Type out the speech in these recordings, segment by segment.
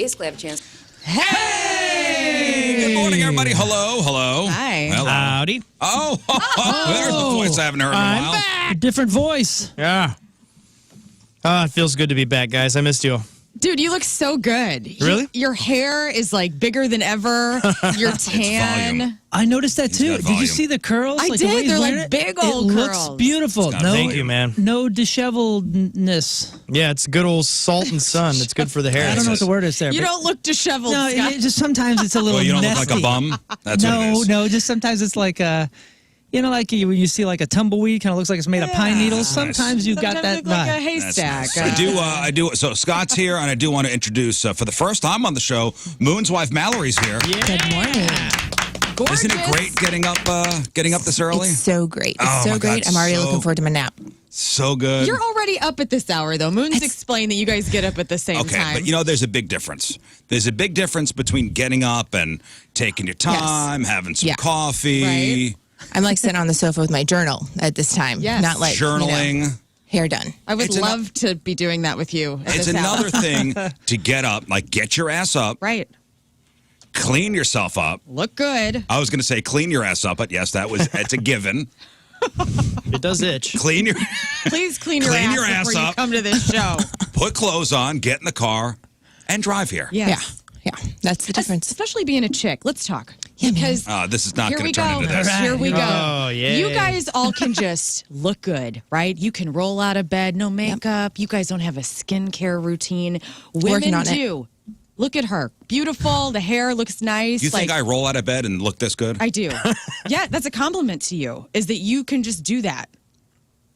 basically have a chance. Hey! Good morning, everybody. Hello, hello. Hi. Hello. Howdy. Oh, there's the voice I haven't heard in a while. Back. A different voice. Yeah. It feels good to be back, guys. I missed you. Dude, you look so good. Really? Your hair is like bigger than ever. You're tan. volume. I noticed that too. got Did volume. you see the curls? I the way did. he's They're wearing like it? big old It looks curls. beautiful. No, Thank you, man. No disheveledness. Yeah, it's good old salt and sun. It's good for the hair. I don't know what the word is there. You but- don't look disheveled, No, Scott. just sometimes it's a little Well, you don't look nesty. like a bum? That's what it is. No, just sometimes it's like a, like when you see like a tumbleweed, kind of looks like it's made of pine needles. Sometimes you got Sometimes that look like a vibe. haystack. That's nice. I do. So Scott's here, and I do want to introduce, for the first time on the show, Moon's wife Mallory's here. Good morning. Gorgeous. Isn't it great getting up this early? It's so great. It's Oh, so my great. God, I'm already so- looking forward to my nap. So good. You're already up at this hour, though. Moon's explained that you guys get up at the same Okay, time. but there's a big difference. There's a big difference between getting up and taking your time, having some Yeah. coffee, Right. I'm like sitting on the sofa with my journal at this time. Yes. Not like journaling. hair done. I would It's love to be doing that with you at It's this hour. another thing to get up, like get your ass up, Right. clean yourself up. Look good. I was going to say clean your ass up, but yes, it's a given. It does itch. Clean your, Please clean your Clean ass your ass before you up. come to this show. put clothes on, get in the car, and drive here. Yes. Yeah. That's the difference. Especially being a chick. Let's talk. Yeah, man. Because This is not here going we to turn go. into this. Here we go. Oh, yeah. You guys all can just look good, right? You can roll out of bed, no makeup. You guys don't have a skincare routine. Working Women on it. do. Look at her. Beautiful. The hair looks nice. You think I roll out of bed and look this good? I do. Yeah, that's a compliment to you, is that you can just do that.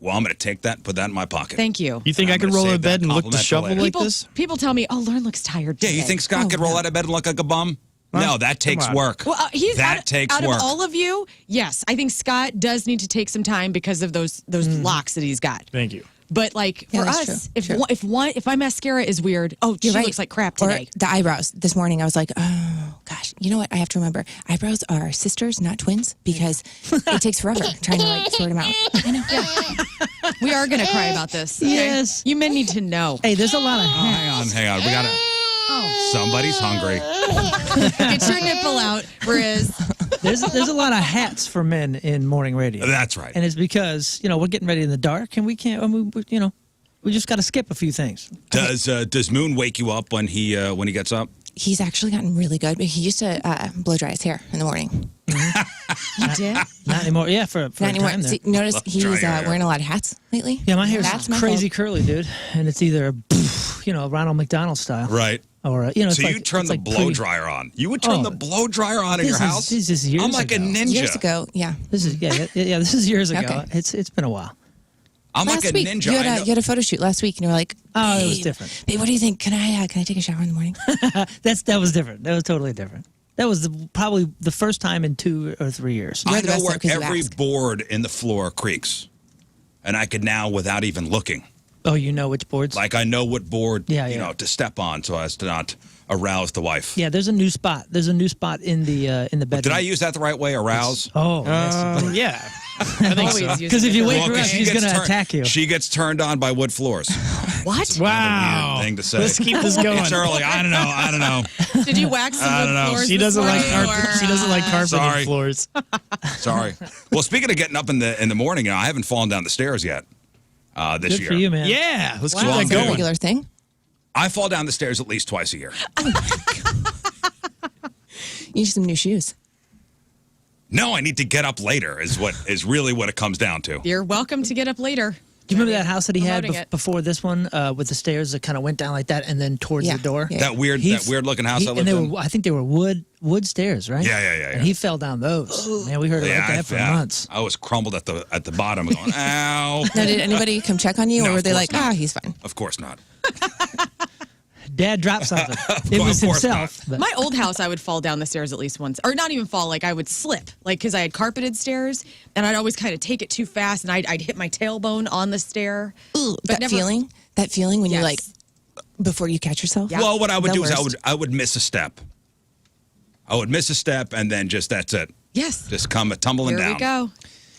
Well, I'm going to take that and put that in my pocket. Thank you. You think I'm I could gonna roll save out of bed that and look compliment for disheveled later. like this? People tell me, oh, Lern looks tired Yeah, today. you think Scott could roll out of bed and look like a bum? No, that takes on. work. Well, he's that takes out work. of all of you, yes, I think Scott does need to take some time because of those locks that he's got. Thank you. But like Yeah, for that's us, true. if my mascara is weird, she You're right. looks like crap Or today. the eyebrows. This morning I was like, oh, gosh. You know what? I have to remember. Eyebrows are sisters, not twins, because it takes forever trying to sort them out. I know. We are going to cry about this. Okay? Yes. You men need to know. Hey, there's a lot of Hang on. We got to. Somebody's hungry. Get your nipple out, Riz. there's a lot of hats for men in morning radio. That's right. And it's because, we're getting ready in the dark and we can't, we just got to skip a few things. Does Moon wake you up when he gets up? He's actually gotten really good. He used to blow dry his hair in the morning. You did? Not anymore. Yeah, for Not a anymore. time there. See, notice Love he's dry hair. wearing a lot of hats lately. Yeah, my hair's That's my crazy fault. curly, dude. And it's either, Ronald McDonald style. Right. Or, it's So like, you turn it's the like blow pre- dryer on. You would turn Oh. the blow dryer on in your This is- house? this is years I'm like ago. a ninja. Years ago, yeah. This is, this is years ago. Okay. It's been a while. I'm Last like a week, ninja. you I know- had a photo shoot last week, and you were like, Oh, it was "Babe, different. Babe, what do you think? Can I take a shower in the morning?" That was different. That was totally different. That was probably the first time in 2 or 3 years. You're I the know best where though, 'cause you every ask. board in the floor creaks. And I could now, without even looking, Oh, you know which boards? like I know what board Yeah. to step on so as to not arouse the wife. Yeah, there's a new spot. There's a new spot in the bedroom. Did I use that the right way? Arouse? Oh, yes. Yeah. I think so. Because if you wake Well, her 'cause up, she she's gets going to turned- attack you. She gets turned on by wood floors. What? Wow. Weird thing to say. Let's keep this going. It's early. I don't know. Did you wax some I wood don't know. floors She this doesn't like morning, carpet. or, She doesn't like carpeted Sorry. floors. Sorry. Well, speaking of getting up in the morning, I haven't fallen down the stairs yet this Good year. for you, man. Yeah. Let's Wow. keep Well, that It's a going. regular thing. I fall down the stairs at least twice a year. You need some new shoes. No, I need to get up later is really what it comes down to. You're welcome to get up later. Do you remember that house that he had Promoting it. before this one with the stairs that kind of went down like that and then towards Yeah, the door? yeah. That weird looking house I and lived they in. were, I think they were wood stairs, right? Yeah. And he fell down those. Man, we heard about that for months. I was crumbled at the bottom going, ow. Now, did anybody come check on you, No, or were of they course like, not. he's fine? Of course not. Dad dropped something. It was Of course himself. But My old house, I would fall down the stairs at least once, or not even fall. Like I would slip, like because I had carpeted stairs, and I'd always kind of take it too fast, and I'd hit my tailbone on the stair. Ooh, But that never- feeling when you Yes. like before you catch yourself. Yeah. Well, what I would The do is worst. I would miss a step. I would miss a step and then just that's it. Yes. Just come tumbling Here down. we go.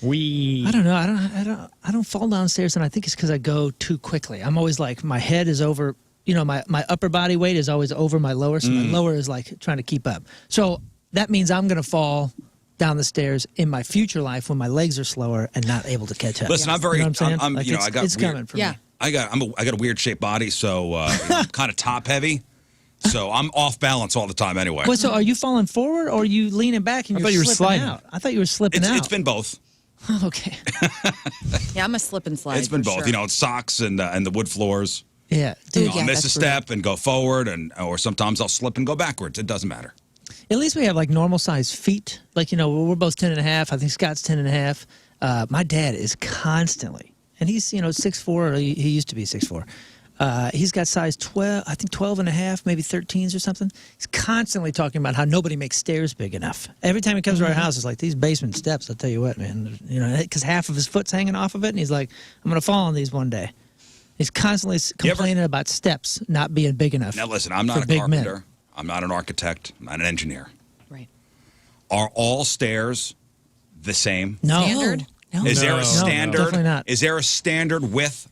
We. I don't know. I don't fall downstairs, and I think it's because I go too quickly. I'm always like, my head is over my upper body weight is always over my lower, so my lower is like trying to keep up. So that means I'm going to fall down the stairs in my future life when my legs are slower and not able to catch up. Listen, I'm very, you know what I'm saying? I'm Like, I got it's weird, coming for Yeah. me. I got a weird shaped body, so kind of top heavy. So I'm off balance all the time anyway. Well, so are you falling forward or are you leaning back and I thought you were slipping sliding. out? I thought you were slipping out. It's been both. Okay. Yeah, I'm a slip and slide. It's been for both. sure. You know, it's socks and the wood floors. Yeah. Dude, I'll yeah, miss a that's brutal. step and go forward, or sometimes I'll slip and go backwards. It doesn't matter. At least we have like normal sized feet. Like, we're both 10 and a half. I think Scott's 10 and a half. My dad is constantly, and he's, 6'4", or he used to be 6'4". He's got size 12, I think 12 and a half, maybe 13s or something. He's constantly talking about how nobody makes stairs big enough. Every time he comes to our house, it's like these basement steps, I'll tell you what, man. Because half of his foot's hanging off of it, and he's like, I'm going to fall on these one day. He's constantly complaining about steps not being big enough. Now, listen, I'm for not a big men. carpenter. I'm not an architect. I'm not an engineer. Right. Are all stairs the same? No. Standard? No. Is there No. a standard? definitely not. Is there a standard width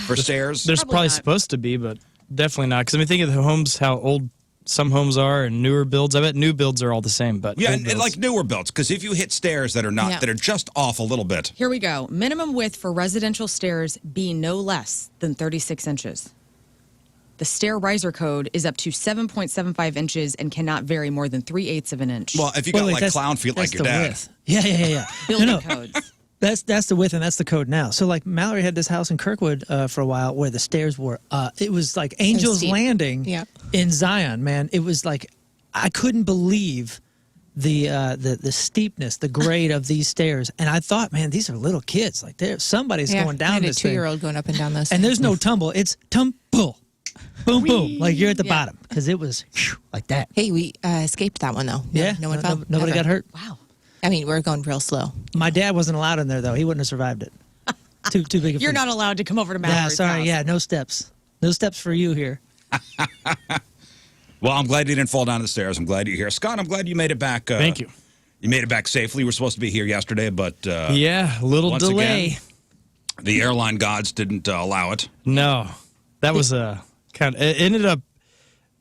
for stairs? There's Probably probably not. supposed to be, but definitely not. Because I mean, think of the homes, how old some homes are, and newer builds. I bet new builds are all the same, but Yeah, old and builds- like newer builds, because if you hit stairs that are not, Yeah. that are just off a little bit. Here we go. Minimum width for residential stairs be no less than 36 inches. The stair riser code is up to 7.75 inches and cannot vary more than 3/8 of an inch. Well, if you got like that's- clown feet like that's your the dad. width. Yeah. building codes. That's the width and that's the code now. So like Mallory had this house in Kirkwood for a while where the stairs were it was like Angel's steep. Landing Yeah. in Zion, man. It was like I couldn't believe the steepness, the grade of these stairs. And I thought, man, these are little kids. Like somebody's going I down had a this thing. 2-year-old going up and down those. And there's no tumble. It's tumble. Boom, boom. Like you're at the Yeah. bottom because it was like that. Hey, we escaped that one though. Yeah. No one fell. Nobody Ever. got hurt. Wow. I mean, we're going real slow. My dad wasn't allowed in there though. He wouldn't have survived it. Too big of You're not allowed to come over to Yeah, Mallory's sorry. house. Yeah, no steps. No steps for you here. Well, I'm glad you didn't fall down the stairs. I'm glad you're here. Scott, I'm glad you made it back. Thank you. You made it back safely. You were supposed to be here yesterday, but Yeah, a little once delay. again, the airline gods didn't allow it. No, that was a kind of. It ended up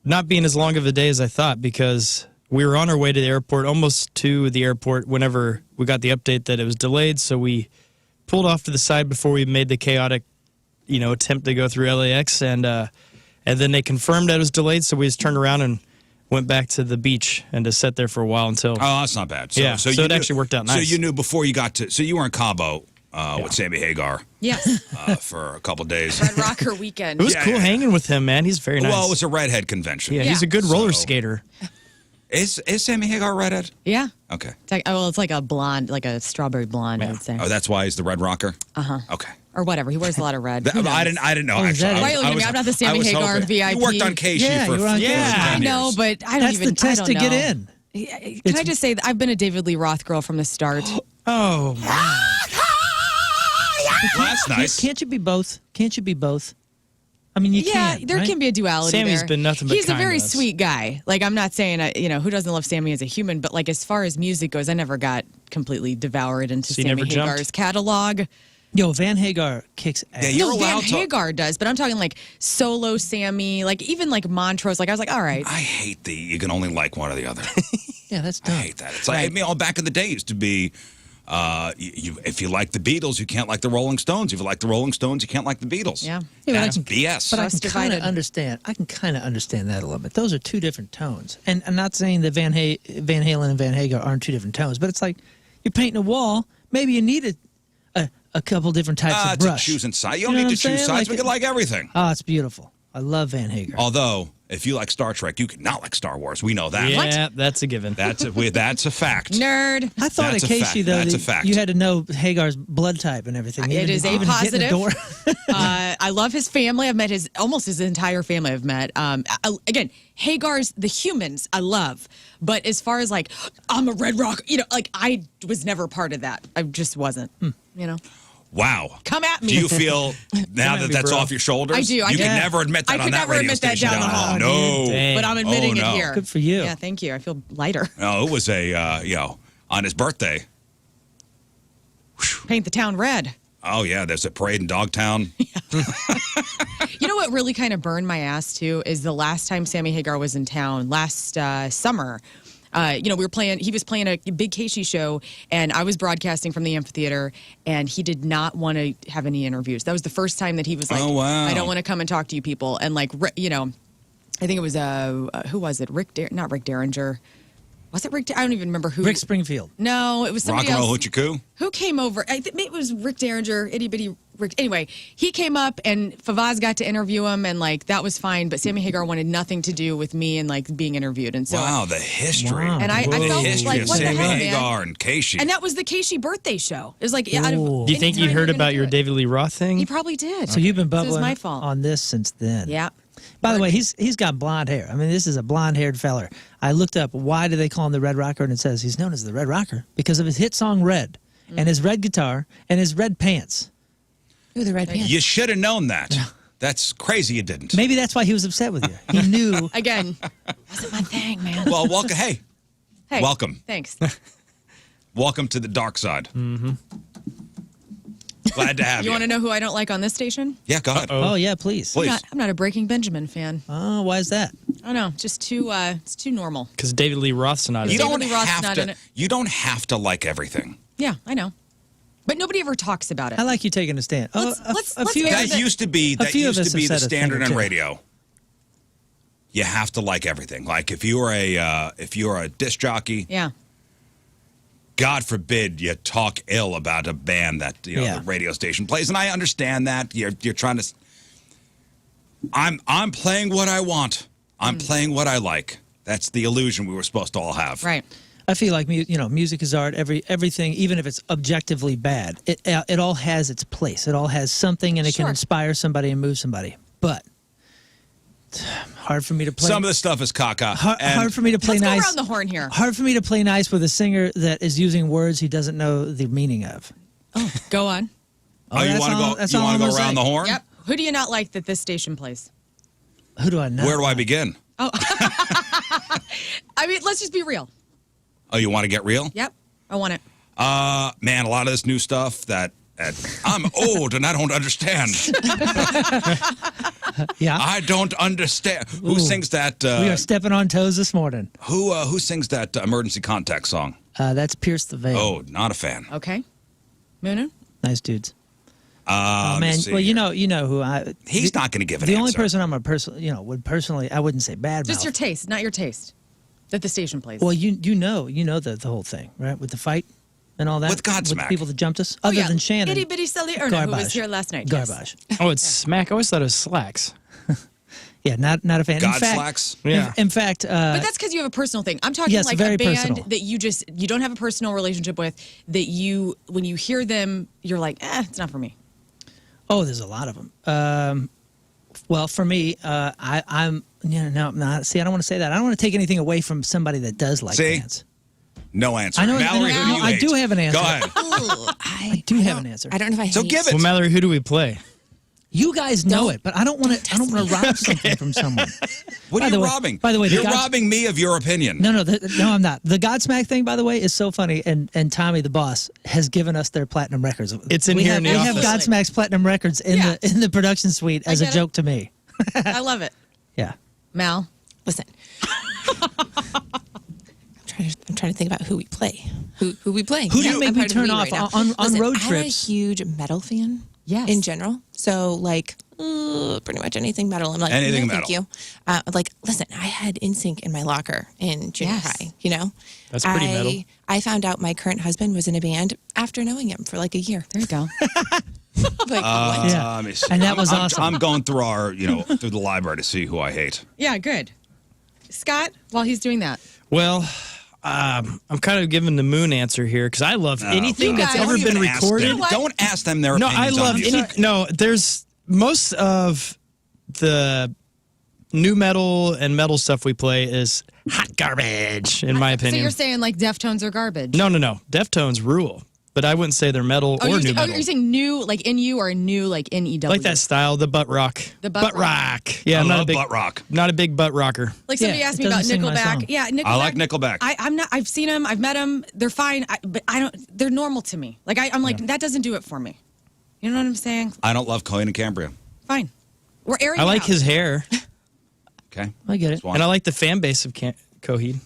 not being as long of a day as I thought because we were on our way to the airport, almost to the airport, whenever we got the update that it was delayed. So we pulled off to the side before we made the chaotic, attempt to go through LAX, and then they confirmed that it was delayed. So we just turned around and went back to the beach and just sat there for a while until. Oh, that's not bad. So, Yeah, so it actually worked out So nice. you knew before you got to. So you were in Cabo with Sammy Hagar Yes. for a couple days. Red Rocker weekend. It was Yeah, cool yeah. hanging with him, man. He's very nice. Well, it was a redhead convention. yeah, he's a good So- roller skater. Is Sammy Hagar redhead? Yeah. Okay. It's like a blonde, like a strawberry blonde, I would say. Oh, that's why he's the red rocker. Uh-huh. Okay. Or whatever. He wears a lot of red. Who knows? I didn't know. Oh, is Actually, that it? Why are you looking at me? I'm not the Sammy Hagar VIP. You worked on KC Yeah, for you were on Yeah. KC. I 10 know, years. but I don't That's even. the test I to don't get know. in. Can I just say that I've been a David Lee Roth girl from the start? Oh, man. Well, that's nice. Can't you be both? Can't you be both? I mean, you Yeah, can't. there right? can be a duality. Sammy's there. been nothing but He's a kind very to us. sweet guy. Like I'm not saying, who doesn't love Sammy as a human, but like as far as music goes, I never got completely devoured into So you Sammy never jumped? Hagar's catalog. Yo, Van Hagar kicks ass. Yeah, you're No, Van allowed to. Hagar does, but I'm talking like solo Sammy, like even like Montrose. Like I was like, all right, I hate you can only like one or the other. Yeah, that's I dumb. hate that. It's like, all back in the day it used to be, if you like the Beatles, you can't like the Rolling Stones. If you like the Rolling Stones, you can't like the Beatles. Yeah. Yeah, but I That's can- BS. But I Trust can kind of divided. understand. I can kind of understand that a little bit. Those are two different tones. And I'm not saying that Van Halen and Van Hagar aren't two different tones, but it's like you're painting a wall. Maybe you need a couple different types of It's a brush. choosing side. You You don't know need what to I'm choose saying? sides. Like- We can like everything. Oh, it's beautiful. I love Van Hagar. Although, if you like Star Trek, you could not like Star Wars. We know that. Yeah, that's a given. That's a fact. nerd. I thought That's at a Casey, fact. though, That's a that fact. you had to know Hagar's blood type and everything. It is A even hitting the positive. door. I love his family. I've met almost his entire family. I've met. Again, Hagar's the humans I love, but as far as like I'm a Red Rock, like I was never part of that. I just wasn't. You know. Wow. Come at me. Do you feel now at that me, that's bro. off your shoulders? I do. I You do. can never admit that I on could that never radio admit that station. down the hall. No. Dang. But I'm admitting Oh, no. it here. Good for you. Yeah, thank you. I feel lighter. No, it was on his birthday. Paint the town red. Oh, yeah, there's a parade in Dogtown. You know what really kind of burned my ass, too, is the last time Sammy Hagar was in town, last summer. We were playing, he was playing a big Casey show, and I was broadcasting from the amphitheater, and he did not want to have any interviews. That was the first time that he was like, Oh, wow. I don't want to come and talk to you people. And like, I think it was, who was it? Not Rick Derringer. Was it Rick? I don't even remember who. Rick Springfield. No, it was Rock somebody and roll else. hoochie coo. Who came over? I think it was Rick Derringer, itty bitty Rick. Anyway, he came up and Fawaz got to interview him, and like that was fine. But Sammy Hagar wanted nothing to do with me and like being interviewed. And so, Wow, the history. Wow. and I The felt history like, of what the Sammy hell, Hagar man? and Casey. And that was the Casey birthday show. It was like, out of Ooh. Do you think he any time heard you're about gonna your do it. David Lee Roth thing? He probably did. So you've been So it was bubbling my fault. on this since then. Yeah. By the way, he's got blonde hair. I mean, this is a blonde-haired feller. I looked up why do they call him the Red Rocker, and it says he's known as the Red Rocker because of his hit song "Red" and his red guitar and his red pants. Ooh, the red pants. You should have known that. That's crazy you didn't. Maybe that's why he was upset with you. He knew. Again, wasn't my thing, man. Well, welcome. Hey, Hey, welcome. Thanks. welcome to the dark side. Mm-hmm. Glad to have you. You want to know who I don't like on this station? Yeah, go ahead. Oh yeah, please. Please. I'm not a Breaking Benjamin fan. Oh, why is that? I don't know, just too it's too normal. Because David Lee Roth's not in You it. don't David Lee Roth's have not in to. it. You don't have to like everything. Yeah, I know. But nobody ever talks about it. I like you taking a stand. Let's few air of That it. used to be a few of the us have said a standard thing or on two. radio. You have to like everything. Like if you're a disc jockey, Yeah. God forbid you talk ill about a band that Yeah. the radio station plays, and I understand that you're trying to. I'm playing what I want. I'm playing what I like. That's the illusion we were supposed to all have. Right. I feel like music is art. Everything, even if it's objectively bad, it all has its place. It all has something, and it can Sure. inspire somebody and move somebody. But it's hard for me to play. Some of the stuff is caca. Hard for me to play Let's nice. go around the horn here. Hard for me to play nice with a singer that is using words he doesn't know the meaning of. Go on. Oh, you that's want to all- go? that's You all want I'm to go gonna around say. the horn? Yep. Who do you not like that this station plays? Who do I know? Where do I begin? I mean, let's just be real. Oh, you want to get real? Yep. I want it. Man, a lot of this new stuff that I'm old and I don't understand. Yeah, I don't understand. Who sings that? we are stepping on toes this morning. Who sings that emergency contact song? That's Pierce the Veil. Oh, not a fan. Okay. Moonu? Nice dudes. Let me Man, see well, here. you know who I. He's not going to give an The only answer. person I'm a would personally, I wouldn't say bad. Just your taste, not your taste. That the station plays. Well, you know the whole thing, right? With the fight and all that. With Godsmack. With the people that jumped us. Oh, Other yeah. than Shannon. Itty bitty silly or no, who was Garbage. here last night. yes. Garbage. Oh, it's Smack. I always thought it was Slacks. Yeah, not a fan. God in fact, slacks? Yeah. In fact, But that's because you have a personal thing. I'm talking Yes, like very a band personal. that you don't have a personal relationship with, that when you hear them, you're like, it's not for me. oh, there's a lot of them. Well, for me, I'm no. See, I don't want to say that. I don't want to take anything away from somebody that does like See? bands. No answer. I know- Mallory, no, who do you I hate? do have an answer. Go ahead. I do have don't- an answer. I don't know if I So hate. give it. Well, Mallory, who do we play? You guys know Don't- it, but I don't want to. I don't want to rob something from someone. What By are the you way- robbing? by the way, the you're Gods- robbing me of your opinion. No, I'm not. The Godsmack thing, by the way, is so funny. And Tommy, the boss, has given us their platinum records. It's in we here have, in the we have office. Godsmack's platinum records in Yeah. the production suite as a get it. joke to me. I love it. Yeah. Mal. Listen. I'm trying to think about who we play. Who we play? Who do you I'm make me part of turn me off right now. on Listen, road I'm a trips? huge metal fan. Yes. In general, so like pretty much anything metal. I'm like Anything no, thank metal. you. Like, listen, I had NSYNC in my locker in junior Yes. high. You know, That's pretty I, metal. I found out my current husband was in a band after knowing him for like a year. There you go. Like, what? Yeah. Let me see. And that was I'm, awesome. I'm going through through the library to see who I hate. Yeah, good. Scott, while he's doing that. Well, I'm kind of giving the moon answer here because I love anything You that's guys- ever Don't been even ask recorded. them. Don't ask them their No, I opinions love on music. any. No, there's most of the new metal and metal stuff we play is hot garbage, in my So opinion. you're saying like Deftones are garbage? No. Deftones rule, but I wouldn't say they're metal or new metal. you're saying new like NU or new like NEW? Like that style, the butt rock. The butt rock. Yeah, I I'm not a love big butt rock. Not a big butt rocker. Like somebody Yeah, asked it me about doesn't sing my song. Nickelback. Yeah, Nickelback. I like Nickelback. I'm not. I've seen them. I've met them. They're fine. But I don't. They're normal to me. Like I'm like that doesn't do it for me. You know what I'm saying? I don't love Cohen and Cambria. Fine. We're airing I it like out. his hair, Okay. I get it. Swan. and I like the fan base of Coheed.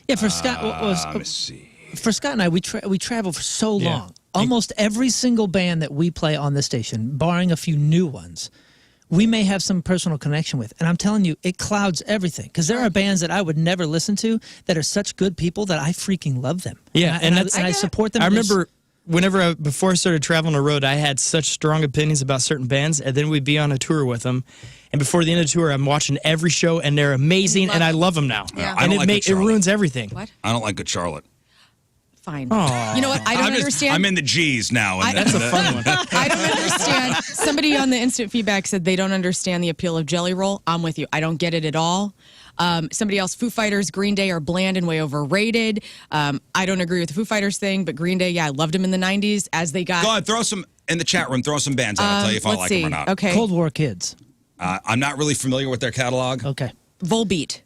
Yeah, for Scott, Let's see. for Scott and I, we travel for so Yeah. long. Almost every single band that we play on this station, barring a few new ones, we may have some personal connection with. And I'm telling you, it clouds everything. Because there are bands that I would never listen to that are such good people that I freaking love them. Yeah, and that's- I support them. I and they s- remember whenever before I started traveling the road, I had such strong opinions about certain bands, and then we'd be on a tour with them. And before the end of the tour, I'm watching every show, and they're amazing, and I love them now. Yeah. I And don't like Good it Charlotte. ruins everything. What? I don't like Good Charlotte. Fine. Aw. You know what? I don't I'm just- understand. I'm in the G's now. And That's a fun one. I don't understand. Somebody on the instant feedback said they don't understand the appeal of Jelly Roll. I'm with you. I don't get it at all. Somebody else, Foo Fighters, Green Day are bland and way overrated. I don't agree with the Foo Fighters thing, but Green Day, yeah, I loved them in the 90s as they got. Go ahead, throw some in the chat room. Throw some bands out. I'll tell you if I let's like see. them or not. Okay. Cold War Kids. I'm not really familiar with their catalog. Okay. Volbeat.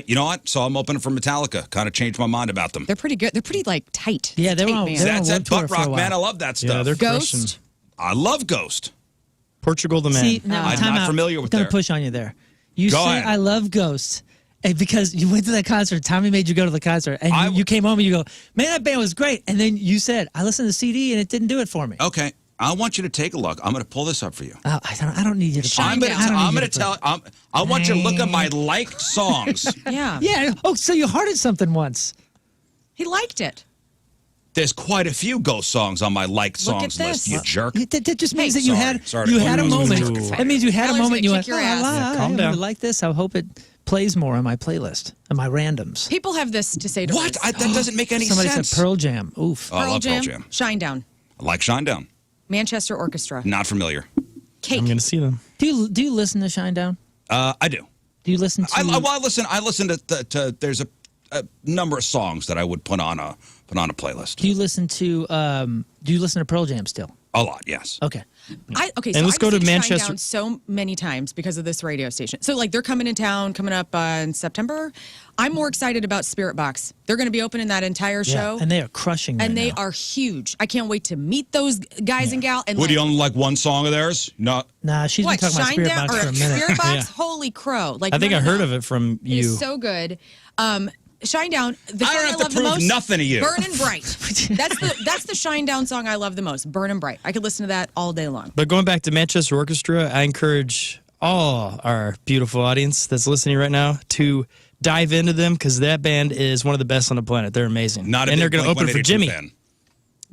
You know what? So I'm open for Metallica. Kind of changed my mind about them. They're pretty good. They're pretty like tight. Yeah, they were Tight on- band. they were That's on that tour butt for a rock, while. man. I love that stuff. Yeah, they're Ghost. crushing. I love Ghost. Portugal the Man. See, now, I'm time not out. familiar with Gonna their- push on you there. You Go say ahead. I love Ghost. Because you went to that concert, Tommy made you go to the concert, and you came home and you go, man, that band was great. And then you said, I listened to the CD and it didn't do it for me. Okay, I want you to take a look. I'm going to pull this up for you. I don't need you to. I'm going to tell. I want you to look at my Dang. liked songs. Yeah. Yeah. Oh, so you hearted something once. He liked it. There's quite a few Ghost songs on my liked Look at songs list. this. You jerk. That just means Hey, that you sorry to you call had a you moment. Ooh. That means you had a Tyler's moment. You gonna went, kick your oh, ass. I calm really down. like this. I hope it plays more on my playlist and my randoms. People have this to say to What? us. That doesn't make any Somebody sense. said Pearl Jam. Oof. Oh, I love Pearl Jam. Shinedown, I like Shinedown. Manchester Orchestra, Not familiar. Cake. I'm going to see them. Do you listen to Shinedown? I do. Do you listen to? I listen to. There's a number of songs that I would put on a playlist. Do you listen to Pearl Jam still? A lot, yes. Okay. Okay, And let's I've go to seen Manchester- Shinedown so many times because of this radio station. So like they're coming in town, coming up in September. I'm more excited about Spirit Box. They're going to be opening that entire show, Yeah, and they are crushing. and right they now. are huge. I can't wait to meet those guys and gal. And Would like, you only like one song of theirs? No. Nah, she's what been talking about Spirit Shinedown Box or for a minute. Spirit Box? Yeah. Holy crow! Like I think I no, heard no. of it from It you. is so good. Shinedown. The I don't song have to love the prove most, nothing to you. Burn and Bright. That's the Shinedown song I love the most. Burn and Bright. I could listen to that all day long. But going back to Manchester Orchestra, I encourage all our beautiful audience that's listening right now to dive into them because that band is one of the best on the planet. They're amazing. Not a and they're big going to open for Blink-182 Jimmy. fan.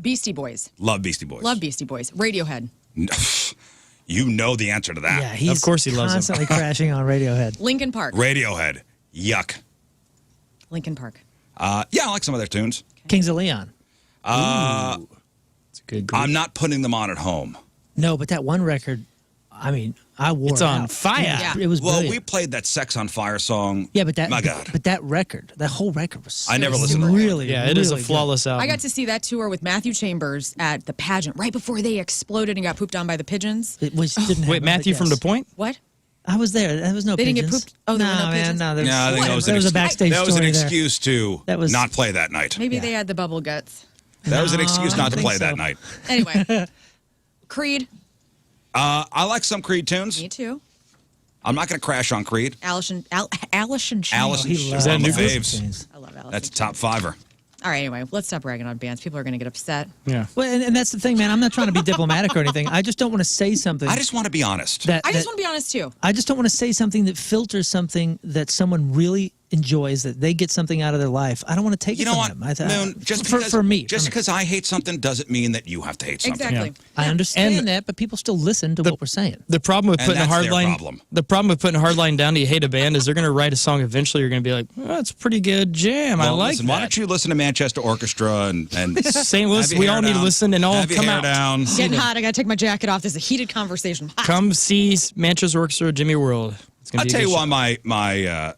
Beastie Boys. Love Beastie Boys. Love Beastie Boys. Radiohead. You know the answer to that. Yeah, he's Of course he loves them. constantly crashing on Radiohead. Linkin Park. Radiohead. Yuck. Linkin Park. Yeah, I like some of their tunes. Kings of Leon. It's a good group. I'm not putting them on at home. No, but that one record, I mean, I wore It's it on out. fire. Yeah. It was Well, brilliant. we played that Sex on Fire song. Yeah, but My God. that record, that whole record was. I never was listened to it. really, Yeah, it is a really good. flawless album. I got to see that tour with Matthew Chambers at the pageant right before they exploded and got pooped on by the pigeons. It was didn't have Wait, Matthew from The Point? What? I was there. There was no. They didn't get pigeons. pooped? Oh, there were no man, pigeons? no. There was, Yeah, I think that was there an was a excuse. backstage That was an story there. excuse to That was- not play that night. Maybe Yeah. they had the bubble guts. That was an No, excuse I not to don't play think that so. night. Anyway. Creed. I like some Creed tunes. Me too. I'm not going to crash on Creed. Allison Chains. Allison He Chains. loves that a One new of the group? faves. I love Allison That's a Chains. top fiver. All right, anyway, let's stop ragging on bands. People are going to get upset. Yeah. Well, and that's the thing, man. I'm not trying to be diplomatic or anything. I just don't want to say something. I just want to be honest. I just want to be honest too. I just don't want to say something that filters something that someone really enjoys, that they get something out of their life. I don't want to take You it know from what, them. Moon? Just for, because, for me. just for me. because I hate something doesn't mean that you have to hate something. Exactly. I understand And that, but people still listen to what we're saying. The problem with And putting a that's hard their line, problem. the problem with putting a hard line down to you hate a band is they're going to write a song eventually. You're going to be like, oh, that's a pretty good jam. I Well, like listen, that. why don't you listen to Manchester Orchestra and St. Louis, have your we hair all need to down. listen and all have your come hair out. down. Getting hot. I got to take my jacket off. This is a heated conversation. Hot. Come see Manchester Orchestra, Jimmy World. It's gonna I'll be a tell good you show. why my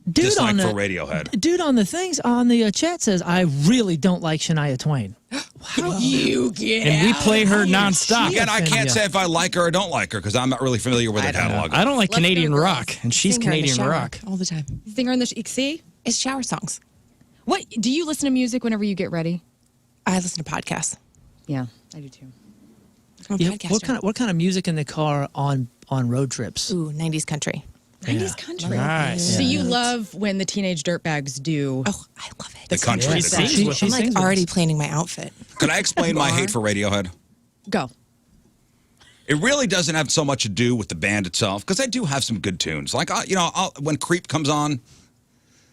Dude dislike on for the Radiohead. dude on the things on the chat says I really don't like Shania Twain. You get And we out. play her nonstop. Again, I can't Yeah. say if I like her or don't like her because I'm not really familiar with her catalog. I don't like Let's go, Canadian girls. rock, and she's Sing her in the Canadian shower rock. all the time. Singer in the see. It's shower songs. What do you listen to music whenever you get ready? I listen to podcasts. Yeah, I do too. I'm a podcaster. What kind of music in the car on road trips? Ooh, 90s country. 90s country. Nice. So you love when the teenage dirtbags do. Oh, I love it. The country. Yeah, the she country. sings with I'm them. like already planning my outfit. Could I explain my hate for Radiohead? Go. It really doesn't have so much to do with the band itself, because I do have some good tunes. Like, when Creep comes on,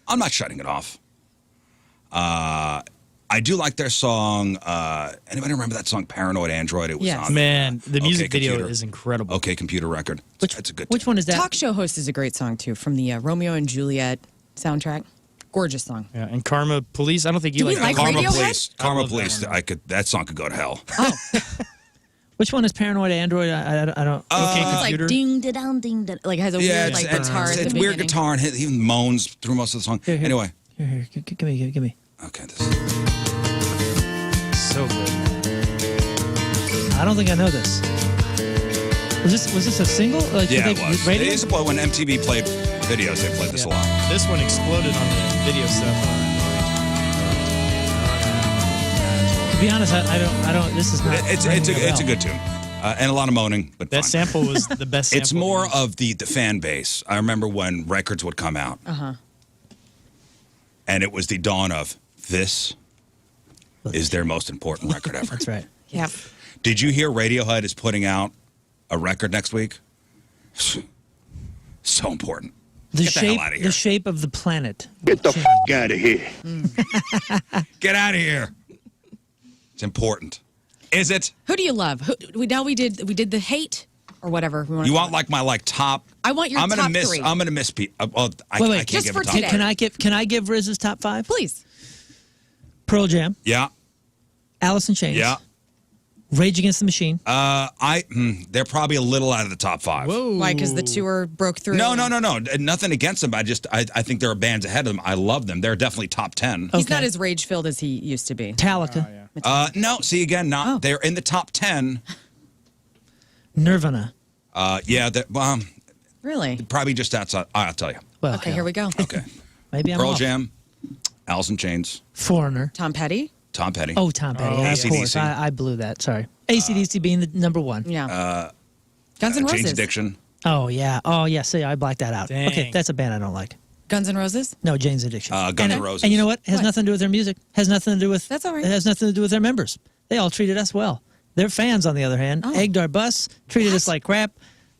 I'm not shutting it off. I do like their song. Anybody remember that song, Paranoid Android? It was Yes. on Man, the music OK video Computer. is incredible. OK Computer record. It's a good Which one is that? Talk Show Host is a great song, too, from the Romeo and Juliet soundtrack. Gorgeous song. Yeah, and Karma Police. I don't think you Do we like like Karma Radiohead? Police. I Karma love that Police. one. That song could go to hell. Which one is Paranoid Android? I don't. OK It's Computer. like ding da dong ding da, like has a weird like guitar. It's at the weird beginning. guitar, and he even moans through most of the song. Here. Anyway, Here, give me. okay, this is. So good. I don't think I know this. Was this a single? Like, Yeah, did it was. Radio? They used to play when MTV played videos. They played this a lot. This one exploded on the video stuff. To be honest, I don't. This is not. It's a good tune, and a lot of moaning, but That fun. sample was the best sample. It's more of the fan base. I remember when records would come out, and it was the dawn of this is their most important record ever. That's right. Yep. Did you hear Radiohead is putting out a record next week? So important. The Get the hell shape, outta here. the shape of the planet. Get the out of here. Get out of here. It's important. Is it? Who do you love? We did the hate or whatever. We You want like my top? I want your I'm gonna top miss. three. I'm gonna miss Pete. I Wait, can't just give for a top. today. Can I give Riz's top 5? Please. Pearl Jam, Yeah, Alice in Chains, yeah. Rage Against the Machine. They're probably a little out of the top 5. Whoa. Why? Because the tour broke through. No. Nothing against them. I think there are bands ahead of them. I love them. They're definitely top 10. He's Okay. not as rage filled as he used to be. Metallica, No, see again, not Oh. they're in the top 10. Nirvana. Yeah, Really? probably just outside. I'll tell you. Well, Okay, here we go. Okay. Maybe I'm Pearl off. Jam, Alice in Chains, Foreigner. Tom Petty. Tom Petty. Oh, Tom Petty. Oh, Yeah, of AC/DC. course. I blew that. Sorry. AC/DC being the number 1. Yeah. Guns N' Jane's Roses. Addiction. Oh, yeah. Oh, yeah. See, I blacked that out. Dang. Okay, that's a band I don't like. Guns N' Roses. No, Jane's Addiction. Guns N' Roses. And you know what? It has What? nothing to do with their music. Has nothing to do with. That's all right. It has nothing to do with their members. They all treated us well. Their fans, on the other hand, Oh. egged our bus, treated us like crap.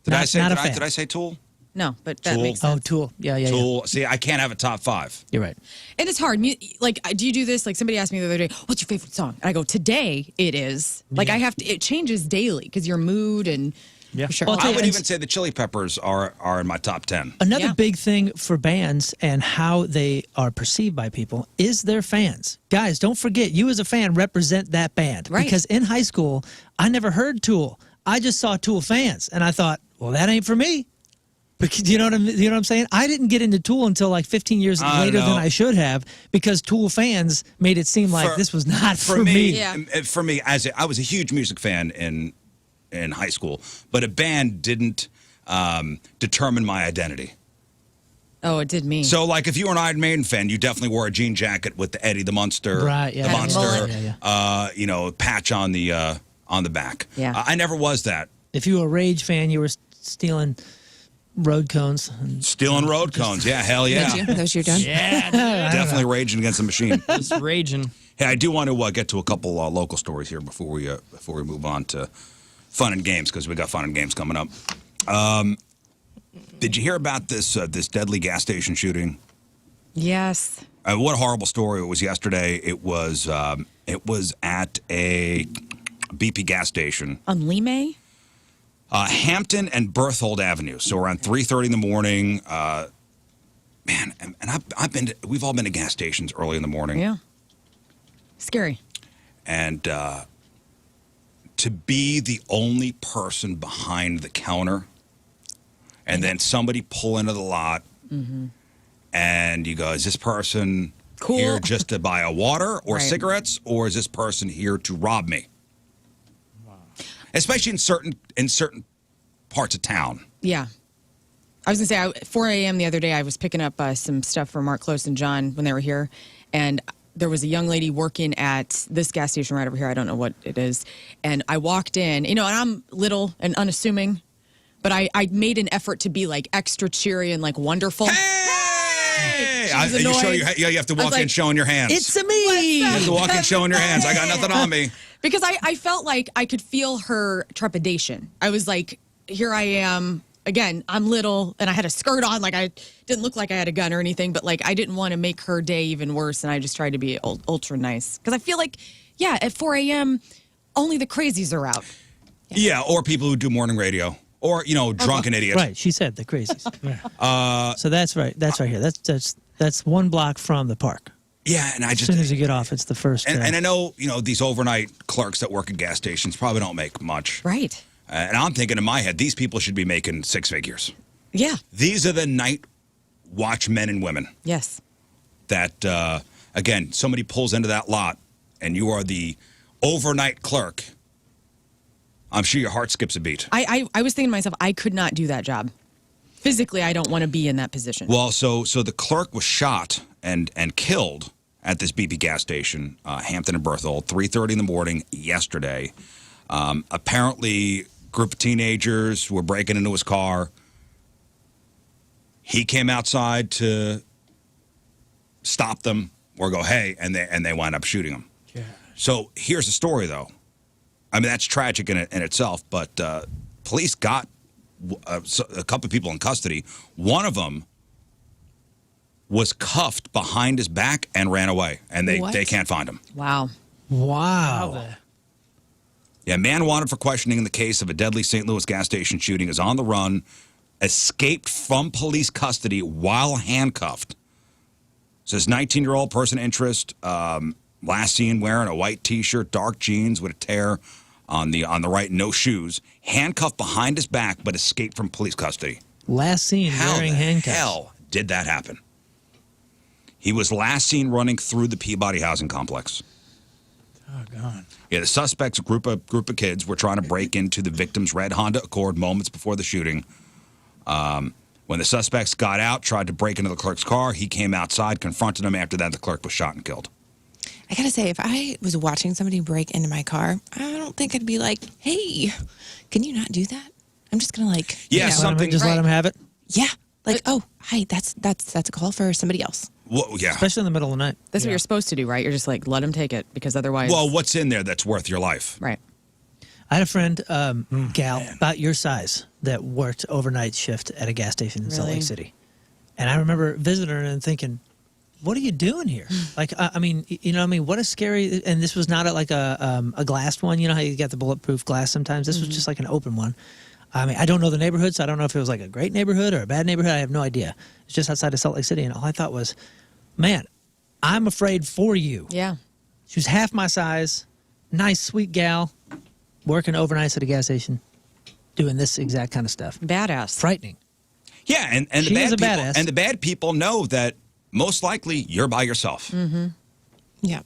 Did I say? Not a Did fan. I say Tool? No, but that Tool. makes Oh, sense. Tool. Yeah. Tool. See, I can't have a top 5. You're right. And it's hard. Like, do you do this? Like, somebody asked me the other day, "What's your favorite song?" And I go, "Today it is." Like, I have to. It changes daily because your mood and. Yeah. For sure. Well, I'll tell I you, would and even say the Chili Peppers are in my top 10. Another Yeah. big thing for bands and how they are perceived by people is their fans. Guys, don't forget, you as a fan represent that band. Right. Because in high school, I never heard Tool. I just saw Tool fans, and I thought, well, that ain't for me. Because, you know what I'm saying? I didn't get into Tool until like 15 years later than know. I should have, because Tool fans made it seem like this was not for me. me. Yeah. For me, I was a huge music fan in high school, but a band didn't determine my identity. Oh, it did me. So, like, if you were an Iron Maiden fan, you definitely wore a jean jacket with the Eddie the Monster, Right, yeah. the Had a Monster, mullet. patch on the back. Yeah. I never was that. If you were a Rage fan, you were stealing road cones. Stealing road cones, yeah, hell yeah, Those you're done? Yeah, definitely raging against the machine. just raging. Hey, I do want to get to a couple local stories here before we move on to fun and games, because we got fun and games coming up. Did you hear about this deadly gas station shooting? yes. What a horrible story it was yesterday. It was at a BP gas station, On Lime? Hampton and Berthold Avenue. So around 3:30 in the morning. Man, and we've all been to gas stations early in the morning. Yeah. Scary. And to be the only person behind the counter, and then somebody pull into the lot, and you go, is this person Cool. here just to buy a water or Right. cigarettes, or is this person here to rob me? Especially in certain parts of town. Yeah. I was going to say, at 4 a.m. the other day, I was picking up some stuff for Mark Close and John when they were here. And there was a young lady working at this gas station right over here. I don't know what it is. And I walked in, and I'm little and unassuming, but I made an effort to be like extra cheery and like wonderful. Hey! She was You annoyed. have to walk in like, showing your hands. It's a me. You have to walk in showing your hands. I got nothing on me. Because I felt like I could feel her trepidation. I was like, here I am. Again, I'm little, and I had a skirt on. Like, I didn't look like I had a gun or anything, but like I didn't want to make her day even worse, and I just tried to be ultra nice. Because I feel like, at 4 a.m., only the crazies are out. Yeah, or people who do morning radio. Or, drunken idiots. Right, she said the crazies. So that's right. That's right here. That's 1 block from the park. Yeah, and As soon as you get off, it's the first. And I know, these overnight clerks that work at gas stations probably don't make much. Right. And I'm thinking in my head, these people should be making 6 figures. Yeah. These are the night watch men and women Yes. that, again, somebody pulls into that lot and you are the overnight clerk. I'm sure your heart skips a beat. I was thinking to myself, I could not do that job. Physically, I don't want to be in that position. Well, so the clerk was shot and killed at this BP gas station, Hampton and Berthold, 3:30 in the morning yesterday. Apparently, a group of teenagers were breaking into his car. He came outside to stop them or go, hey, and they wind up shooting him. Yeah. So here's the story, though. I mean, that's tragic in itself, but police got a couple of people in custody. One of them was cuffed behind his back and ran away, and they can't find him. Wow. Wow. Yeah, man wanted for questioning in the case of a deadly St. Louis gas station shooting is on the run, escaped from police custody while handcuffed. Says 19-year-old person interest, last seen wearing a white T-shirt, dark jeans with a tear on the right, no shoes, handcuffed behind his back, but escaped from police custody. Last seen wearing handcuffs. Hell did that happen? He was last seen running through the Peabody housing complex. Oh, God. Yeah, the suspects, a group of kids, were trying to break into the victim's red Honda Accord moments before the shooting. When the suspects got out, tried to break into the clerk's car, he came outside, confronted him. After that, the clerk was shot and killed. I gotta say, if I was watching somebody break into my car, I don't think I'd be like, hey, can you not do that? I'm just gonna like, Yeah, something. Just let them have it. yeah, like, oh, hi, that's a call for somebody else. Well, yeah. Especially in the middle of the night. That's what you're supposed to do, right? You're just like, let him take it, because otherwise. Well, what's in there that's worth your life? Right. I had a friend, gal, about your size, that worked overnight shift at a gas station in Salt Really? Lake City. And I remember visiting her and thinking, what are you doing here? Like, I mean, what a scary, and this was not like a glassed one. You know how you get the bulletproof glass sometimes? This was just like an open one. I mean, I don't know the neighborhood, so I don't know if it was like a great neighborhood or a bad neighborhood. I have no idea. It's just outside of Salt Lake City, and all I thought was, man, I'm afraid for you. Yeah. She was half my size, nice, sweet gal, working overnights at a gas station, doing this exact kind of stuff. Badass. Frightening. Yeah, and the She is bad a people, badass. and the bad people know that most likely you're by yourself. Yeah.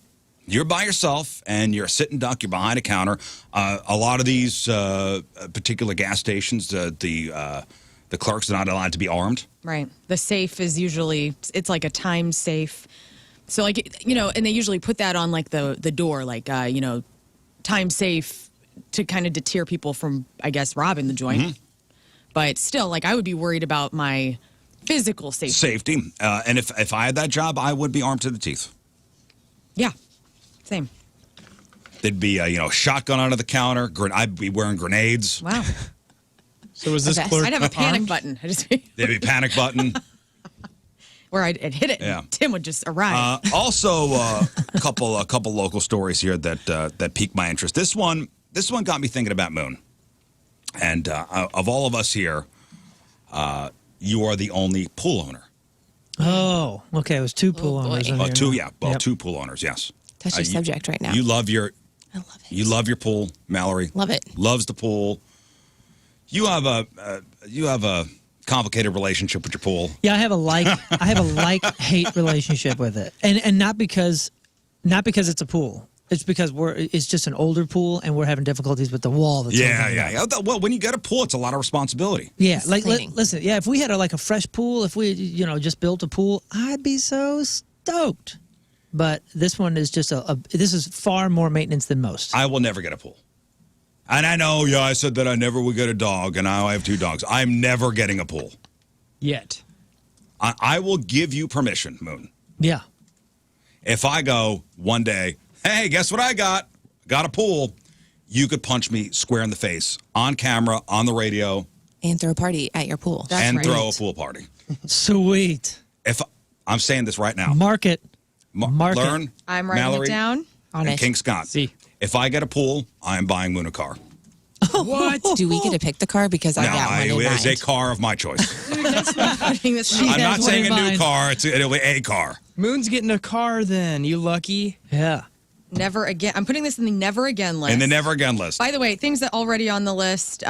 You're by yourself, and you're a sitting duck. You're behind a counter. A lot of these particular gas stations, the clerks are not allowed to be armed. Right. The safe is usually, it's like a time safe. So like, and they usually put that on like the door, like, time safe to kind of deter people from, I guess, robbing the joint. But still, like, I would be worried about my physical safety. And if I had that job, I would be armed to the teeth. Yeah. Same. There'd be a shotgun under the counter. I'd be wearing grenades. Wow. So was this vest. clerk I'd have a panic armed? button. There'd be a panic button. Where I'd hit it, Yeah. and Tim would just arrive. Also, a couple local stories here that piqued my interest. This one got me thinking about Moon. And of all of us here, you are the only pool owner. Oh, okay. It was 2 pool boy. owners. in Oh, here two, now. yeah. Well, Yep. 2 pool owners, yes. Touchy subject right now. You love your I love it. You love your pool, Mallory. Love it. Loves the pool. You have a complicated relationship with your pool. Yeah, I have a like-hate relationship with it, and not because it's a pool. It's because it's just an older pool, and we're having difficulties with the wall. That's opening up. Yeah. Well, when you get a pool, it's a lot of responsibility. Yeah, It's like cleaning. listen, yeah. If we had a fresh pool, if we just built a pool, I'd be so stoked. but this one is just this is far more maintenance than most. I will never get a pool. And I know, I said that I never would get a dog, and now I have 2 dogs. I'm never getting a pool. Yet. I will give you permission, Moon. Yeah. If I go one day, hey, guess what I got? Got a pool. You could punch me square in the face on camera, on the radio. And throw a party at your pool. And throw a pool party. Sweet. If I'm saying this right now. Mark it. Mark Lern, it. I'm writing Mallory, it down. On and it. King Scott. See. If I get a pool, I'm buying Moon a car. What? Do we get to pick the car? Because I got one in it is mind. a car of my choice. Putting this I'm has not one saying in a new mind. car. It'll be a car. Moon's getting a car then. You lucky. Yeah. Never again. I'm putting this in the never again list. In the never again list. By the way, things that already on the list,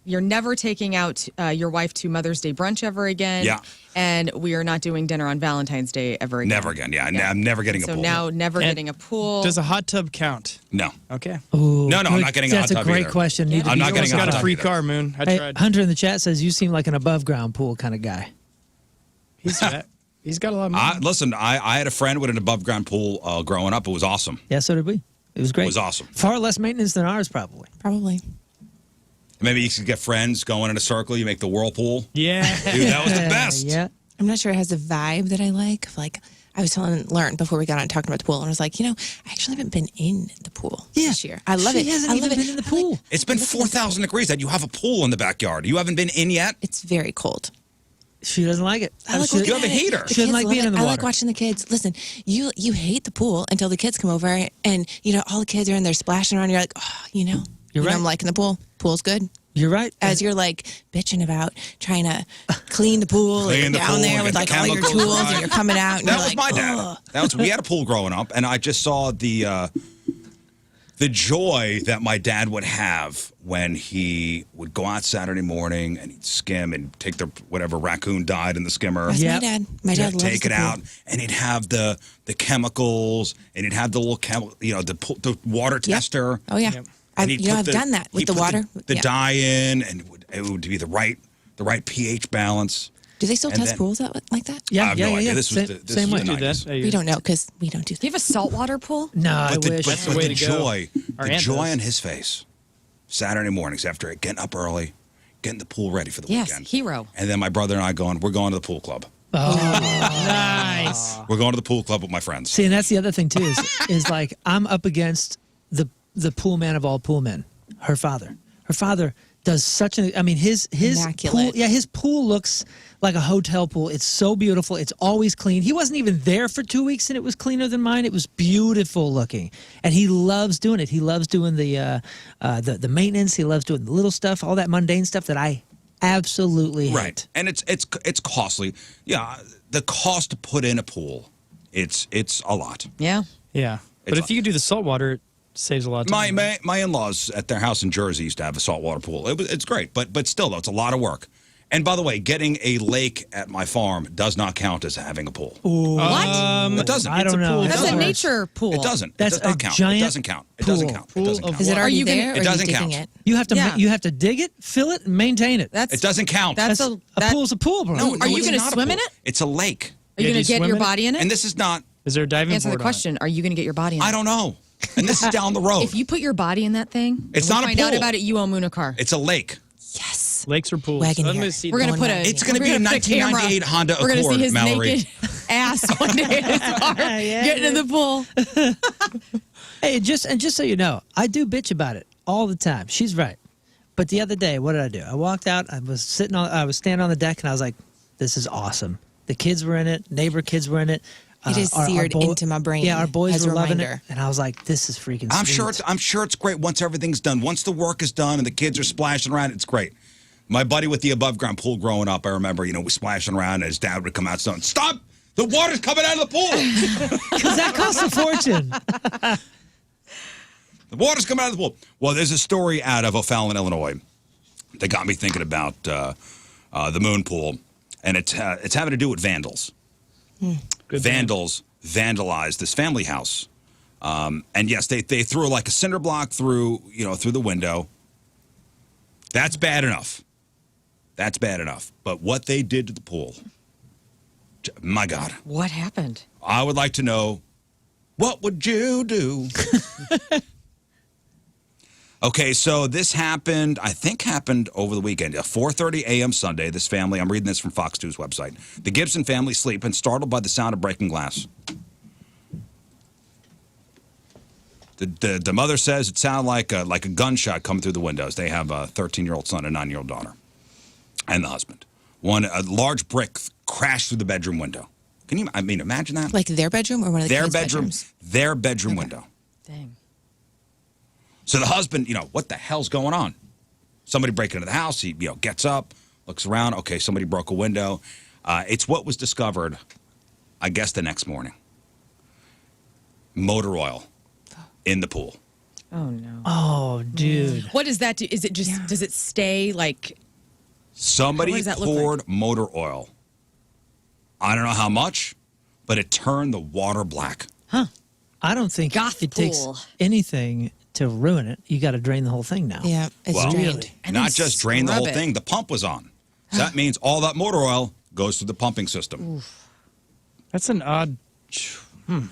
you're never taking out your wife to Mother's Day brunch ever again. Yeah. And we are not doing dinner on Valentine's Day ever again. Never again. Yeah. I'm never getting a So pool. now never And getting a pool. Does a hot tub count? No. Okay. Ooh, No, I'm good. not getting a hot That's tub a great either. question. Yeah. Need to I'm be- not You getting almost a got hot a free tub car, Moon. I Hey, tried. Hunter in the chat says you seem like an above ground pool kind of guy. He's got a lot of money. Listen, I had a friend with an above ground pool growing up. It was awesome. Yeah, so did we. It was great. It was awesome. Far less maintenance than ours, probably. Probably. Maybe you could get friends going in a circle. You make the whirlpool. Yeah. Dude, that was the best. Yeah. I'm not sure it has a vibe that I like. Like, I was telling Lern before we got on talking about the pool, and I was like, I actually haven't been in the pool this year. I love She it. hasn't I even love been it. in the I like- pool. It's been 4,000 degrees and you have a pool in the backyard. You haven't been in yet? It's very cold. She doesn't like it. I like She- looking You have a at it. heater. The She doesn't kids like love being it. in the I like water. watching the kids. Listen, you hate the pool until the kids come over and all the kids are in there splashing around. You're like, You're right. I'm liking the pool. Pool's good. You're right. As you're like bitching about trying to clean the pool, Clean and the you're pool down there and with get like the all your chemicals tools, right. and you're coming out. And That you're was like, my dad. "Ugh." We had a pool growing up, and I just saw the joy that my dad would have when he would go out Saturday morning and he'd skim and take the whatever raccoon died in the skimmer. That's Yep. my dad. My dad loves Take the it pool. out, and he'd have the chemicals, and he'd have the little the water tester. Oh yeah. Yep. I've, And he'd put I've done that with he'd the put water. the Yeah. dye in, and it would be the right pH balance. Do they still and test then- pools like that? yeah, I have yeah, no yeah, idea. yeah. This was Same, the same was way. the Do that. 90s. We don't know because we don't do Do you that. have a saltwater pool? No, I But the, wish. but, That's the but way the to go. joy, Our the aunt joy does. on his face, Saturday mornings after getting up early, getting the pool ready for the Yes, weekend. hero. And then my brother and I we're going to the pool club. Nice. We're going to the pool club with my friends. See, and that's the other thing too is like I'm up against the pool man of all pool men, her father. Her father does such an. I mean, his pool. Immaculate. Yeah, his pool looks like a hotel pool. It's so beautiful. It's always clean. He wasn't even there for 2 weeks, and it was cleaner than mine. It was beautiful looking, and he loves doing it. He loves doing the maintenance. He loves doing the little stuff, all that mundane stuff that I absolutely hate. Right. And it's costly. Yeah, the cost to put in a pool, it's a lot. Yeah. Yeah. But It's if you could do the salt water, it saves a lot of time. My in-laws at their house in Jersey used to have a saltwater pool. It's great, but still though, it's a lot of work. And by the way, getting a lake at my farm does not count as having a pool. What? It doesn't. I don't know. It That's a doesn't. nature pool. It doesn't. That's it does not a count. giant It doesn't count. It doesn't pool. count. It doesn't Pool count. Is it already you gonna- there? It or doesn't are you digging count. it? You have to Yeah. you have to dig it, fill it, and maintain it. That's It doesn't count. That's a pool's a pool, bro. No, Are you it's gonna not a swim pool. in it? It's a lake. Are you Yeah, going do to you get swim your in it? body in it? And this is not. Is there a diving Answer the board on it? question. Are you going to get your body in it? I don't know. And this is down the road. If you put your body in that thing, It's and not we a find out pool. about it, you owe Moon a car. It's a lake. Yes. Lakes or pools? Wagon I'm here. gonna see We're going to that. put a. It's gonna we're be a gonna put 1998 camera. Honda We're gonna Accord, see his Mallory. naked ass one day in his car getting in the pool. Hey, just so you know, I do bitch about it all the time. She's right. But the other day, what did I do? I walked out. I was standing on the deck, and I was like, "This is awesome." The kids were in it. Neighbor kids were in it. It is seared into my brain Yeah, our boys as a were loving it, reminder. and I was like, "This is freaking." I'm sweet. sure it's great once everything's done. Once the work is done and the kids are splashing around, it's great. My buddy with the above ground pool growing up, I remember, we splashing around and his dad would come out saying, "Stop! The water's coming out of the pool! Because that costs a fortune. The water's coming out of the pool." Well, there's a story out of O'Fallon, Illinois that got me thinking about the moon pool, and it's having to do with vandals. Good Vandals vandalized this family house. And yes, they threw like a cinder block through the window. That's bad enough. That's bad enough. But what they did to the pool, my God. What happened? I would like to know What would you do? Okay, so this happened, I think happened over the weekend. At 4:30 a.m. Sunday, this family, I'm reading this from Fox 2's website. The Gibson family sleeping, startled by the sound of breaking glass. The mother says it sounded like a gunshot coming through the windows. They have a 13-year-old son and a 9-year-old daughter, and the husband. A large brick crashed through the bedroom window. Can you, imagine that? Like their bedroom or one of the kids' bedrooms? Their bedroom window. Dang. So the husband, what the hell's going on? Somebody breaking into the house. He, gets up, looks around. Okay, somebody broke a window. It's what was discovered, I guess, the next morning. Motor oil in the pool. Oh, no. Oh, dude. What does that do? Is it just, does it stay like... Somebody What does that look poured like? motor oil. I don't know how much, but it turned the water black. I don't think Goth it takes pool. anything to ruin it. You got to drain the whole thing now. Yeah, it's Well, drained. And then Not just drain the scrub whole it. thing. The pump was on. So that means all that motor oil goes through the pumping system. That's an odd.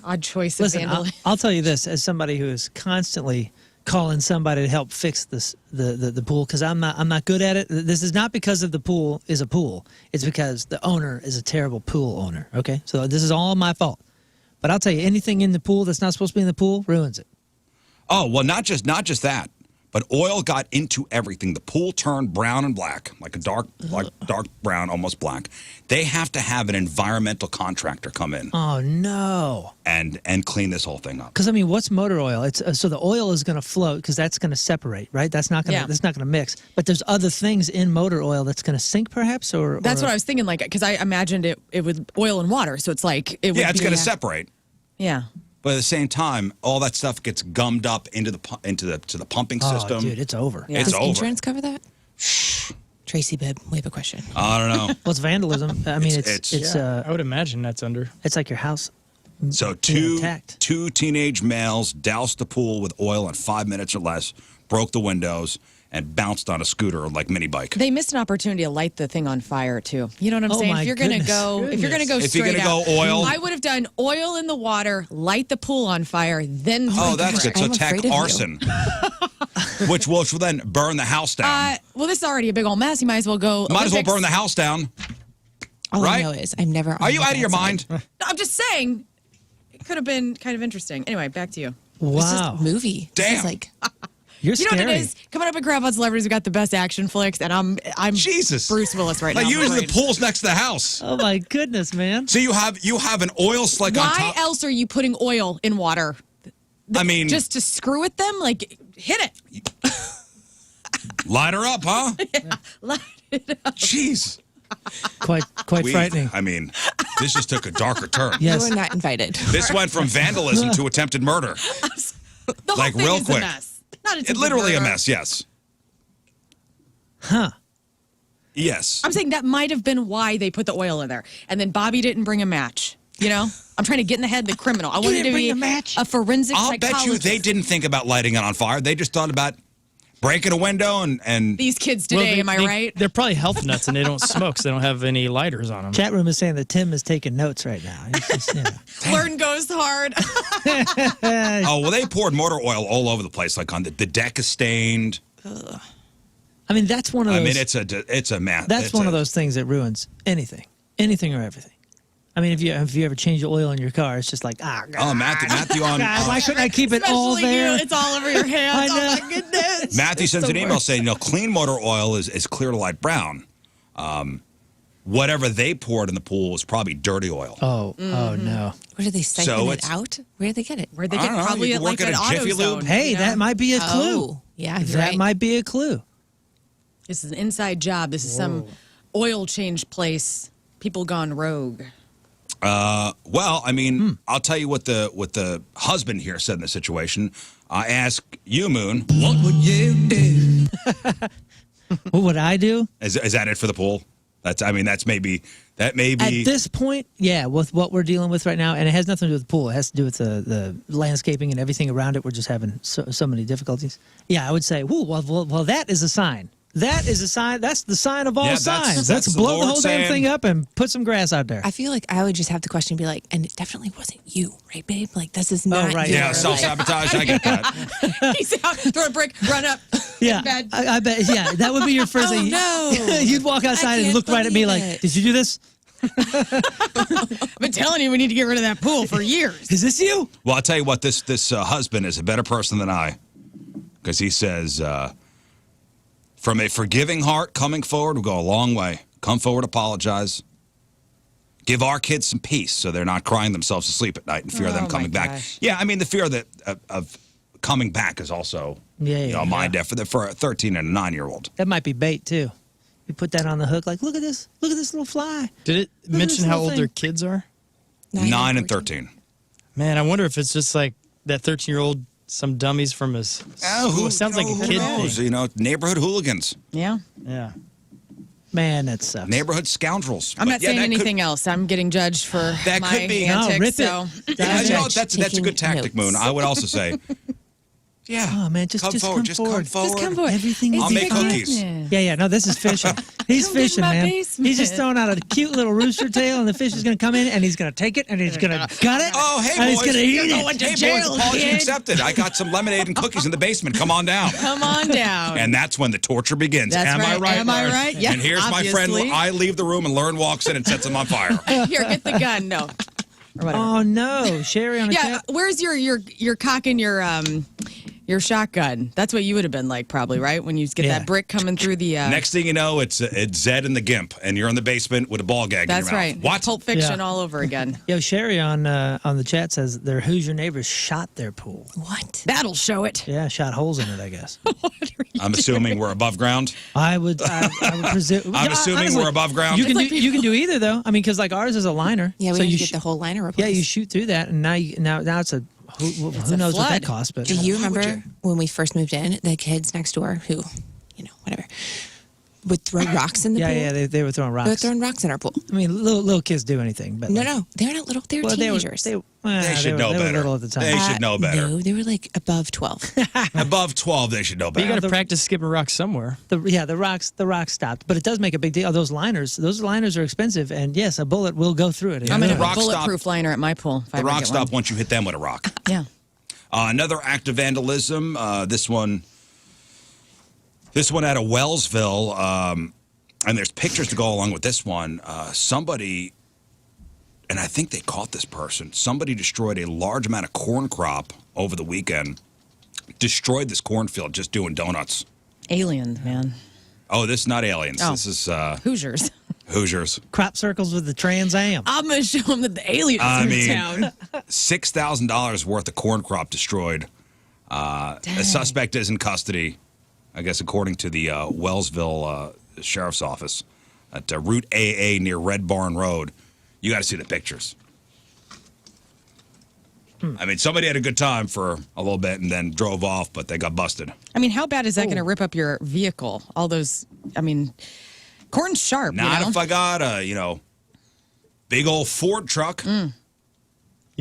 Odd choice of Listen, vandalism. I'll tell you this as somebody who is constantly calling somebody to help fix this the pool because I'm not good at it. This is not because of the pool is a pool. It's because the owner is a terrible pool owner. Okay, so this is all my fault. But I'll tell you, anything in the pool that's not supposed to be in the pool ruins it. Oh, well, not just that, but oil got into everything. The pool turned brown and black, like dark brown, almost black. They have to have an environmental contractor come in Oh no! and clean this whole thing up. Because what's motor oil? It's so the oil is going to float because that's going to separate, right? That's not going to that's not going to mix. But there's other things in motor oil that's going to sink, perhaps, or That's what I was thinking, like, because I imagined it with oil and water, so it's like it would Yeah, it's be, going to separate. Yeah. But at the same time, all that stuff gets gummed up into the pumping system. Oh, dude, it's over. Yeah. It's Does over. insurance cover that? Tracy, babe, we have a question. I don't know. Well, it's vandalism. I mean, it's I would imagine that's under. it's like your house. So attacked. two teenage males doused the pool with oil in 5 minutes or less, broke the windows, and bounced on a scooter like mini bike. They missed an opportunity to light the thing on fire too. You know what I'm Oh, saying? my If you're gonna goodness. go, if you're gonna go If you're straight gonna out, go oil- I would have done oil in the water, light the pool on fire, then. Oh, light the that's brick. it. So I'm tech afraid of you. arson, which will then burn the house down. Well, this is already a big old mess. You might as well go. Might as well Olympics. burn the house down. All Right? I know is I've never. Are you out of your mind? No, I'm just saying, it could have been kind of interesting. Anyway, back to you. This is Wow, a movie. This Damn. is like you're You know scary. what it is? Coming up at Crab on Celebrities, we got the best action flicks, and I'm Jesus. Bruce Willis right Like now. I'm usually the afraid. pool's next to the house. Oh my goodness, man! So you have an oil slick on Why top. else are you putting oil in water? I mean, Just to screw with them? Like, hit it. light her up, huh? Light it up. Jeez. Quite frightening. I mean, this just took a darker turn. Yes. you are not invited. This went from vandalism to attempted murder. The whole Like, thing real is quick. a mess. Not It literally a mess, yes. Huh? Yes. I'm saying that might have been why they put the oil in there. And then Bobby didn't bring a match. You know? I'm trying to get in the head of the criminal. I wanted didn't to bring be a match? a forensic I'll bet you psychologist. they didn't think about lighting it on fire. They just thought about breaking a window and These kids today, am I right? They're probably health nuts and they don't smoke, so they don't have any lighters on them. Chat room is saying that Tim is taking notes right now. He's just, Lern goes hard. oh well, they poured motor oil all over the place. Like on the deck is stained. I mean, that's one of those. I mean, it's a mess. That's one of those things that ruins anything or everything. I mean, if you ever change the oil in your car, it's just like Oh, Matthew on. God, why couldn't I keep it all Especially there? you. It's all over your hands. I Oh know. my goodness. Matthew sends an email saying, clean motor oil is clear to light brown. Whatever they poured in the pool was probably dirty oil. Oh no! Where do they siphon it it's- out? Where did they get it? Where'd they I get don't know, probably you at could like work an at a Jiffy AutoZone. Lube. Hey, you know? that might be a clue. Oh, yeah, you're That right. might be a clue. This is an inside job. This is some oil change place. People gone rogue. Well, I mean, I'll tell you what the husband here said in the situation. I ask you, Moon, what would you do? What would I do? Is that it for the pool? That may be. At this point, yeah, with what we're dealing with right now, and it has nothing to do with the pool. It has to do with the landscaping and everything around it. We're just having so many difficulties. Yeah, I would say, well, that is a sign. That is a sign. That's the sign of all Yeah, signs. that's Let's the blow Lord the whole damn saying- thing up and put some grass out there. I feel like I would just have the question and be like, and it definitely wasn't you, right, babe? Like, this is not right. you. Yeah, Like, self-sabotage. I get that. He's out, throw a brick, run up. Yeah, Bed. I bet. Yeah, that would be your first Oh, thing. no. You'd walk outside and can't look right at me believe like, it. "Did you do this? I've been telling you we need to get rid of that pool for years. Is this you?" Well, I'll tell you what, this husband is a better person than I, because he says, from a forgiving heart, coming forward will go a long way. Come forward, apologize. Give our kids some peace so they're not crying themselves to sleep at night in fear of them Oh, my coming back. gosh. Yeah, I mean, the fear that of coming back is also, mind deaf for a 13 and a 9-year-old. That might be bait too. You put that on the hook, like, look at this little fly. Did it Look at mention this how little old their thing. kids are? 9 and 13. Man, I wonder if it's just like that 13-year-old, some dummies from his. Who sounds like a who kid knows? thing. You know, neighborhood hooligans, Yeah. Yeah. Man, that sucks. neighborhood scoundrels. I'm But not yeah, saying that could- anything else. I'm getting judged for That my could be. No, antics. rip it. So Yeah, you know, Judge that's a taking good tactic, notes. Moon. I would also say, yeah. Oh man, just come come forward. Just come forward. forward. just come forward. Everything is I'll make fine. cookies. Yeah, no, this is fishing. He's Come get fishing, my man. basement. He's just throwing out a cute little rooster tail, and the fish is going to come in, and he's going to take it, and he's going to gut it. Oh, hey, and boys. he's going to eat You're it. going to Hey, jail, boys, apology kid. accepted. I got some lemonade and cookies in the basement. Come on down. Come on down. And that's when the torture begins. That's Am I right. right? Am I Lern? right? Yeah, And here's my friend. obviously. I leave the room, and Lern walks in and sets him on fire. Here, get the gun. No. Or whatever. Oh no, Sherry on a Yeah, cat. where's your cock and your shotgun? That's what you would have been like, probably, right? When you get Yeah. that brick coming through the. Next thing you know, it's Zed and the Gimp, and you're in the basement with a ball gag That's in your mouth. right. What? Pulp Fiction Yeah. all over again. Yo, Sherry on the chat says their Hoosier neighbors shot their pool. What? That'll show it. Yeah, shot holes in it, I guess. I'm assuming we're above ground. I would presume. I'm assuming honestly, we're above ground. You can It's do like you can do either though. I mean, because like ours is a liner. Yeah, we so have you to get the whole liner replaced. Yeah, you shoot through that, and now it's a who a knows what that flood. costs, but Do you remember when we first moved in, the kids next door who, whatever, would throw rocks in the pool? yeah, they were throwing They were rocks. throwing rocks in our pool. I mean, little kids do anything, but No, they're not little. They're Well, teenagers. They should know they better. were little at the time. They should know better. No, they were like above 12. Above 12, they should know But you better. got to practice skipping rocks somewhere. The rocks stopped, but it does make a big deal. Those liners are expensive, and yes, a bullet will go through it. I'm in the a rock bulletproof liner at my pool. If I The ever rock get stop one. once you hit them with a rock. Yeah. Another act of vandalism. This one out of Wellsville, and there's pictures to go along with this one. Somebody, and I think they caught this person. Somebody destroyed a large amount of corn crop over the weekend. Destroyed this cornfield just doing donuts. Alien, man. Oh, this is not aliens. Oh. This is Hoosiers. Hoosiers. Crop circles with the Trans Am. I'm going to show them that the aliens I are in mean, town. $6,000 worth of corn crop destroyed. The suspect is in custody, I guess, according to the Wellsville Sheriff's Office at Route AA near Red Barn Road. You got to see the pictures. I mean, somebody had a good time for a little bit and then drove off, but they got busted. I mean, how bad is that going to rip up your vehicle? All those, I mean, corn's sharp, Not you know? if I got a, big old Ford truck. You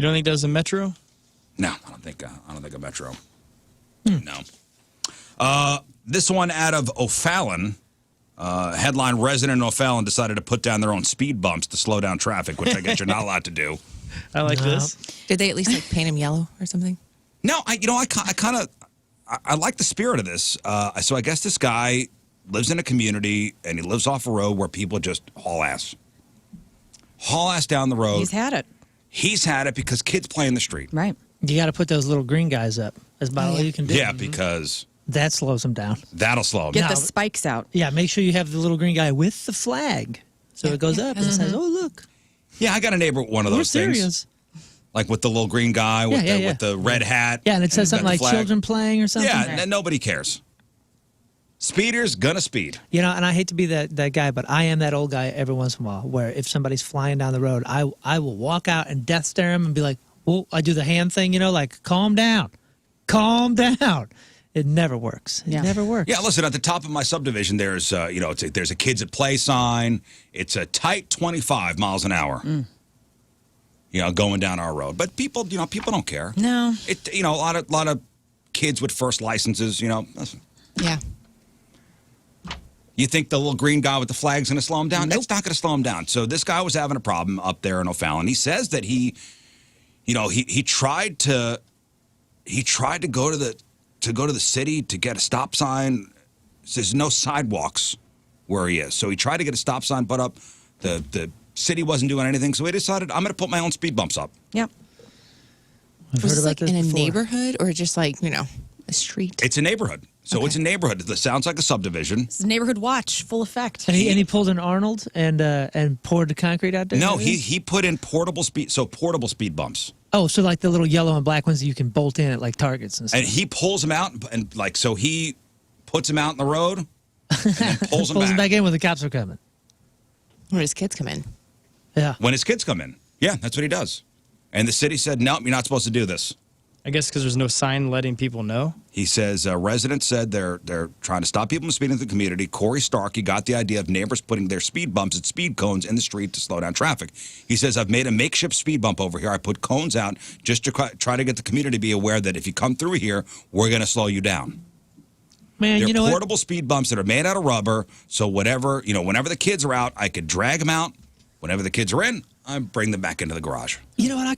don't think that was a Metro? No, I don't think a Metro. No. This one out of O'Fallon. Headline: Resident in O'Fallon decided to put down their own speed bumps to slow down traffic, which I guess you're not allowed to do. I like this. Did they at least paint them yellow or something? No, I like the spirit of this. So I guess this guy lives in a community and he lives off a road where people just haul ass down the road. He's had it. He's had it because kids play in the street. Right. You got to put those little green guys up. That's about all you can do. Yeah, because That slows them down. that'll slow him Get down. the spikes out. Yeah, make sure you have the little green guy with the flag, so it goes up and says, "Oh, look, Yeah, I got a neighbor with one of we're those things. serious." Like with the little green guy with, Yeah, the, yeah. with the red hat. Yeah, and it says he's got something the like flag. "children playing" or something. Yeah, nobody cares. Speeder's gonna speed. You know, and I hate to be that guy, but I am that old guy every once in a while where if somebody's flying down the road, I will walk out and death stare him and be like, well, I do the hand thing, like, calm down. Calm down. It never works. It Yeah. never works. Yeah, listen, at the top of my subdivision, there's, there's a kids at play sign. It's a tight 25 miles an hour, going down our road. But people don't care. No. A lot of kids with first licenses, Yeah. You think the little green guy with the flag's going to slow him down? That's not going to slow him down. So this guy was having a problem up there in O'Fallon. He says that he tried to go to the city to get a stop sign. There's no sidewalks where he is, so he tried to get a stop sign put up. The city wasn't doing anything, so he decided I'm going to put my own speed bumps up. Yep. I've Was heard this about like this in a before. neighborhood or just like, a street? It's a neighborhood, so it's a neighborhood. It sounds like a subdivision. It's neighborhood watch, full effect. And he pulled an Arnold and poured the concrete out there? No, he put in portable speed bumps. Oh, so like the little yellow and black ones that you can bolt in at like Targets and stuff. And he pulls them out, and so he puts them out in the road and then pulls them back. in when the cops are coming. When his kids come in. Yeah. When his kids come in. Yeah, that's what he does. And the city said, nope, you're not supposed to do this. I guess because there's no sign letting people know. He says residents said they're trying to stop people from speeding in the community. Corey Starkey got the idea of neighbors putting their speed bumps and speed cones in the street to slow down traffic. He says, I've made a makeshift speed bump over here. I put cones out just to try to get the community to be aware that if you come through here, we're going to slow you down. Man, They're you know portable speed bumps that are made out of rubber. So whenever the kids are out, I could drag them out. Whenever the kids are in, I bring them back into the garage. You know what? I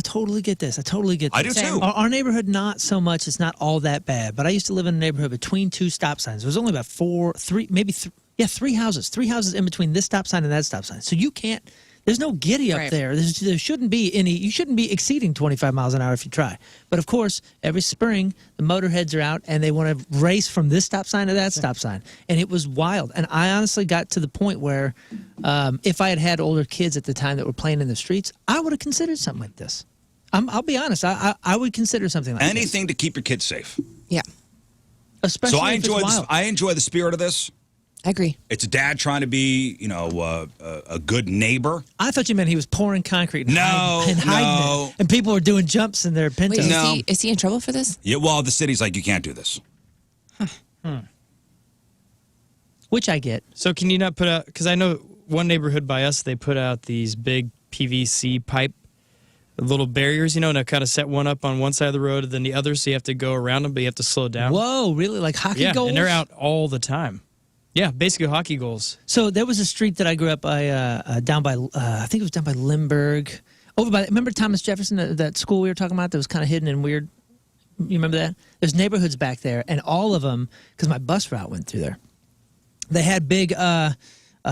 totally get this. I totally get this. I do too. Our neighborhood, not so much. It's not all that bad. But I used to live in a neighborhood between two stop signs. There was only about three houses. Three houses in between this stop sign and that stop sign. So you can't. There's no giddy up Right. there. There shouldn't be any. You shouldn't be exceeding 25 miles an hour if you try. But of course, every spring the motorheads are out and they want to race from this stop sign to that stop sign, and it was wild. And I honestly got to the point where, if I had had older kids at the time that were playing in the streets, I would have considered something like this. I'll be honest. I would consider something like Anything to keep your kids safe. Yeah, this. Especially So I if it's enjoy this. wild. I enjoy the spirit of this. I agree. It's a dad trying to be, a good neighbor. I thought you meant he was pouring concrete and No, hiding it. And people were doing jumps in their Pintos. Wait, No. is he in trouble for this? Yeah, well, the city's like, you can't do this. Which I get. So can you not put out, because I know one neighborhood by us, they put out these big PVC pipe little barriers, and kind of set one up on one side of the road and then the other, so you have to go around them, but you have to slow down. Whoa, really? Like hockey Yeah, goals? and they're out all the time. Yeah, basically hockey goals. So there was a street that I grew up by, down by, I think it was down by Limburg. Over by, remember Thomas Jefferson, that school we were talking about that was kind of hidden and weird? You remember that? There's neighborhoods back there, and all of them, because my bus route went through there, they had big, a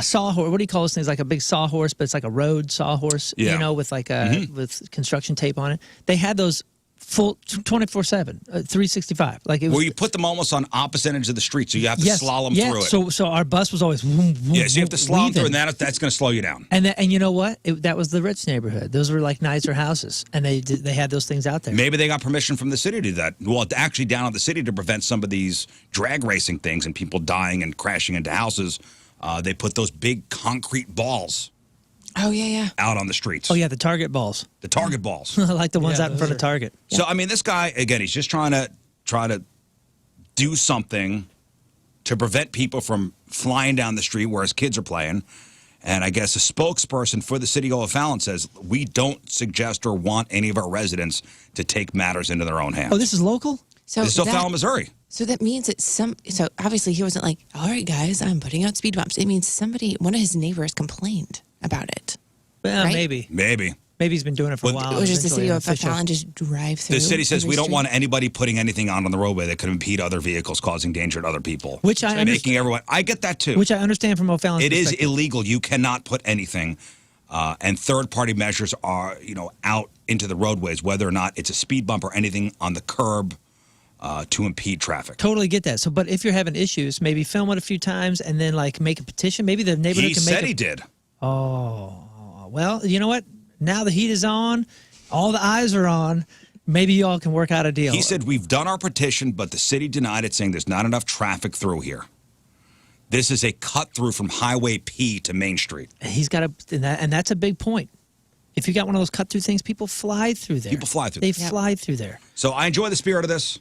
sawhorse. What do you call those things? Like a big sawhorse, but it's like a road sawhorse, Yeah. with like with construction tape on it. They had those full 24/7, 365. Like it was. Where you put them almost on opposite ends of the street, so you have to slalom yeah. through it. So our bus was always vroom, vroom, Yeah, so you have to slalom weaving. through, and that's going to slow you down. And you know what? That was the rich neighborhood. Those were like nicer houses, and they had those things out there. Maybe they got permission from the city to do that. Well, actually down at the city to prevent some of these drag racing things and people dying and crashing into houses. They put those big concrete balls Oh, yeah. out on the streets. Oh yeah, the Target balls. The target balls. I like the ones Yeah, out in those front of are- Target. So, I mean, this guy, again, he's just trying to do something to prevent people from flying down the street where his kids are playing. And I guess a spokesperson for the city of O'Fallon says, we don't suggest or want any of our residents to take matters into their own hands. Oh, this is local? So This is O'Fallon, Missouri. So that means that so obviously he wasn't like, all right, guys, I'm putting out speed bumps. It means one of his neighbors complained about it. Well, Right? maybe. Maybe. Maybe he's been doing it for a Well, while. It was just the Eventually city an of official- Fallon just drive through. The city says every we don't street. want anybody putting anything out on the roadway that could impede other vehicles, causing danger to other people. Which I making understand. everyone. I get that too. Which I understand from O'Fallon's It is perspective. illegal. You cannot put anything, and third-party measures are, out into the roadways, whether or not it's a speed bump or anything on the curb to impede traffic. Totally get that. So, but if you're having issues, maybe film it a few times and then like make a petition. Maybe the neighborhood He can make said a, he did. Oh, well, you know what? Now the heat is on, all the eyes are on. Maybe y'all can work out a deal. He said we've done our petition, but the city denied it, saying there's not enough traffic through here. This is a cut through from Highway P to Main Street. He's got and that's a big point. If you got one of those cut through things, people fly through there. People fly through They there. fly through there. So I enjoy the spirit of this.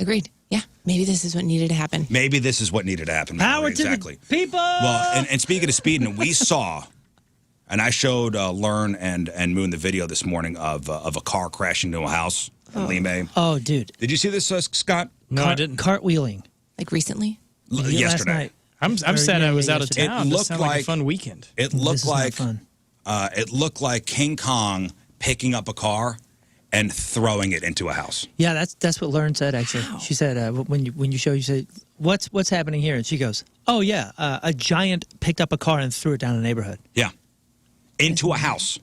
Agreed. Yeah. Maybe this is what needed to happen. Maybe this is what needed to happen. Power Mallory, to exactly. the people. Well, and speaking of speeding, we saw, and I showed Lern and Moon the video this morning of a car crashing into a house in Lee May. Oh, dude. Did you see this, Scott? No, I didn't. Cartwheeling. Like recently? Last yesterday. night. I'm Or, sad yeah, I was yeah, out of yesterday. town. It This looked sounded like a like- fun weekend. It This looked is not like fun. it looked like King Kong picking up a car and throwing it into a house. Yeah, that's what Lern said. Actually, she said when you show, you say, "What's happening here?" And she goes, "Oh yeah, a giant picked up a car and threw it down a neighborhood." Yeah, into a house.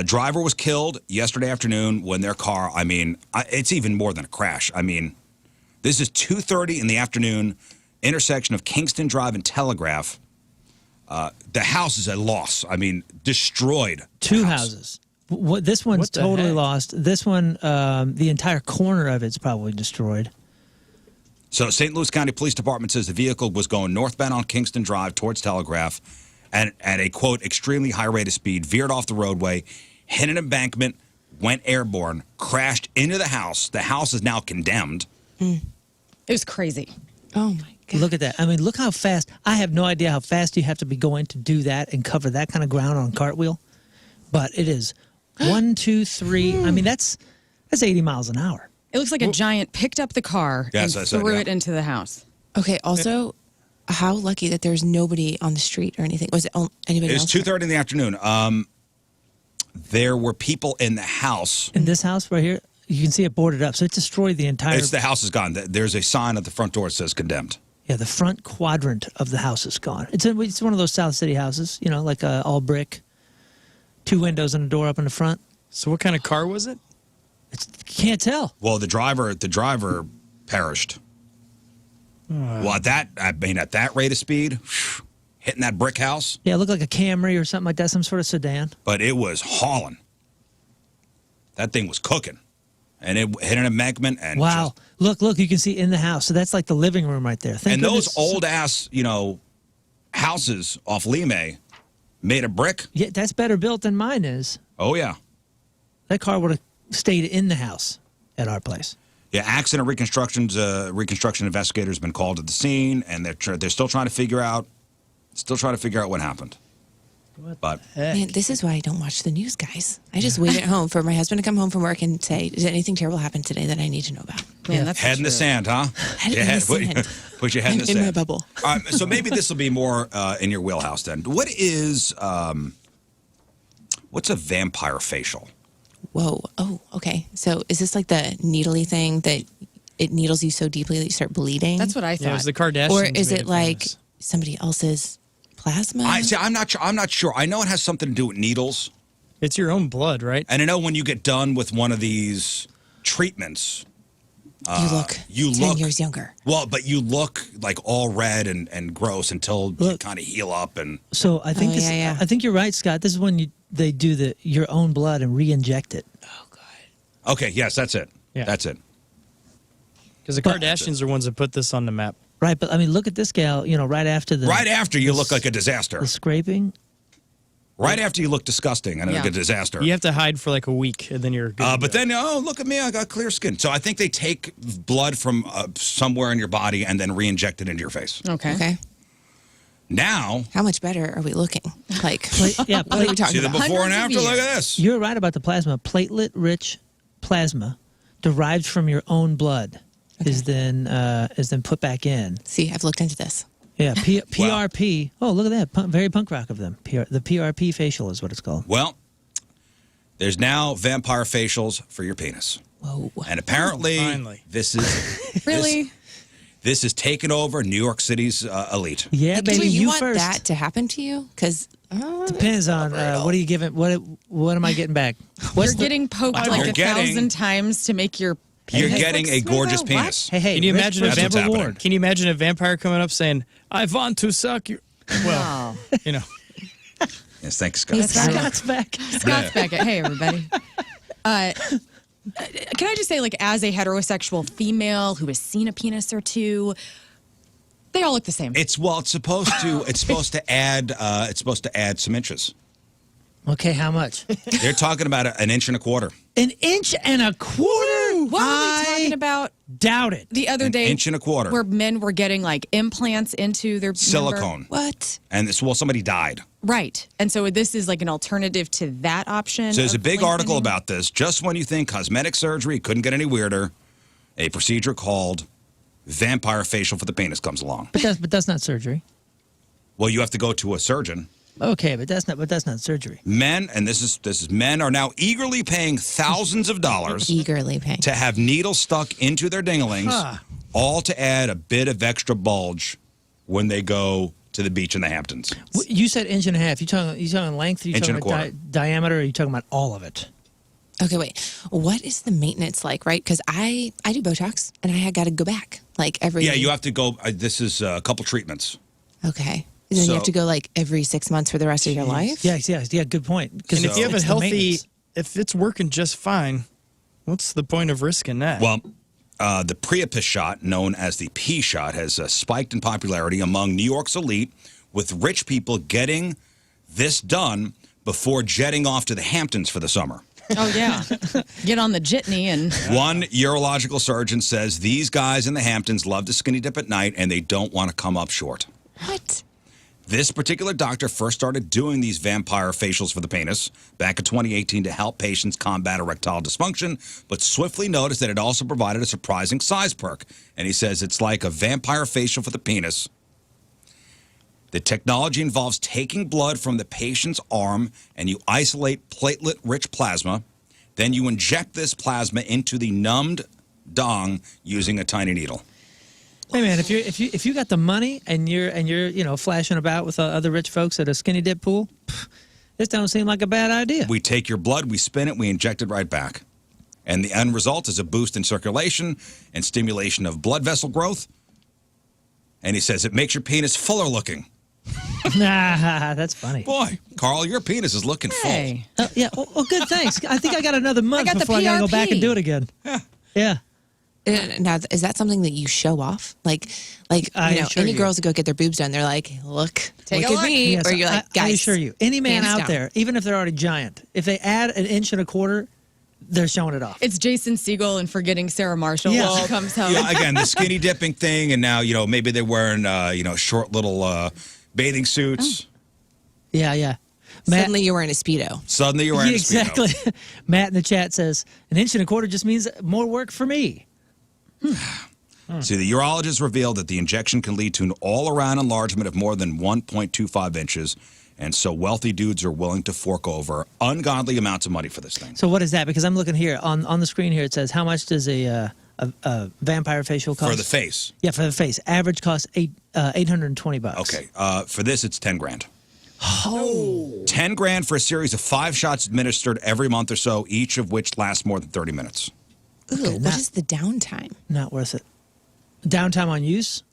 Driver was killed yesterday afternoon when their car. I mean, it's even more than a crash. I mean, this is 2:30 in the afternoon, intersection of Kingston Drive and Telegraph. The house is a loss. I mean, destroyed. Two house. houses. This one's What the totally heck? lost. This one, the entire corner of it's probably destroyed. So St. Louis County Police Department says the vehicle was going northbound on Kingston Drive towards Telegraph and at a, quote, extremely high rate of speed, veered off the roadway, hit an embankment, went airborne, crashed into the house. The house is now condemned. It was crazy. Oh my God. Look at that. I mean, look how fast. I have no idea how fast you have to be going to do that and cover that kind of ground on a cartwheel. But it is 1, 2, 3. I mean, that's 80 miles an hour. It looks like a giant picked up the car Yes, and I said, threw yeah. it into the house. Okay. Also, how lucky that there's nobody on the street or anything. Was it anybody It was else? 2:30 in the afternoon. There were people in the house. In this house right here, you can see it boarded up. So it destroyed the entire. The house is gone. There's a sign at the front door that says condemned. Yeah, the front quadrant of the house is gone. It's one of those South City houses, you know, like all brick, 2 windows and a door up in the front. So what kind of car was it? Can't tell. Well, the driver perished. Well, at that rate of speed, hitting that brick house, Yeah, it looked like a Camry or something like that, some sort of sedan. but it was hauling. That thing was cooking, and it hit an embankment. And Wow. Look, you can see in the house. So that's like the living room right there. Thank and those goodness- old ass, houses off Lime made of brick. Yeah, that's better built than mine is. Oh yeah, That car would have stayed in the house at our place. yeah. Accident reconstruction investigators have been called to the scene, and they're still trying to figure out what happened. But Man, this is why I don't watch the news, guys. I just wait at home for my husband to come home from work and say, "Did anything terrible happen today that I need to know about?" Man, that's head in the true. sand, huh? Head in Yeah, the sand. Put your head in I'm the in sand. my bubble. So maybe this will be more in your wheelhouse then. What is what's a vampire facial? Whoa. Oh, okay. So is this like the needly thing that it needles you so deeply that you start bleeding? That's what I Yeah, it thought. was the Kardashians. Or is made it like famous. somebody else's plasma? I'm not sure. I know it has something to do with needles, It's your own blood, right? and I know when you get done with one of these treatments, you look 10 years younger. well, but you look like all red and gross until you Look. kind of heal up. And So I think yeah. I think you're right, Scott. This is when they do your own blood and re-inject it. okay, yes, that's it. Yeah. That's it. Because the Kardashians are ones that put this on the map. Right, but I mean, look at this gal. You know, right after Right after you look like a disaster. the scraping. Right after you look disgusting and Yeah. like a disaster. You have to hide for like a week, and then you're good. to But go. then, oh, look at me, I got clear skin. So I think they take blood from somewhere in your body and then re-inject it into your face. Okay. Okay. Now, How much better are we looking? Like, Yeah, what are we talking see the about? before and Hundreds after? of Look years. at this. You're right about the plasma. Platelet-rich plasma derived from your own blood is then put back in. See, I've looked into this. Yeah, PRP. Oh, look at that! Very punk rock of them. The PRP facial is what it's called. Well, there's now vampire facials for your penis. Whoa. And apparently, Finally. this is Really? this is taking over New York City's elite. Yeah, Like, baby, wait, you want first. that to happen to you? Because Depends on what are you giving? What am I getting back? You're getting poked like You're getting- 1,000 times to make your You're penis getting look a smoother? gorgeous What? penis. Hey, Can you rich imagine versus That's what's happening. reward. Can you imagine a vampire coming up saying, "I want to suck you"? Well, you know. Yes, thanks, Scott. He's got- Scott's back. Scott's back at, hey, everybody. Can I just say, like, as a heterosexual female who has seen a penis or two, they all look the same. It's supposed to add some inches. Okay, how much? They're talking about an inch and a quarter. An inch and a quarter. What were we talking about Doubt it. the other An day? inch and a quarter. Where men were getting, like, implants into their member? Silicone. what? And somebody died. Right. And so this is like an alternative to that option. So there's a of big article lengthening. about this. Just when you think cosmetic surgery couldn't get any weirder, a procedure called vampire facial for the penis comes along. But that's not surgery. Well, you have to go to a surgeon. Okay, but that's not surgery. Men, and this is men are now eagerly paying thousands of dollars Eagerly paying. to have needles stuck into their dinglings, all to add a bit of extra bulge when they go to the beach in the Hamptons. You said inch and a half. You talking length? Are you Inch talking and a quarter. about diameter? Or are you talking about all of it? Okay, wait. What is the maintenance like, right? Because I do Botox, and I got to go back, like, every... Yeah, you have to go. This is a couple treatments. Okay. And then you have to go, like, every 6 months for the rest of your life? Yes, yeah, good point. And if you have a it's the healthy, maintenance. if it's working just fine, what's the point of risking that? Well, the Priapus shot, known as the P shot, has spiked in popularity among New York's elite, with rich people getting this done before jetting off to the Hamptons for the summer. Oh, yeah. Get on the jitney and... One urological surgeon says these guys in the Hamptons love to skinny dip at night and they don't want to come up short. What? This particular doctor first started doing these vampire facials for the penis back in 2018 to help patients combat erectile dysfunction, but swiftly noticed that it also provided a surprising size perk. And he says it's like a vampire facial for the penis. The technology involves taking blood from the patient's arm and you isolate platelet-rich plasma. Then you inject this plasma into the numbed dong using a tiny needle. Hey man, if you got the money and you're flashing about with other rich folks at a skinny dip pool, this don't seem like a bad idea. We take your blood, we spin it, we inject it right back. And the end result is a boost in circulation and stimulation of blood vessel growth. And he says it makes your penis fuller looking. Nah, that's funny. Boy, Carl, your penis is looking Hey. Yeah, well, good, thanks. I think I got another month got the before I gotta go PRP. back and do it again. Yeah. Now, is that something that you show off? Like I assure any you. girls that go get their boobs done, they're like, look Take a at look. me. Yes, or you're like, I guys. assure you, any man hands out down. there, even if they're already giant, if they add an inch and a quarter, they're showing it off. It's Jason Segel and forgetting Sarah Marshall Yeah. when she comes home. Yeah, again, the skinny dipping thing, and now, maybe they're wearing, short little bathing suits. Yeah. Matt, Suddenly you're wearing a Speedo. Suddenly you're wearing yeah, a Speedo. exactly. Matt in the chat says, an inch and a quarter just means more work for me. See, the urologist revealed that the injection can lead to an all-around enlargement of more than 1.25 inches, and so wealthy dudes are willing to fork over ungodly amounts of money for this thing. So what is that? Because I'm looking here on the screen here. It says how much does a vampire facial cost For the face. Yeah, for the face. Average cost $820. Okay, for this it's 10 grand. Oh. 10 grand for a series of 5 shots administered every month or so, each of which lasts more than 30 minutes. Ooh, what is the downtime? Not worth it. Downtime on use?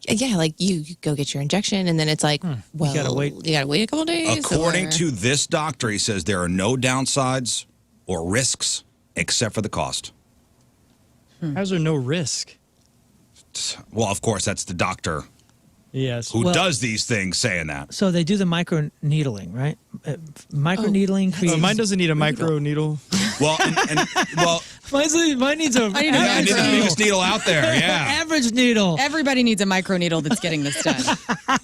Yeah, like you go get your injection, and then it's like, well, gotta wait. You gotta wait a couple days. According or- to this doctor, he says there are no downsides or risks except for the cost. How's there no risk? Well, of course, that's the doctor Yes. who Well- does these things saying that. So they do the micro needling, right? Micro needling creates. Mine doesn't need a micro needle. Well, well, Mine needs a I need a yeah, I micro did the needle. biggest needle out there. Yeah. average needle. Everybody needs a micro needle that's getting this done.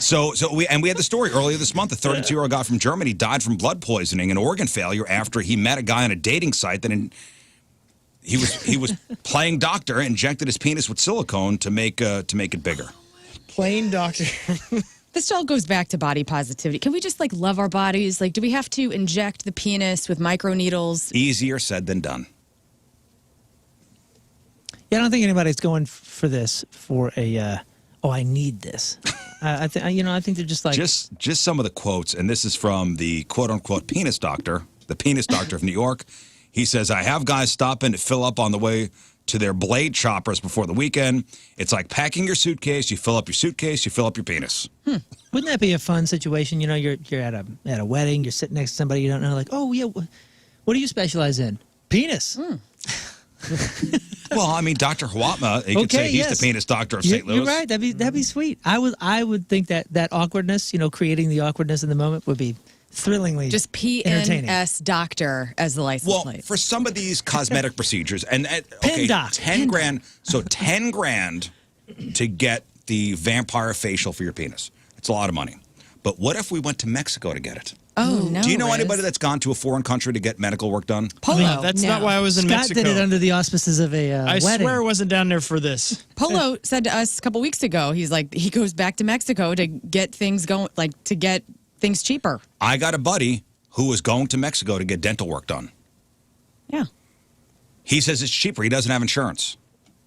So we had the story earlier this month. A 32-year-old guy from Germany died from blood poisoning and organ failure after he met a guy on a dating site that he was playing doctor, injected his penis with silicone to make it bigger. Plain doctor. This all goes back to body positivity. Can we just love our bodies? Do we have to inject the penis with micro needles? Easier said than done. Yeah, I don't think anybody's going for this for a. I need this. I think they're just like. Just some of the quotes, and this is from the quote-unquote penis doctor, the penis doctor of New York. He says, I have guys stop in to fill up on the way to their blade choppers before the weekend. It's like packing your suitcase. You fill up your suitcase, you fill up your penis. Wouldn't that be a fun situation? You're at a wedding. You're sitting next to somebody you don't know. Like, oh yeah, what do you specialize in? Penis. Well, I mean, Dr. Huatma, you could Okay, say he's yes. the penis doctor of St. Louis. You're right. That'd be sweet. I would think that awkwardness, creating the awkwardness in the moment would be thrillingly Just entertaining. PNS doctor as the license Well, plate. for some of these cosmetic procedures, and Pin doc. 10 grand. So 10 grand to get the vampire facial for your penis. It's a lot of money. But what if we went to Mexico to get it? Oh, no. Do you know Riz. anybody that's gone to a foreign country to get medical work done? Polo? That's No. not why I was in Scott Mexico. did it under the auspices of a I wedding. swear I wasn't down there for this. Polo said to us a couple weeks ago, he's like, he goes back to Mexico to get things going, like to get things cheaper. I got a buddy who was going to Mexico to get dental work done. Yeah. He says it's cheaper. He doesn't have insurance.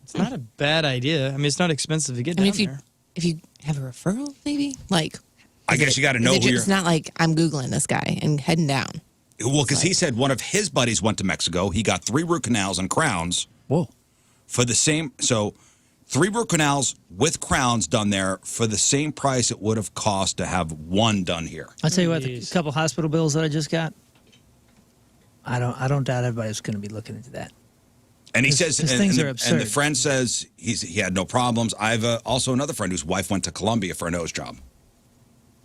It's not a bad idea. I mean, it's not expensive to get I mean, down there. if you have a referral, maybe like. I guess you got to know who you're. It's not like I'm Googling this guy and heading down. Well, because he said one of his buddies went to Mexico. He got 3 root canals and crowns Whoa. for the same. So 3 root canals with crowns done there for the same price it would have cost to have 1 done here. I'll tell you what, the Jeez. couple hospital bills that I just got, I don't doubt everybody's going to be looking into that. And he 'Cause- says, 'cause and, things and are the, and the absurd. friend says he had no problems. I have also another friend whose wife went to Colombia for a nose job.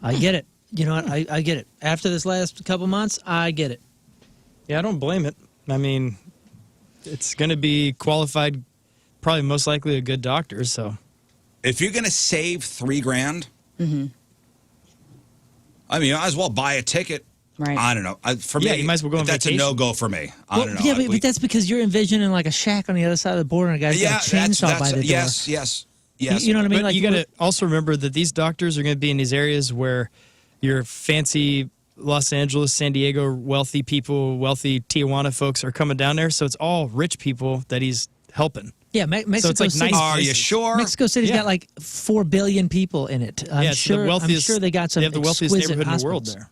I get it. You know what? I get it. After this last couple months, I get it. Yeah, I don't blame it. I mean, it's going to be qualified, probably most likely a good doctor. So If you're going to save $3,000, I mean, you might as well buy a ticket. Right. I don't know. For Yeah, me, you might as well go on that's vacation. a no-go for me. I Well, don't know. yeah, Like, but that's because you're envisioning like a shack on the other side of the border and a guy's got a chainsaw by the door. yes. You know what I mean? but Like, you got to also remember that these doctors are going to be in these areas where your fancy Los Angeles, San Diego, wealthy people, wealthy Tijuana folks are coming down there. So it's all rich people that he's helping. Yeah, Mexico it's like City. nice Are you places. sure? Mexico City's Yeah. got like 4 billion people in it. I'm Yeah, it's the sure. wealthiest- I'm sure they got some. They have the wealthiest exquisite neighborhood in the world hospitals. there.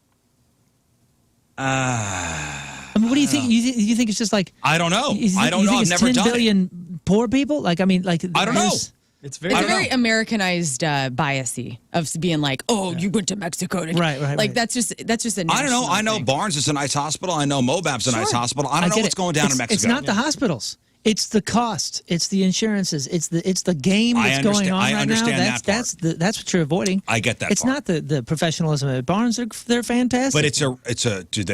I mean, what do you think? You think it's just like? I don't know. You I don't know. think I've it's never 10 done it. billion poor people? Like, I mean, like I don't know. there's- It's very It's I a don't very know. Americanized biasy of being like, oh, you went to Mexico to Right, like right. that's just a I don't know. national I know thing. Barnes is a nice hospital. I know Mobap's a nice hospital. I don't know get what's it. going down in It's- Mexico. It's not the hospitals. It's the cost. It's the insurances. It's the game I that's going understand- on I right understand now. that part. That's what you're avoiding. I get that It's part. not the professionalism at Barnes. They're fantastic. But it's a. Do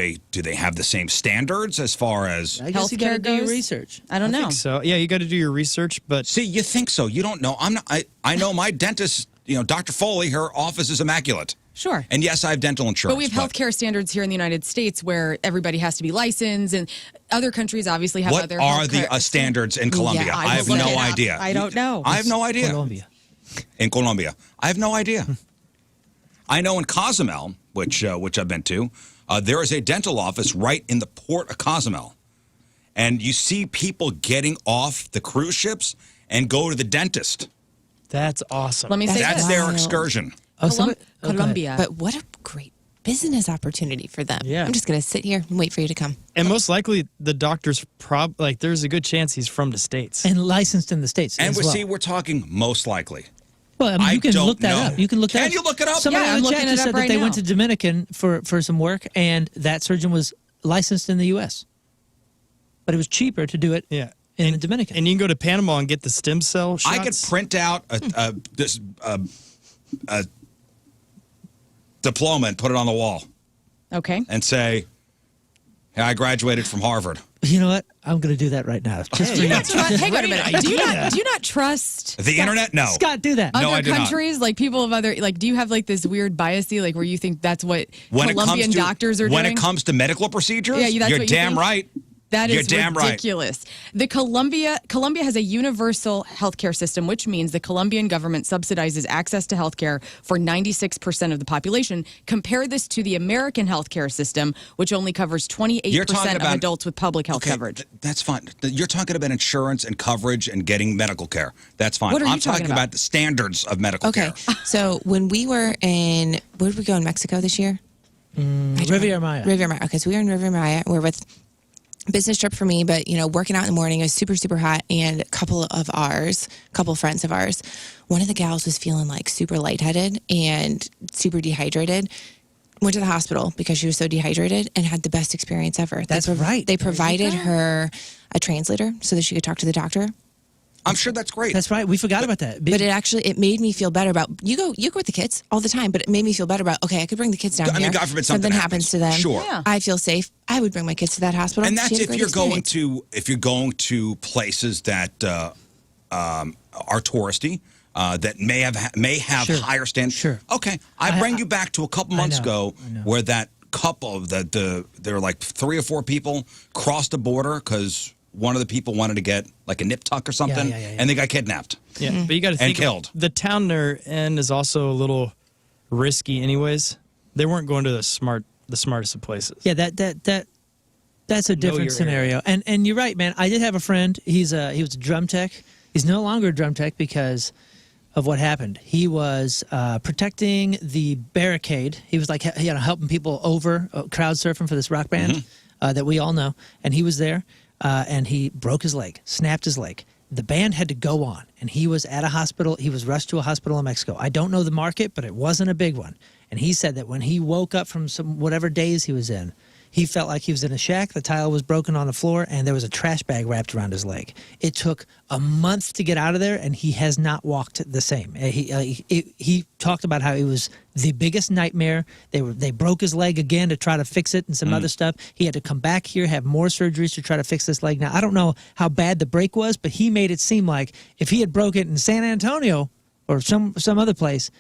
they have the same standards as far as? I guess you got to Healthcare do your goes? research. I don't I know. think so. Yeah, you got to do your research, but See, you think so? You don't know. I'm not. I know my dentist. You know, Dr. Foley. Her office is immaculate. Sure. And yes, I have dental insurance. But we have healthcare standards here in the United States where everybody has to be licensed, and other countries obviously have What other are healthcare the standards in Colombia? Yeah, I have will no look it up. idea. I don't know. I have no idea. Colombia. In Colombia, I have no idea. I know in Cozumel, which I've been to, there is a dental office right in the port of Cozumel, and you see people getting off the cruise ships and go to the dentist. that's awesome. Let me say That's this. their wild. excursion. Oh, somebody- oh, go ahead. Colombia. But what a great business opportunity for them. Yeah. I'm just going to sit here and wait for you to come. And most likely, the doctor's there's a good chance he's from the States. And licensed in the States And as we well. see we're talking most likely. Well, I mean, I you can don't look that know. up. You can look that Can up. you look it up? Somebody Yeah, in I'm the looking chat it just up said that right they now. went to Dominican for some work, and that surgeon was licensed in the U.S. But it was cheaper to do it yeah. in the Dominican. And you can go to Panama and get the stem cell shots. I could print out a diploma and put it on the wall Okay. and say, "Hey, I graduated from Harvard." You know what? I'm going to do that right now. Just for you. Hang on a minute. Do you not trust The internet? No. Scott, do that. No, I other do not. countries, like people of other, like, do you have like this weird biasy, like where you think that's what When Colombian doctors are when doing? it comes to medical procedures, Yeah, that's you're what you damn think? right. That You're is damn right. ridiculous. The Colombia has a universal healthcare system, which means the Colombian government subsidizes access to healthcare for 96% of the population. Compare this to the American healthcare system, which only covers 28% of about- adults with public health Okay, coverage. that's fine. You're talking about insurance and coverage and getting medical care. That's fine. What are you I'm talking about about? the standards of medical Okay. care. So when we were where did we go in Mexico this year? Riviera Maya. Riviera Maya. Okay, so we were in Riviera Maya. We're with business trip for me, but working out in the morning. It was super, super hot, and a couple friends of ours, one of the gals was feeling like super lightheaded and super dehydrated. Went to the hospital because she was so dehydrated and had the best experience ever. That's right. They provided her a translator so that she could talk to the doctor. I'm sure that's great. That's right. We forgot about that. But it made me feel better about you go with the kids all the time, but it made me feel better about I could bring the kids down I mean, here. God forbid something happens to them. Sure. Yeah. I feel safe. I would bring my kids to that hospital. And that's She had a if great you're experience. going to places that are touristy. That may have Sure. higher standards. Sure. Okay, I bring you back to a couple months ago I know. where that couple there were like 3 or 4 people crossed the border because one of the people wanted to get like a nip tuck or something, and they got kidnapped. Yeah, but you got to think killed. The town they're in is also a little risky, anyways. They weren't going to the smartest of places. Yeah, that's a different scenario. And you're right, man. I did have a friend. He was a drum tech. He's no longer a drum tech because of what happened. He was protecting the barricade. He was like helping people over crowd surfing for this rock band that we all know. And he was there, and he broke his leg, snapped his leg. The band had to go on, and he was at a hospital. He was rushed to a hospital in Mexico. I don't know the market, but it wasn't a big one. And he said that when he woke up from whatever days he was in, he felt like he was in a shack. The tile was broken on the floor, and there was a trash bag wrapped around his leg. It took a month to get out of there, and he has not walked the same. He talked about how it was the biggest nightmare. They broke his leg again to try to fix it and some other stuff. He had to come back here, have more surgeries to try to fix this leg. Now, I don't know how bad the break was, but he made it seem like if he had broke it in San Antonio or some other place,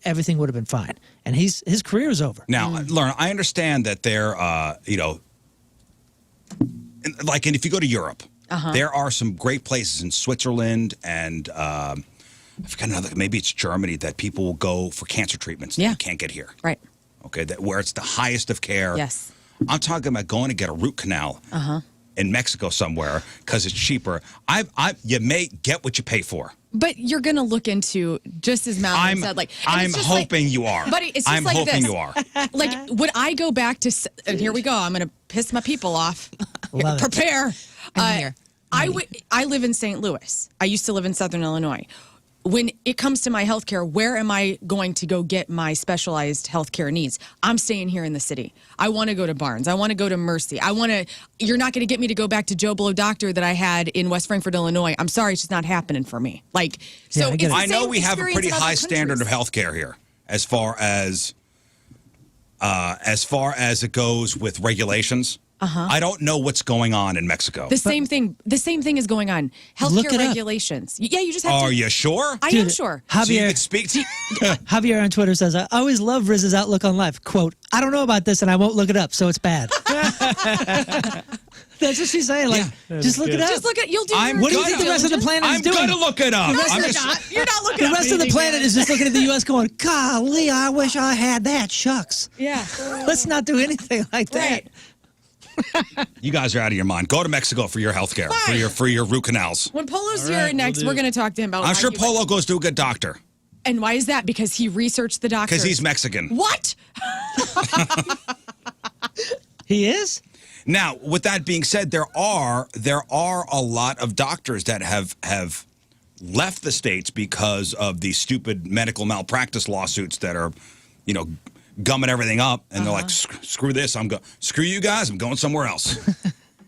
everything would have been fine. And his career is over. Now, Lern, I understand that they're, like, and if you go to Europe, there are some great places in Switzerland and I forgot another, maybe it's Germany, that people will go for cancer treatments that you can't get here. Right. Okay, where it's the highest of care. Yes. I'm talking about going to get a root canal in Mexico somewhere because it's cheaper. You may get what you pay for. But you're going to look into, just as Malcolm said, like... I'm hoping you are. Buddy, it's just I'm like hoping this. you are. Like, would I go back to... And here we go. I'm going to piss my people off. Prepare. I'm here. I live in St. Louis. I used to live in Southern Illinois. When it comes to my healthcare, where am I going to go get my specialized healthcare needs? I'm staying here in the city. I want to go to Barnes. I want to go to Mercy. You're not going to get me to go back to Joe Blow Doctor that I had in West Frankfort, Illinois. I'm sorry, it's just not happening for me. Like, so Yeah, I know we have a pretty high standard of healthcare here, as far as it goes with regulations. I don't know what's going on in Mexico. The same thing is going on. Look it Healthcare up. regulations. Yeah, you just have to. Are you sure? I am sure. So you Javier, could speak to Javier on Twitter says, I always love Riz's outlook on life. Quote, I don't know about this and I won't look it up, so it's bad. That's what she's saying. Like, just look it up. Just look at. You'll do. What do you think the rest of the planet is I'm doing? going to look it up. You're not looking. The up rest of the anything, planet man. is just looking at the U.S. going, golly, I wish I had that. Shucks. Yeah. Let's not do anything like that. Right. You guys are out of your mind. Go to Mexico for your health care, for your root canals. When Polo's All here right, next, we'll we're do. going to talk to him about. I'm why sure he Polo goes to a good doctor And why is that? Because he researched the doctor. because he's Mexican. What? He is? Now, with that being said, there are a lot of doctors that have left the states because of these stupid medical malpractice lawsuits that are, gumming everything up, and they're like, screw this, screw you guys, I'm going somewhere else.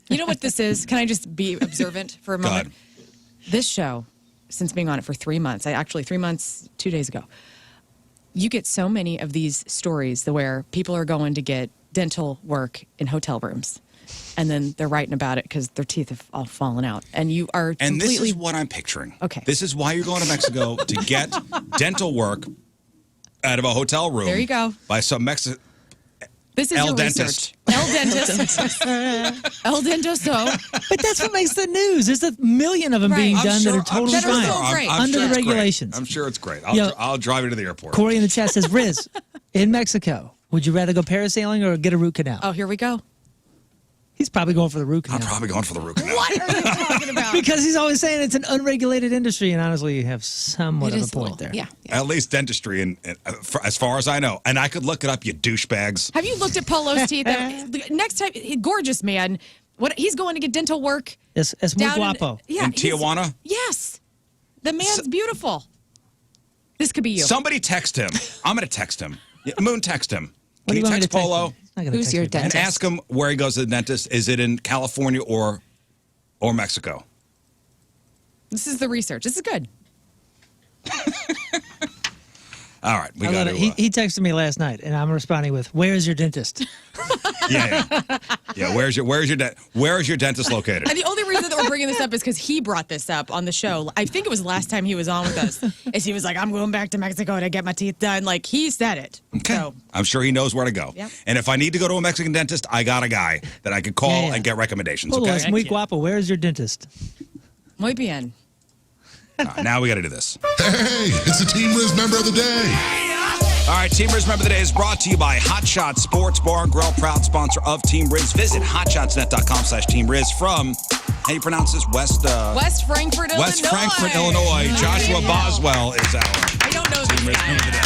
You know what this is? Can I just be observant for a moment? ahead. This show, since being on it for 3 months, 3 months, 2 days ago, you get so many of these stories where people are going to get dental work in hotel rooms. And then they're writing about it because their teeth have all fallen out. And you are And completely... this is what I'm picturing. Okay. This is why you're going to Mexico, to get dental work out of a hotel room. There you go. By some Mexican... This is El your Dentist. research. El Dentist. El Dentoso. But that's what makes the news. There's a million of them being Right. done that are totally That are fine. so great. I'm Under sure the it's great. regulations. I'm sure it's great. Yo. I'll drive you to the airport. Corey in the chat says, Riz, in Mexico, would you rather go parasailing or get a root canal? Oh, here we go. He's probably going for the root I'm canal. probably going for the root canal. What are you talking about? Because he's always saying it's an unregulated industry, and honestly, you have somewhat It of a is point little- there. Yeah. At least dentistry, and as far as I know. And I could look it up, you douchebags. Have you looked at Polo's teeth? Next time, gorgeous man. What he's going to get dental work. Es muy down guapo. In he's- Tijuana? Yes. The man's beautiful. This could be you. Somebody text him. I'm going to text him. Yeah, Moon, text him. What Can do you want me text to text Polo him? He's not gonna Who's text your me back. and dentist? ask him where he goes to the dentist? Is it in California or Mexico? This is the research. This is good. All right, we I got love to. it. He texted me last night, and I'm responding with, "Where's your dentist?" Yeah. Where's your dentist located? And the only reason that we're bringing this up is because he brought this up on the show. I think it was last time he was on with us. Is he was like, "I'm going back to Mexico to get my teeth done." Like he said it. Okay. So, I'm sure he knows where to go. Yep. And if I need to go to a Mexican dentist, I got a guy that I could call and get recommendations. Hola, Okay. es muy guapo. Where's your dentist? muy bien. All right, now we got to do this. Hey, it's the Team Riz member of the day. All right, Team Riz Member of the Day is brought to you by Hot Shots Sports Bar and Grill, proud sponsor of Team Riz. Visit hotshotsnet.com/Team Riz from, how do you pronounce this? West Frankfort, West Illinois. Frankfort, Illinois. Joshua Boswell is our I don't know Team this Riz guy. Member of the Day.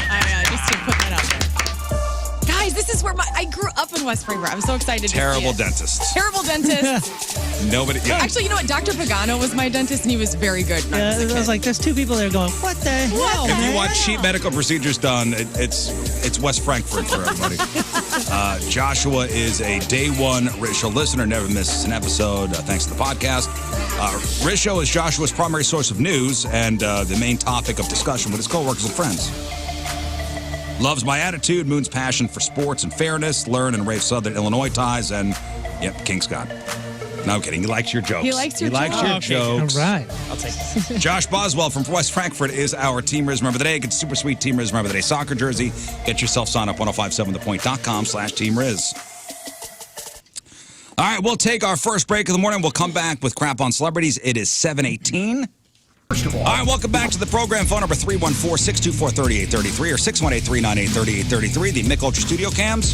Just to put that out there. Guys, this is where I grew up in West Frankfort. I'm so excited Terrible to see it. dentist. Terrible dentist. Nobody. Yeah. Actually, you know what? Dr. Pagano was my dentist, and he was very good. when I was a I kid. was like, there's two people there going, "What the hell?" If you man?" want cheap medical procedures done, it's West Frankfurt for everybody. Joshua is a day one Riz Show listener, never misses an episode thanks to the podcast. Riz Show is Joshua's primary source of news and the main topic of discussion with his coworkers and friends. Loves my attitude, Moon's passion for sports and fairness, Lern and Rafe Southern Illinois ties, and, King Scott. No, I'm kidding. He likes your jokes. He likes your jokes. All right. I'll take it. Josh Boswell from West Frankfurt is our Team Riz Member of the Day. Get a super sweet Team Riz Member of the Day soccer jersey. Get yourself signed up 1057thepoint.com/Team Riz. All right, we'll take our first break of the morning. We'll come back with crap on celebrities. It is 7:18. All right, welcome back to the program. Phone number 314-624-3833 or 618-398-3833. The Mick Ultra Studio Cams.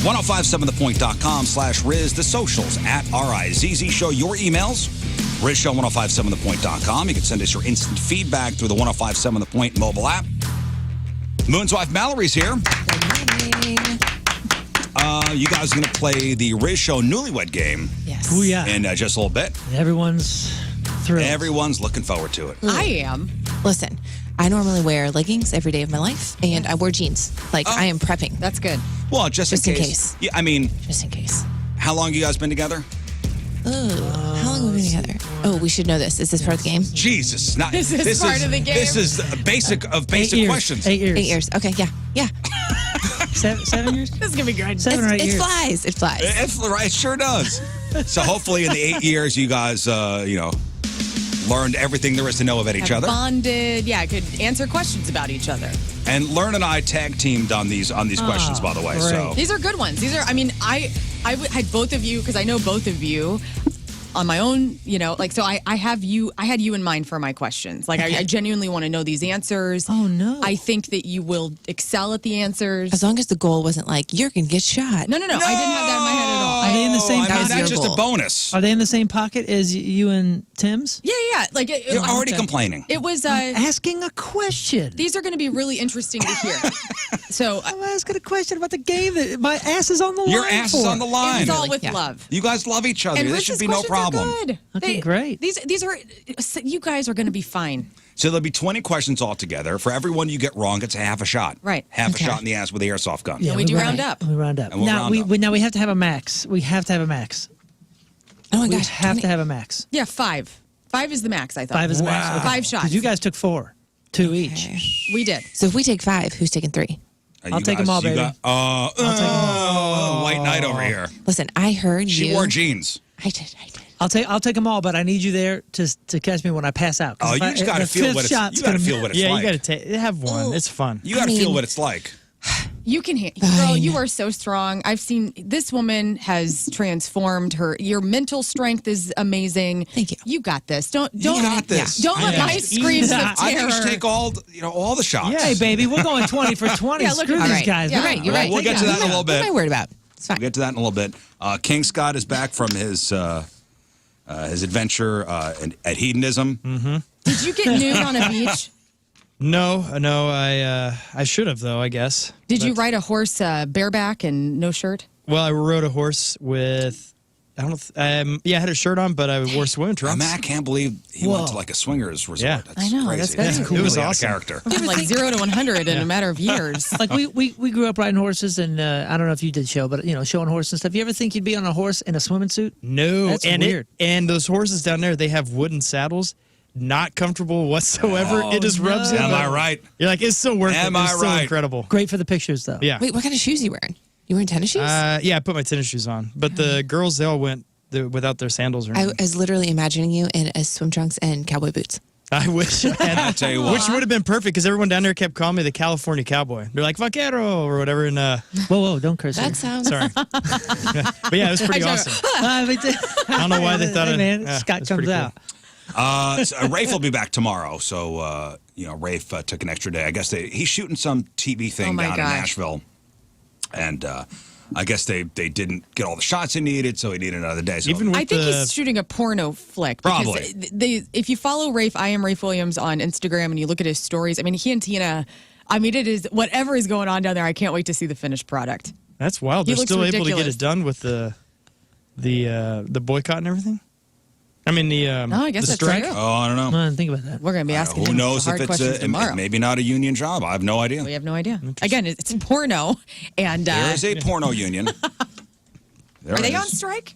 1057thepoint.com/Riz. The socials at RIZZ Show. Your emails, RizShow1057thepoint.com. You can send us your instant feedback through the 1057 The Point mobile app. Moon's wife Mallory's here. You guys are going to play the Riz Show Newlywed game. Yes. Oh, yeah. In just a little bit. Everyone's thrilled. Everyone's looking forward to it. I am. Listen, I normally wear leggings every day of my life, and I wear jeans. Like, I am prepping. That's good. Well, just in in case. case. Yeah, I mean, Just in case. how long you guys been together? Oh, how long have we been together? Oh, we should know this. Is this part of the game? Jesus. This is part of the game. This is the basic of 8 basic years. questions. 8 years. 8 years. Okay, yeah. 7 years? This is going to be good. 7 or 8 It years. flies. It flies. It sure does. So hopefully in the 8 years, you guys, learned everything there is to know about each other. Bonded. Yeah, could answer questions about each other. And Lern and I tag teamed on these questions, by the way. great. So These are good ones. These are, I mean, I had both of you, because I know both of you on my own, so I had you in mind for my questions. Like, I genuinely want to know these answers. Oh, no. I think that you will excel at the answers. As long as the goal wasn't like, you're going to get shot. No. I didn't have that in my head at all. Are they in the same I mean, pocket? that's just a goal. bonus. Are they in the same pocket as you and Tim's? Yeah. Like, You're already complaining. It was, Asking a question. these are going to be really interesting to hear. So, I'm asking a question about the game that my ass is on the line. Your ass is for. on the line. it's all with Yeah. love. You guys love each other. And This Rich's should be no questions are problem. good. Okay, great. These are, you guys are going to be fine. So there'll be 20 questions altogether. For every one you get wrong, it's a half a shot. Right. Half Okay. a shot in the ass with the airsoft gun. And we do round up. We round up. And we'll now round we, up. we now we have to have a max. We have to have a max. Oh my We gosh. have 20 to have a max. Yeah, 5. 5 is the max, I thought. 5 is the max. Okay. 5 shots. Because you guys took 4, 2 Okay. each. We did. So if we take 5, who's taking 3? I'll take them all, baby. I'll take them all. White knight over here. Listen, I heard She you. wore jeans. I did. I'll take them all, but I need you there to catch me when I pass out. 'Cause Oh, if you I- just got to the feel fifth what it's. shot's You got to gonna feel be- what it's Yeah, like. you got to have one. It's fun. You got to I feel mean- what it's like. You can girl, Fine. you are so strong. I've seen this woman has transformed her. Your mental strength is amazing. Thank you. You got this. Don't got this. Don't let my screams of I I terror. think you should take all the shots. Hey, baby, we're going 20 for 20. Yeah, look Screw at- these All right. guys. Yeah. You're right. You're All right, right. we'll get to that in a little What am bit. I worried about? It's fine. We'll get to that in a little bit. King Scott is back from his adventure at Hedonism. Mm-hmm. Did you get nude on a beach? No, I should have though. I guess. Did you ride a horse bareback and no shirt? Well, I rode a horse with. I had a shirt on, but I wore swimming I trunks. mean, I can't believe he went to like a swingers resort. Yeah. That's I know, crazy. that's That's cool. It was really out of awesome. character. From like 0 to 100 in a matter of years. Like we grew up riding horses, and I don't know if you did show, but showing horses and stuff. You ever think you'd be on a horse in a swimming suit? No, That's and weird. and those horses down there, they have wooden saddles, not comfortable whatsoever. It just rubs in. Am but I right? You're like, it's so worth Am it. I It's so right? incredible. Great for the pictures, though. Yeah. Wait, what kind of shoes you wearing? You wearing tennis shoes? Yeah, I put my tennis shoes on. But the girls, they all went without their sandals or I anything. was literally imagining you in a swim trunks and cowboy boots. I wish I had. I'll tell you what. Which would have been perfect because everyone down there kept calling me the California cowboy. They're like, vaquero or whatever. And Whoa, don't curse. That sounds. sorry. But yeah, it was pretty awesome. I don't know why they thought hey, it. man, yeah, Scott it's comes pretty out. So Rafe will be back tomorrow. So, Rafe took an extra day. I guess he's shooting some TV thing Oh, my down in gosh. Nashville. And I guess they didn't get all the shots he needed, so he needed another day. So Even with I think the, he's shooting a porno flick. Probably. Because if you follow Rafe, I am Rafe Wiliams on Instagram, and you look at his stories, I mean, he and Tina, I mean, it is whatever is going on down there. I can't wait to see the finished product. That's wild. He They're looks still able to ridiculous. get it done with the boycott and everything. I mean I guess the that's strike. true. Oh, I don't know. Well, think about that. We're going to be asking Who him knows the hard if it's questions tomorrow. maybe not a union job? I have no idea. We have no idea. Again, it's porno, and There is a porno union. There are they it on is. strike?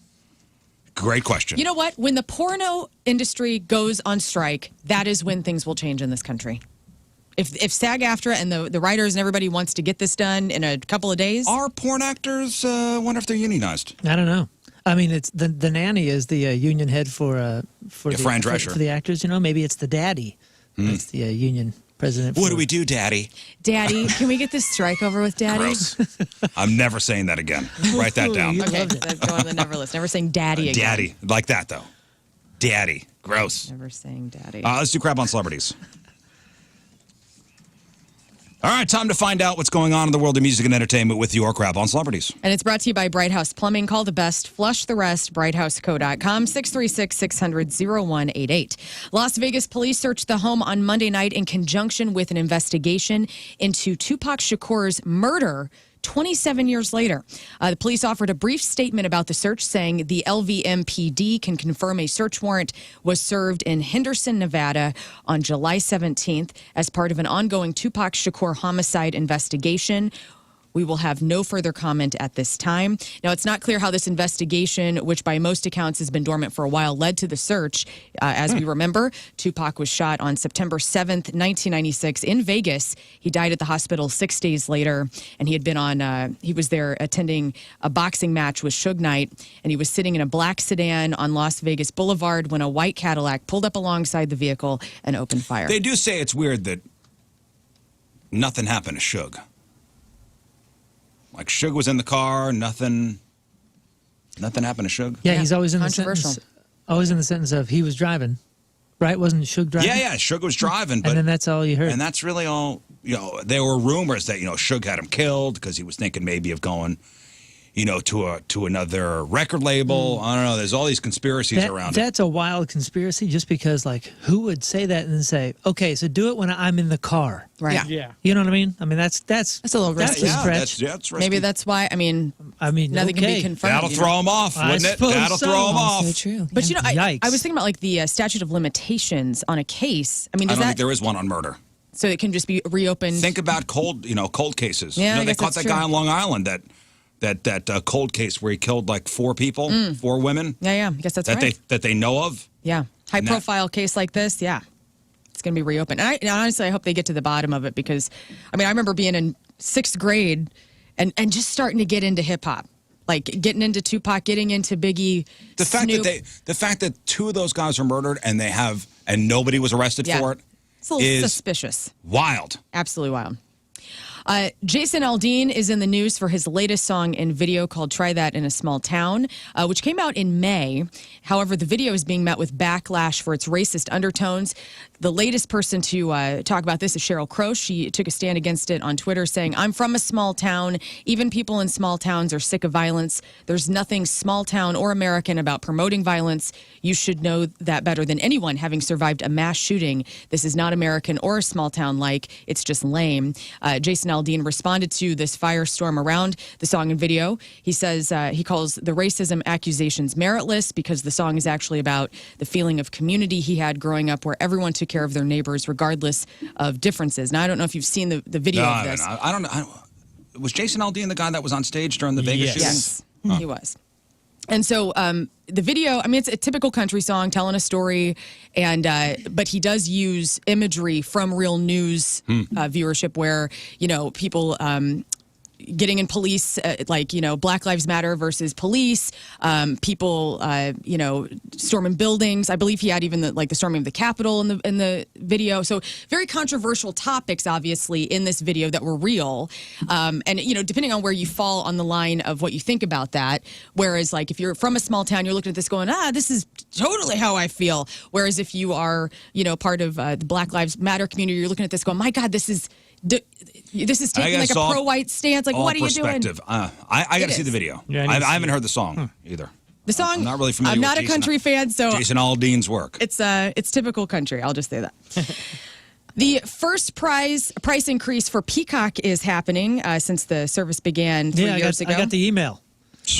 Great question. You know what? When the porno industry goes on strike, that is when things will change in this country. If SAG-AFTRA and the writers and everybody wants to get this done in a couple of days, Are porn actors? Wonder if they're unionized. I don't know. I mean, it's the nanny is the union head for the Fran Drescher. for the actors. You know, maybe it's the daddy. That's the union president. What for- do we do, Daddy? Daddy, can we get this strike over with, Daddy? Gross. I'm never saying that again. Write that down. You Okay, loved it. that's going on the never list. Never saying daddy again. Daddy. Like that, though. Daddy. Gross. Never saying daddy. Let's do crap on celebrities. All right, time to find out what's going on in the world of music and entertainment with your crap on celebrities. And it's brought to you by Bright House Plumbing. Call the best, flush the rest, brighthouseco.com, 636-600-0188. Las Vegas police searched the home on Monday night in conjunction with an investigation into Tupac Shakur's murder 27 years later. The police offered a brief statement about the search, saying the LVMPD can confirm a search warrant was served in Henderson, Nevada on July 17th as part of an ongoing Tupac Shakur homicide investigation. We will have no further comment at this time. Now, it's not clear how this investigation, which by most accounts has been dormant for a while, led to the search. As we remember, Tupac was shot on September 7th, 1996 in Vegas. He died at the hospital 6 days later, and he had been on, he was there attending a boxing match with Suge Knight, and he was sitting in a black sedan on Las Vegas Boulevard when a white Cadillac pulled up alongside the vehicle and opened fire. They do say it's weird that nothing happened to Suge. Like, Suge was in the car, nothing happened to Suge. Yeah, Yeah, he's always in the controversial. sentence. Always in the sentence of he was driving, right? Wasn't Suge driving? Yeah, Suge was driving, but And then that's all you heard. and that's really all. There were rumors that Suge had him killed because he was thinking maybe of going, to another record label. I don't know. There's all these conspiracies around it. That's a wild conspiracy. Just because, like, who would say that and then say, "Okay, so do it when I'm in the car." Right. Yeah. Yeah. You know what I mean? I mean, that's a little risky. a stretch. That's risky. Maybe that's why, I mean, nothing can okay. be confirmed. That'll you know? throw him off, I wouldn't it? suppose That'll so. throw him off. So true. But I Yikes. was thinking about like the statute of limitations on a case. I mean, I does don't that think there is one on murder. so it can just be reopened? Think about cold cases. Yeah, I they guess caught that's that guy true. on Long Island that cold case where he killed like 4 people, 4 women yeah, I guess that's that right. they know of. Yeah, high And that- profile case like this. Yeah, it's going to be reopened. And honestly, I hope they get to the bottom of it because, I mean, I remember being in 6th grade and just starting to get into hip hop, like getting into Tupac, getting into Biggie. The fact Snoop. the fact that 2 of those guys were murdered and nobody was arrested Yeah. for it It's a little is suspicious. wild. Absolutely wild. Jason Aldean is in the news for his latest song and video called Try That in a Small Town, which came out in May. However, the video is being met with backlash for its racist undertones. The latest person to talk about this is Sheryl Crow. She took a stand against it on Twitter, saying, "I'm from a small town. Even people in small towns are sick of violence. There's nothing small town or American about promoting violence. You should know that better than anyone, having survived a mass shooting. This is not American or small town like. It's just lame." Jason Aldean responded to this firestorm around the song and video. He says he calls the racism accusations meritless because the song is actually about the feeling of community he had growing up where everyone took care of their neighbors regardless of differences. Now, I don't know if you've seen the video of this. I don't know. Was Jason Aldean the guy that was on stage during the Vegas Yes. shooting? Yes, he was. And so the video, I mean, it's a typical country song telling a story, and but he does use imagery from real news viewership where, people getting in police, Black Lives Matter versus police, people, storming buildings. I believe he had even the storming of the Capitol in the video. So very controversial topics, obviously, in this video that were real. And, depending on where you fall on the line of what you think about that, whereas if you're from a small town, you're looking at this going, this is totally how I feel. Whereas if you are, part of the Black Lives Matter community, you're looking at this going, my God, this is taking a pro-white stance. What are you doing? I got to see the video. Yeah, I haven't heard the song either. The song, I'm not really familiar. I'm not with a country fan, so Jason Aldean's work. It's typical country. I'll just say that. The first price increase for Peacock is happening since the service began 3 years ago. I got the email.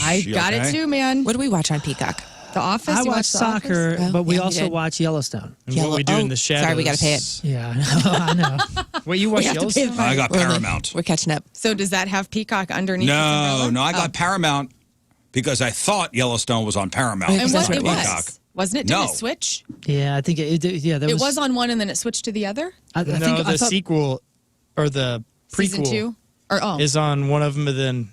I got it too, man. What do we watch on Peacock? The Office. I watch soccer, but we also watch Yellowstone. And what we do in the shadows. Sorry, we got to pay it. Yeah, I know. Wait, you watch Yellowstone? I got Paramount. We're catching up. So does that have Peacock underneath? No, I got Paramount because I thought Yellowstone was on Paramount. And what it Peacock. Wasn't it? Did it switch? Yeah, I think it was on one and then it switched to the other? I thought sequel or the prequel Season 2? is on one of them, but then,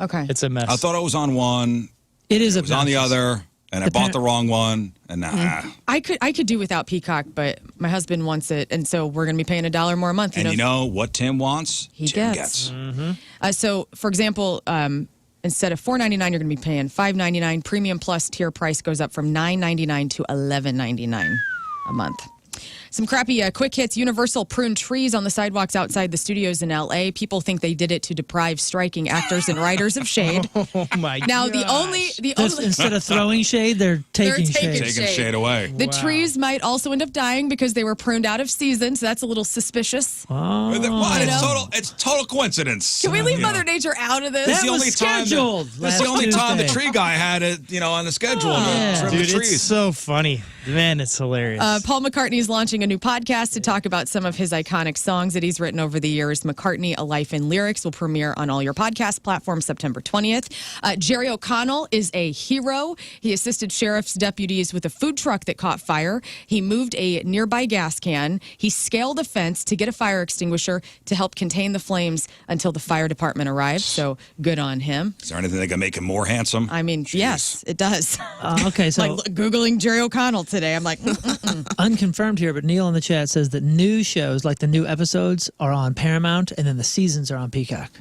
Okay. it's a mess. I thought it was on one. It was on the other. And I bought the wrong one, and now I could do without Peacock, but my husband wants it, and so we're going to be paying $1 more a month. And you know what Tim wants? Tim gets. Mm-hmm. So, for example, instead of $4.99, you're going to be paying $5.99. Premium Plus tier price goes up from $9.99 to $11.99 a month. Some crappy quick hits. Universal pruned trees on the sidewalks outside the studios in L.A. People think they did it to deprive striking actors and writers of shade. Oh my god! Now the only instead of throwing shade, they're taking shade. Taking shade away. The trees might also end up dying because they were pruned out of season, so that's a little suspicious. Oh, what? It's total coincidence. Can we leave Mother Nature out of this? That was scheduled. That's the only time the tree guy had it, on the schedule. To trim the trees. It's so funny. Man, it's hilarious. Paul McCartney is launching a new podcast to talk about some of his iconic songs that he's written over the years. McCartney, A Life in Lyrics will premiere on all your podcast platforms September 20th. Jerry O'Connell is a hero. He assisted sheriff's deputies with a food truck that caught fire. He moved a nearby gas can. He scaled a fence to get a fire extinguisher to help contain the flames until the fire department arrived. So good on him. Is there anything that can make him more handsome? I mean, yes, it does. Okay, so Googling Jerry O'Connell today, I'm like, unconfirmed here, but Neil in the chat says that new shows, like the new episodes, are on Paramount, and then the seasons are on Peacock.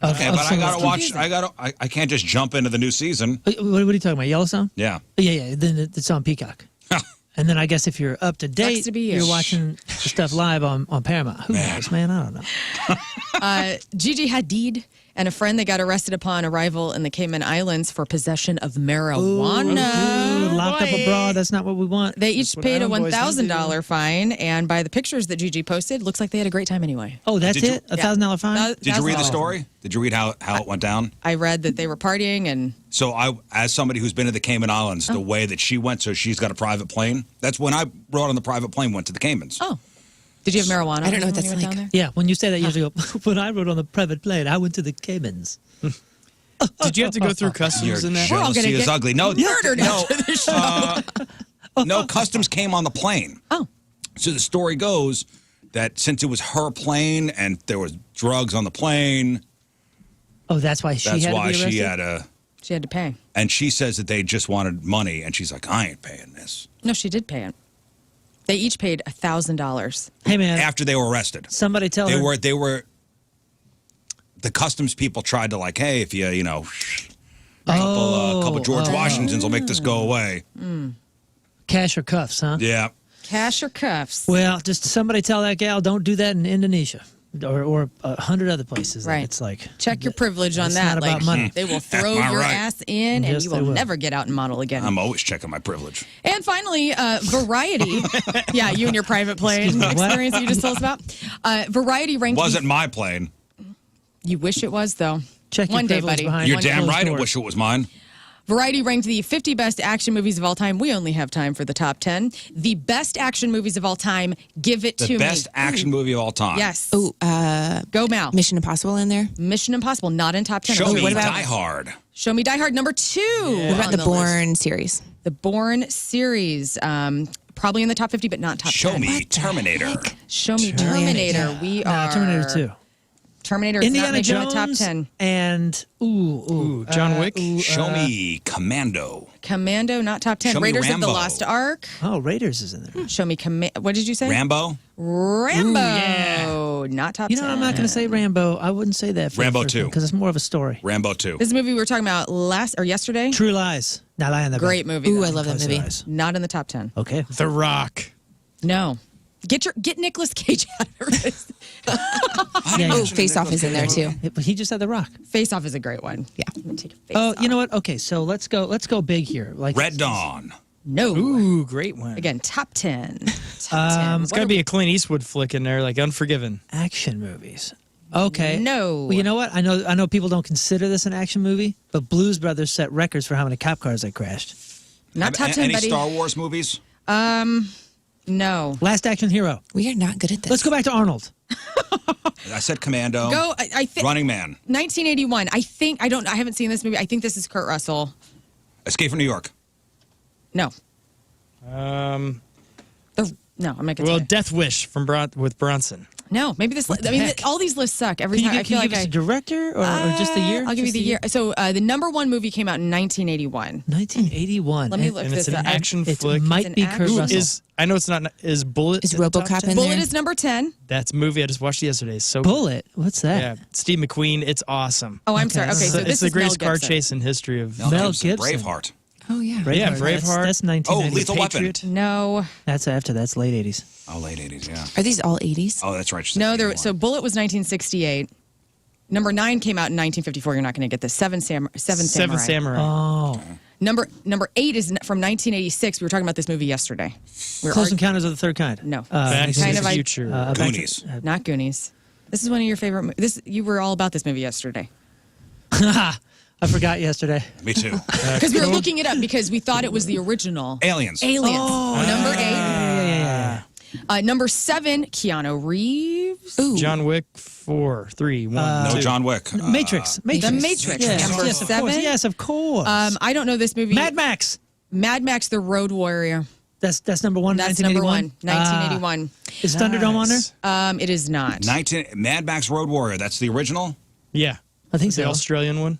Okay, but I gotta watch. I can't just jump into the new season. What are you talking about? Yellowstone? Yeah. Yeah. Then it's on Peacock. And then I guess if you're up to date, you're watching the stuff live on Paramount. Who knows, man? I don't know. Gigi Hadid and a friend, they got arrested upon arrival in the Cayman Islands for possession of marijuana. Ooh, locked up abroad. That's not what we want. They each paid a $1,000 fine, and by the pictures that Gigi posted, looks like they had a great time anyway. Oh, that's it? A $1,000 fine? Did you read the story? Did you read how it went down? I read that they were partying and... So as somebody who's been to the Cayman Islands, the way that she went, so she's got a private plane. That's when I rode on the private plane, went to the Caymans. Oh. Did you have marijuana? I don't know what that's like. Yeah, when you say that years ago, when I rode on the private plane, I went to the Caymans. Did you have to go through customs in that? We're all Jealousy gonna is ugly. No, murdered after the show. No, customs came on the plane. Oh. So the story goes that since it was her plane and there was drugs on the plane. Oh, that's why she had to be arrested? She had to pay. And she says that they just wanted money, and she's like, I ain't paying this. No, she did pay it. They each paid $1,000. Hey, man. After they were arrested. Somebody tell her. They were, the customs people tried to hey, if you, a couple George Washingtons will make this go away. Cash or cuffs, huh? Yeah. Cash or cuffs. Well, just somebody tell that gal, don't do that in Indonesia. Or 100 other places. Right. It's like check your privilege on that. Not about money. They will throw your ass in, and Yes, you they will will. never get out and model again. I'm always checking my privilege. And finally, Variety. Yeah, you and your private plane experience that you just told us about. Variety ranked. Wasn't my plane. You wish it was, though. Check your one day, privilege buddy. behind You're One damn day. right. I wish it was mine. Variety ranked the 50 best action movies of all time. We only have time for the top 10. The best action movies of all time. Give it to me. The best action movie of all time. Yes. Oh, Go Mal. Mission Impossible in there? Mission Impossible, not in top 10. Show me what about- Die Hard. Show me Die Hard number 2. What about on the list. Bourne series? The Bourne series. Probably in the top 50, but not top 10. Show me Terminator. Show me Terminator. We are Terminator 2. Terminator is not Indiana making the Jones top 10. and John Wick. Show me Commando. Commando, not top 10. Show me Raiders of the Rambo. Lost Ark. Oh, Raiders is in there. Show me What did you say? Rambo. Rambo. Not top 10. You know, I'm not going to say Rambo. I wouldn't say that. For Rambo 2. because it's more of a story. Rambo 2. This is a movie we were talking about yesterday. True Lies. Not lying on the Great movie. Ooh, though. I love that Close movie. your eyes. Not in the top 10. Okay. The Rock. No. Get Nicolas Cage out of this. Oh, Face Off is in there too. He just had The Rock. Face Off is a great one. Yeah. I'm gonna take a Face Oh, Off. you know what? Okay, so let's go big here. Like Red Dawn. No. Ooh, great one. Again, top 10. Top 10. It's got to be a Clint Eastwood flick in there, like Unforgiven. action movies. Okay. No. Well, you know what? I know people don't consider this an action movie, but Blues Brothers set records for how many cop cars they crashed. Not top 10, Any buddy. Star Wars movies? No. Last Action Hero. We are not good at this. Let's go back to Arnold. I said Commando. Go. I think Running Man. 1981. I haven't seen this movie. I think this is Kurt Russell. Escape from New York. No. Um, No, I'm not gonna well, tell you. Death Wish with Bronson. No, maybe this. the I mean, heck? all these lists suck. Every Can you, time I can feel you like give us I. a director or just the year? I'll give you Just the year. So the number one movie came out in 1981. 1981. Let me And look And this it's an up. action It flick. might It's be an Kurt action- Russell. I know it's not. Is Bullet? Is in the top RoboCop 10? in Bullet there? is number 10. That's a movie I just watched yesterday. So Bullet. What's that? Yeah, Steve McQueen. It's awesome. Oh, I'm Okay. sorry. Okay, so it's this the is greatest Mel car Gibson. chase in history of. Mel Gibson. Braveheart. Oh yeah. Yeah, That's Braveheart. 1990. Lethal Weapon. Patriot. No, That's after. That's late 80s. Oh, late 80s, yeah. Are these all 80s? Oh, that's right. she said no. 81. So Bullet was 1968. Number 9 came out in 1954. You're not going to get this. Seven Samurai. Oh. Number 8 is from 1986. We were talking about this movie yesterday. Close Encounters of the Third Kind. No. Back to kind the of like- Future. Back to- Goonies. Not Goonies. This is one of your favorite. You were all about this movie yesterday I forgot yesterday. Me too. because we were looking it up because we thought it was the original. Aliens. Aliens. Number 8. Yeah. Number 7, Keanu Reeves. Ooh. John Wick 4, 3, 1, No, 2. John Wick. Matrix. The Matrix. Yes, Number yes, of 7. course. Yes, of course. I don't know this movie. Mad Max. Mad Max: The Road Warrior. That's number one. That's number 1981? 1. 1981. Is Thunderdome on there? Nice. It is not. Mad Max Road Warrior. That's the original? Yeah. I think The so. Australian one.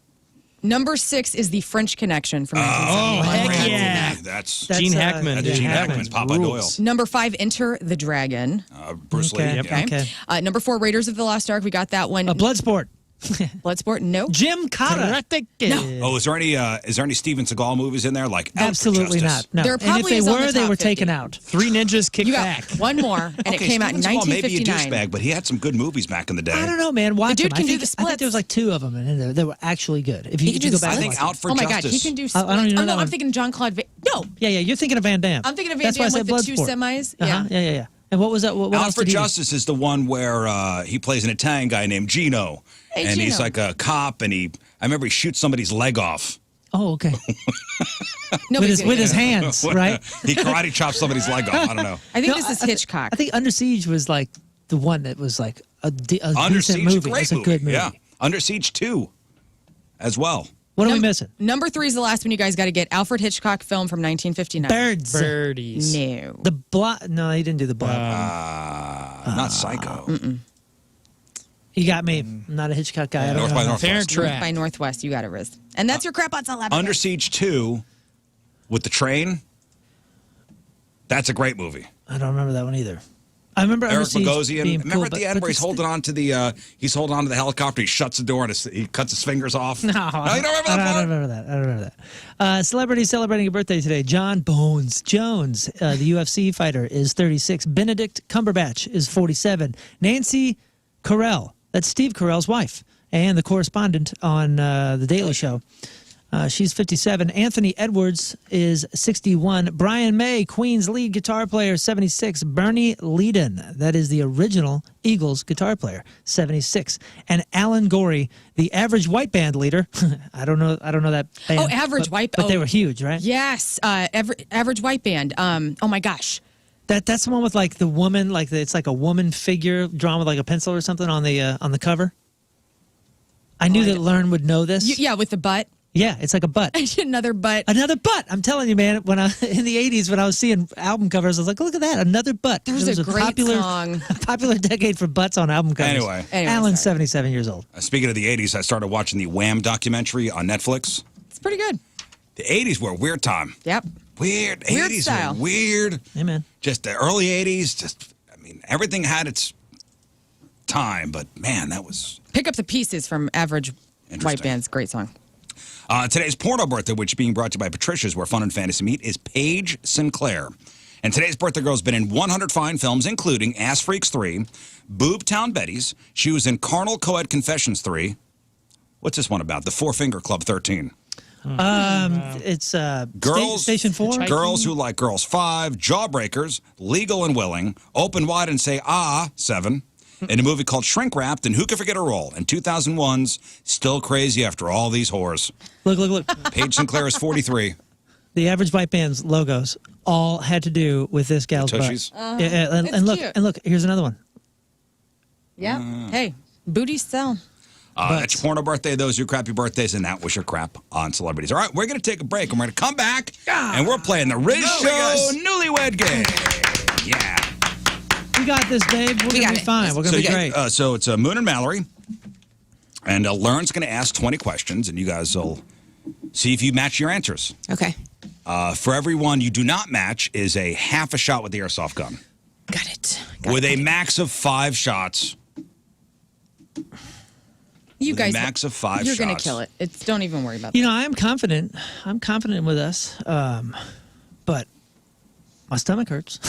Number 6 is The French Connection from Oh, 1971. heck yeah. That's That's, Gene uh, Hackman. that's yeah, Gene Hackman. Hackman's Popeye Rules. Number 5, Enter the Dragon. Bruce Lee. Okay. Yep. Okay. Okay. Number 4, Raiders of the Lost Ark. We got that one. Bloodsport. Bloodsport. No. Jim Cotta. Oh, is there any Steven Seagal movies in there? Like Out for Absolutely Justice? not. No. There And if probably they is on were, the they top were 50. taken out. 3 Ninjas Kick You got Back. one more, and Okay, it came out in Steven Seagal may be a 1959. douchebag, but he had some good movies back in the day. I don't know, man. Watch dude them. can I do think, the I think there was splits. like 2 of them in there. They were actually good. If He you, can if you do go the back, I and think watch Out for Oh my Justice. God, he can do. I don't even know oh no, that I'm one. thinking John Claude. No, them. Yeah, you're thinking of Van Damme. I'm thinking of Van That's why I Damme said with the 2 Bloodsport. semis. Uh-huh. Yeah. And what was that? What Out else for did he do? Justice is the one where he plays an Italian guy named Gino, Hey, and he's Gino. like a cop, and I remember he shoots somebody's leg off. Oh, okay. Nobody's with gonna his get it. hands, right? He karate chops somebody's leg off. I don't know. I think No, this is I- Hitchcock. I think Under Siege was like the one that was like a Under decent Siege, movie. great It's a good movie. Yeah, Under Siege 2 as well. What are we missing? Number 3 is the last one you guys got to get. Alfred Hitchcock film from 1959. Birds. Birdies. No. The Blob. No, he didn't do the Blob. Not Psycho. You got me. I'm not a Hitchcock guy. I don't North know. by Northwest. Parent North Trap. by Northwest. You got it, Riz. And that's your crap on celebrity. Under Siege 2 with the train. That's a great movie. I don't remember that one either. I remember Under Eric Siege Bogosian. being Remember cool, at the but- end but where he's this- holding on to the helicopter. He shuts the door and he cuts his fingers off. No, you don't remember I that don't part? remember that. I don't remember that. Celebrity celebrating a birthday today. John Bones Jones, the UFC fighter, is 36. Benedict Cumberbatch is 47. Nancy Carell, that's Steve Carell's wife, and the correspondent on The Daily Show. She's 57. Anthony Edwards is 61. Brian May, Queen's lead guitar player, 76. Bernie Leadon, that is the original Eagles guitar player, 76. And Alan Gorey, the Average White Band leader. I don't know that band. Oh, Average White- But they oh. were huge, right? Yes. Average White Band. Oh my gosh. That's the one with like the woman, it's like a woman figure drawn with like a pencil or something on the cover. I knew that Lern would know this. Yeah, with the butt. Yeah, it's like a butt. Another butt. Another butt. I'm telling you, man. When I in the '80s, when I was seeing album covers, I was like, "Look at that, another butt." There's It was a great popular, song. popular decade for butts on album covers. Anyway. Alan's sorry. 77 years old. Speaking of the 80s, I started watching the Wham documentary on Netflix. It's pretty good. The 80s were a weird time. Yep. Weird. Weird 80s style. were weird. Hey, man. Just the early 80s, everything had its time, but man, that was... Pick Up the Pieces from Average Interesting. White Band's great song. Today's porno birthday, which is being brought to you by Patricia's, where fun and fantasy meet, is Paige Sinclair. And today's birthday girl has been in 100 fine films, including Ass Freaks 3, Boobtown Betties. She was in Carnal Coed Confessions 3. What's this one about? The Four Finger Club 13. It's Girls, Station 4. Girls Who Like Girls 5, Jawbreakers, Legal and Willing, Open Wide and Say Ah 7, in a movie called Shrink Wrapped, and Who Can Forget a Role? And 2001's Still Crazy After All These Whores. Look. Paige Sinclair is 43. The Average White Band's logos all had to do with this gal's butt. Tushies? Yeah, and look, cute. and look. Here's another one. Yeah. Hey, booties sell. That's your porno birthday. Those are your crappy birthdays, and that was your crap on celebrities. All right, we're going to take a break, and we're going to come back, and we're playing the Riz Show Newlywed game. Yeah. We got this, babe. We're gonna be fine. We're gonna be great. So it's Moon and Mallory, and Lern's going to ask 20 questions, and you guys will see if you match your answers. Okay. For everyone you do not match is a half a shot with the airsoft gun. Got it. With a max of 5 shots. You With a guys, max of 5 you're shots. gonna kill it. Don't even worry about You that. know, I am confident. I'm confident with us. But my stomach hurts.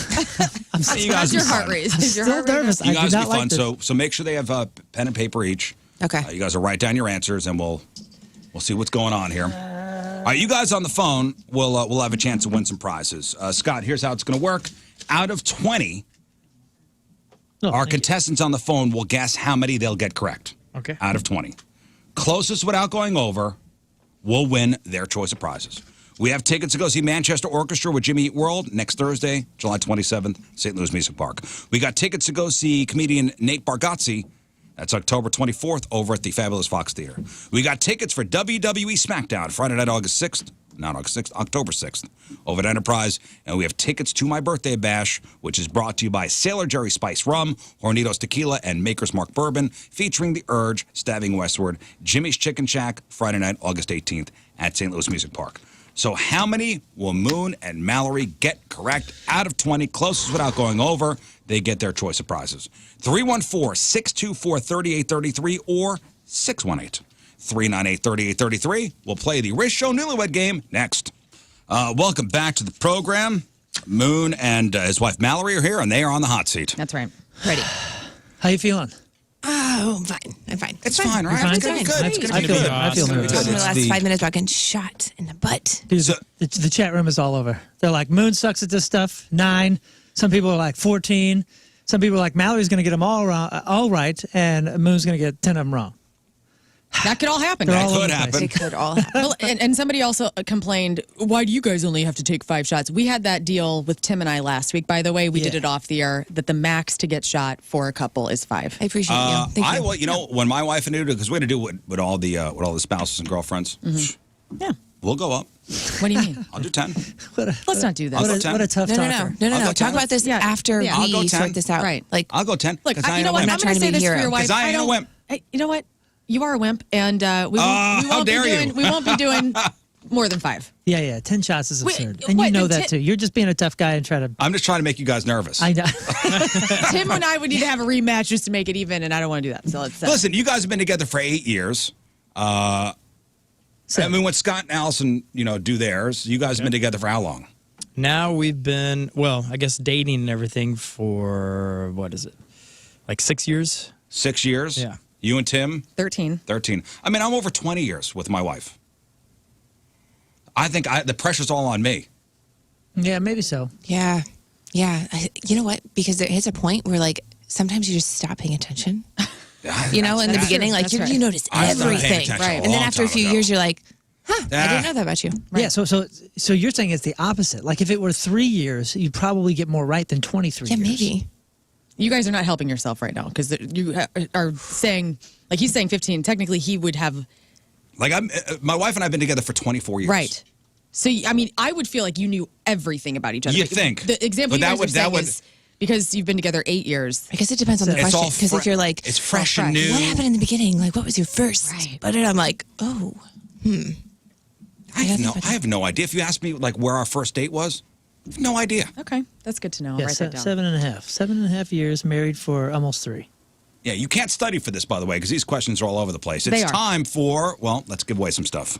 I'm You still, guys How's will your be heart fun. rate? I'm Is your still heart rate nervous. up? You I guys do will not be like fun. this. So make sure they have pen and paper each. Okay. You guys will write down your answers, and we'll see what's going on here. All right, you guys on the phone, we'll have a chance to win some prizes. Scott, here's how it's going to work. Out of 20, Oh, our thank you. contestants on the phone will guess how many they'll get correct. Okay. Out of 20. Closest without going over will win their choice of prizes. We have tickets to go see Manchester Orchestra with Jimmy Eat World next Thursday, July 27th, St. Louis Music Park. We got tickets to go see comedian Nate Bargatze. That's October 24th over at the Fabulous Fox Theater. We got tickets for WWE SmackDown Friday night, October 6th, over at Enterprise. And we have tickets to my birthday bash, which is brought to you by Sailor Jerry Spice Rum, Hornitos Tequila, and Maker's Mark Bourbon, featuring The Urge, Stabbing Westward, Jimmy's Chicken Shack, Friday night, August 18th at St. Louis Music Park. So how many will Moon and Mallory get correct out of 20? Closest without going over, they get their choice of prizes. 314-624-3833 or 618-398-3833. We'll play the Riz Show Newlywed game next. Welcome back to the program. Moon and his wife Mallory are here, and they are on the hot seat. That's right. Ready. How you feeling? Oh, I'm fine. I'm fine. It's fine, right? fine? It's going to be good. It's It's gonna going to be I feel good. it. I feel It's gonna be nervous. good. Talking the It's last the- 5 minutes about getting shot in the butt. Dude, So- the chat room is all over. They're like, Moon sucks at this stuff. 9. Some people are like 14. Some people are like, Mallory's going to get them all right, and Moon's going to get 10 of them wrong. That could all happen. They're That all over could the place. happen. It could all happen. Well, and somebody also complained, why do you guys only have to take 5 shots? We had that deal with Tim and I last week, by the way. We did Yeah. it off the air, that the max to get shot for a couple is 5. I appreciate you. Thank you. Well, you know, when my wife and I do, because we're going to do it with all the spouses and girlfriends, Yeah. we'll go up. What do you mean? I'll do 10. Let's not do that. I'll go What 10. a tough No. talker. I'll go Talk 10. about this Yeah. after Yeah. I'll go we 10. sort this out. Right. Like, I'll go 10. Look, because I you ain't know a what? wimp. I'm trying going to to say be a this for hero. your wife. 'Cause I ain't a don't- wimp. You know what? You are a wimp, and we won't, how dare you. we won't be doing more than 5. Yeah. 10 shots is Wait, absurd. And what, you know then that, too. You're just being a tough guy and trying to... I'm just trying to make you guys nervous. I know. Tim and I would need to have a rematch just to make it even, and I don't want to do that. So let's Listen, you guys have been together for 8 years. I mean, when Scott and Allison, do theirs, you guys have been together for how long? Now we've been, well, I guess dating and everything for, what is it? Like 6 years? 6 years? Yeah. You and Tim? 13. 13. I mean, I'm over 20 years with my wife. I think the pressure's all on me. Yeah, maybe so. yeah. You know what? Because there is a point where, like, sometimes you just stop paying attention. In the That's beginning, true. like, That's right. you notice I stopped paying everything. attention Right. a And then long after a time few ago. years, you're like, I Ah. didn't know that about you. Yeah, so you're saying it's the opposite. Like, if it were 3 years, you'd probably get more right than 23 Yeah, years. maybe. You guys are not helping yourself right now because you are saying, like he's saying 15. Technically, he would have Like my wife and I have been together for 24 years. Right. So, I mean, I would feel like you knew everything about each other. You think. The example But you guys were saying is because you've been together 8 years. I guess it depends on the It's question. all Because if you're like, it's fresh and new. what happened in the beginning? Like, what was your first? Right. But then I'm like, oh, I have no idea. If you ask me like where our first date was, I have no idea. Okay, that's good to know. I'll Yeah, write that down. 7.5. 7.5 years, married for almost 3. Yeah, you can't study for this, by the way, because these questions are all over the place. They It's are. time for, well, let's give away some stuff.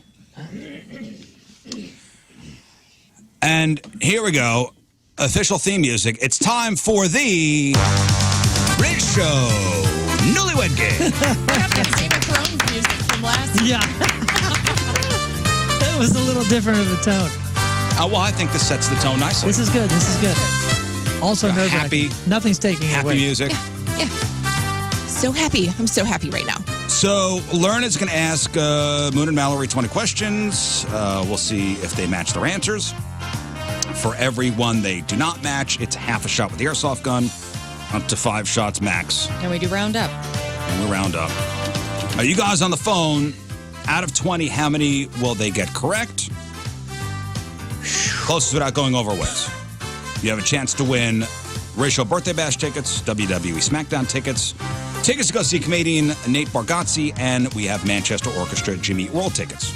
And here we go. Official theme music. It's time for the Rizzuto Show Newlywed Game. That's Game of Thrones music from last year. Yeah. That was a little different of a tone. Well, I think this sets the tone nicely. This is good. This is good. Also Got nerve-wracking. happy- Nothing's taking it Happy away. music. yeah. So happy. I'm so happy right now. So, Lern is going to ask Moon and Mallory 20 questions. We'll see if they match their answers. For every one they do not match, it's half a shot with the airsoft gun, up to 5 shots max. And we do round up. And we'll round up. You guys on the phone, out of 20, how many will they get correct? Closest without going over ways. You have a chance to win Racial Birthday Bash tickets, WWE SmackDown tickets, tickets to go see comedian Nate Bargatze, and we have Manchester Orchestra Jimmy Earl tickets.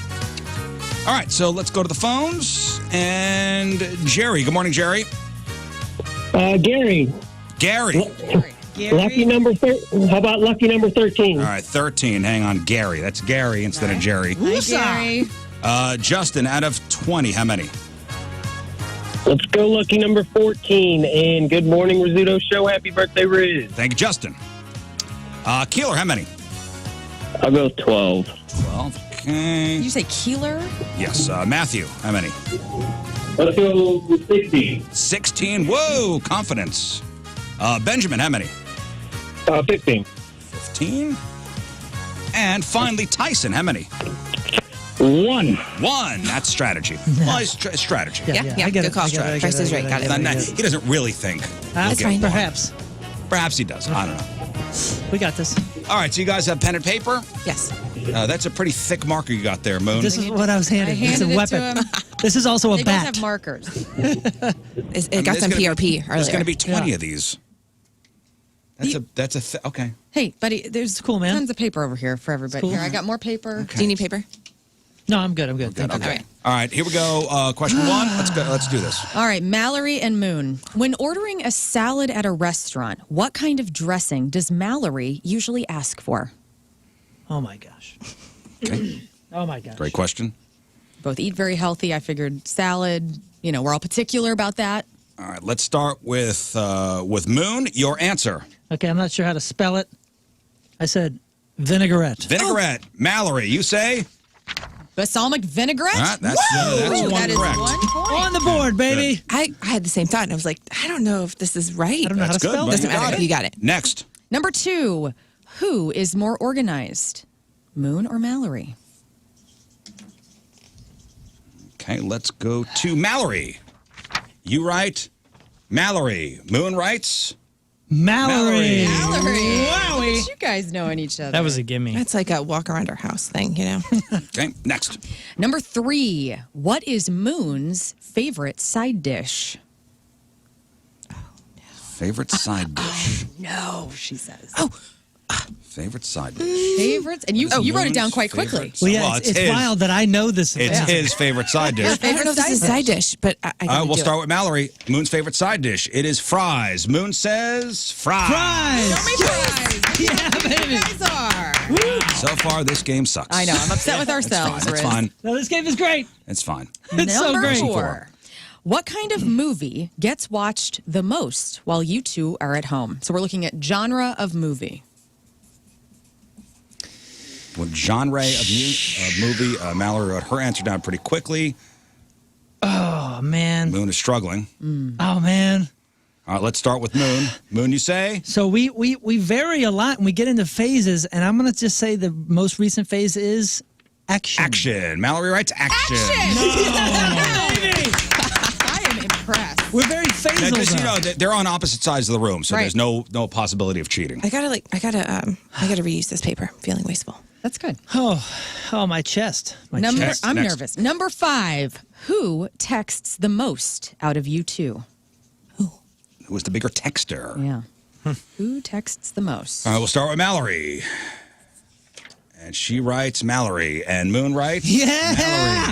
All right, so let's go to the phones. And Jerry. Good morning, Jerry. Gary. Gary. Lucky number how about lucky number 13? All right, 13. Hang on, Gary. That's Gary instead of Jerry. Hi, Gary. Justin, out of 20, how many? Let's go lucky number 14. And good morning, Rizzuto Show. Happy birthday, Riz. Thank you, Justin. Keeler, how many? I'll go 12. 12. Did Okay. you say Keeler? Yes. Matthew, how many? Let's go 16. 16. Whoa, confidence. Benjamin, how many? 15. 15. And finally, Tyson, how many? 1. 1. That's strategy. Well, it's strategy. Yeah, I get good it, call, I get it, I get Price it, is I right. get Got it, it. I get Not- it. he doesn't really think. That's fine. Perhaps. Perhaps he does. I don't know. We got this. All right, so you guys have pen and paper. Yes. That's a pretty thick marker you got there, Moon. This is what I was handed. I handed it's a it weapon. to him. This is also a They both bat. have markers. It got There's some gonna be- PRP earlier. There's going to be 20 Yeah. of these. Okay. Hey, buddy, there's cool, man. tons of paper over here for everybody. cool. Here, I got more paper. Do you need paper? No, I'm good. I'm good. Thank you. Okay. All right, here we go. Question 1. Let's go. Let's do this. All right, Mallory and Moon. When ordering a salad at a restaurant, what kind of dressing does Mallory usually ask for? Oh my gosh. Okay. Oh my gosh. Great question. Both eat very healthy. I figured salad. You know, we're all particular about that. All right, let's start with Moon. Your answer. Okay, I'm not sure how to spell it. I said vinaigrette. Vinaigrette. Mallory, you say? Balsamic vinaigrette. All right, that's one That is correct. 1 point. On the board, baby. I had the same thought, and I was like, I don't know if this is right. I don't know how to That's good, spell buddy. this. Doesn't matter. You got it. Next. Number 2. Who is more organized, Moon or Mallory? Okay, let's go to Mallory. You write Mallory. Moon writes Mallory. Mallory. Wowie. You guys knowing each other. That was a gimme. That's like a walk around our house thing, you know? Okay, next. Number 3. What is Moon's favorite side dish? Favorite side dish. No, she says. Favorite side dish. Favorites? And you wrote it down quite Moon's quickly. favorite Well, yeah, Well, it's it's his. wild that I know this. It's his favorite side dish. I don't know if this is a side dish, but I All gotta right, we'll do start it. with Mallory. Moon's favorite side dish. It is fries. Moon says fries. Fries. Yeah, baby. You guys are. So far, this game sucks. I know. I'm upset with ourselves. It's Riz. fine. No, this game is great. It's fine. It's so Number great. 4. What kind of movie gets watched the most while you two are at home? So we're looking at genre of movie. What genre of movie? Mallory wrote her answer down pretty quickly. Oh man. Moon is struggling. Oh man. All right, let's start with Moon. Moon, you say? So we vary a lot and we get into phases, and I'm gonna just say the most recent phase is action. Action. Mallory writes action. I am impressed. We're very phasal. Now, just, though. you know, they're on opposite sides of the room, so Right. there's no possibility of cheating. I gotta reuse this paper. I'm feeling wasteful. That's good. Oh, my chest. My Number, chest. I'm Next. nervous. Number 5. Who texts the most out of you two? Who was the bigger texter? Yeah. Who texts the most? All right, we'll start with Mallory. And she writes Mallory. And Moon writes Yeah.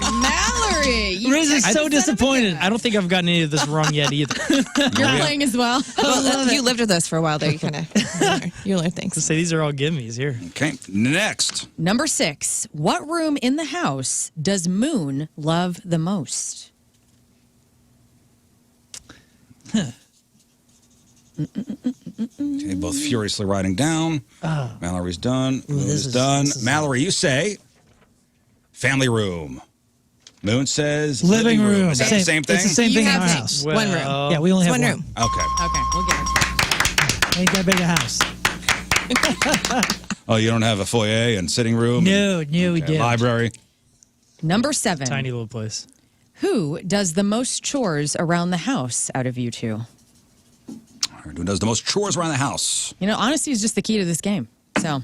Mallory. Mallory. You Riz is texted so son of a disappointed. gun. I don't think I've gotten any of this wrong yet either. You're playing as well. Well, you lived with us for a while there. You kind of you learn things. Say these are all gimmies here. Okay, next. Number 6. What room in the house does Moon love the most? Okay, both furiously writing down. Mallory's done. Moon this is is- done. this is- Mallory, you say family room. Moon says Living room. Is that the same thing? It's the same You thing in have our things. house. One room. Yeah, we only It's have one room. Okay. Okay, we'll get it. Ain't that big a house. Oh, you don't have a foyer and sitting room? No, we Okay, do. library. Number 7. Tiny little place. Who does the most chores around the house out of you two? Who does the most chores around the house? You know, honesty is just the key to this game. So,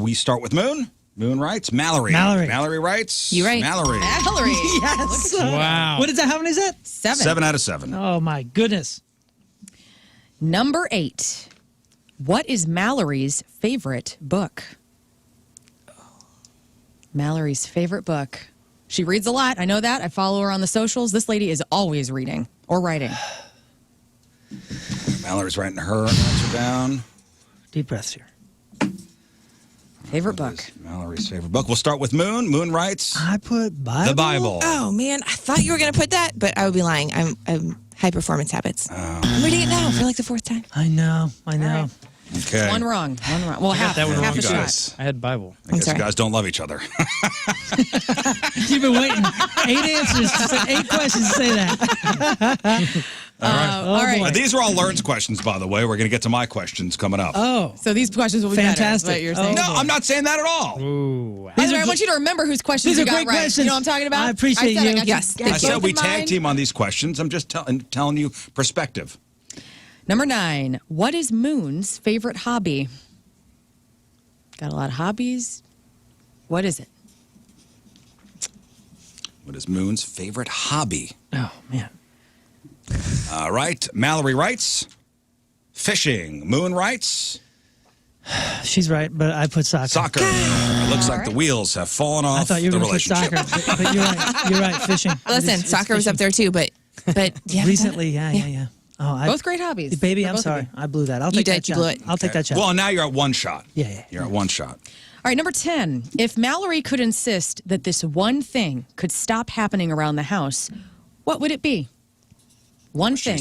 We start with Moon. Moon writes Mallory. Mallory. Mallory writes You right. Mallory. Mallory. Yes. Wow. What is that? How many is that? 7. 7 out of 7. Oh my goodness. Number 8. What is Mallory's favorite book? Mallory's favorite book. She reads a lot. I know that. I follow her on the socials. This lady is always reading or writing. Mallory's writing her answer down. Deep breaths here. Favorite book. Mallory's favorite book. We'll start with Moon. Moon writes I put Bible. the Bible. Oh man, I thought you were gonna put that, but I would be lying. I'm high performance habits. I'm reading it now for like the 4th time. I know. right. Okay. One wrong. Well, half, that one half wrong, a shot. guys. I had Bible. I guess sorry. you guys don't love each other. You've been waiting 8 answers, to say, 8 questions to say that. All right. But these are all Lern's questions, by the way. We're going to get to my questions coming up. Oh, So these questions will be Fantastic. better, is what you're saying. No, I'm not saying that at all. Ooh. By the way, I want you to remember whose questions these you are got great right. questions. You know what I'm talking about? I appreciate said I you. got Yes, got I said both we in tag mind. team on these questions. I'm just telling you perspective. Number 9. What is Moon's favorite hobby? Got a lot of hobbies. What is it? What is Moon's favorite hobby? oh man. All right. Mallory writes fishing. Moon writes She's right, but I put soccer. soccer. It looks like the wheels have fallen off I thought you the were going to put relationship. soccer, but you're right. You're right. Fishing. Listen, It's soccer was up fishing. there too, but yeah, Recently, yeah. Oh, Both great hobbies. Baby, for I'm both of sorry. you. I blew that. I'll You take did, that you shot. blew it. I'll take that shot. Well, now you're at one shot. Yeah. You're at one shot. All right, number 10. If Mallory could insist that this one thing could stop happening around the house, what would it be? One thing.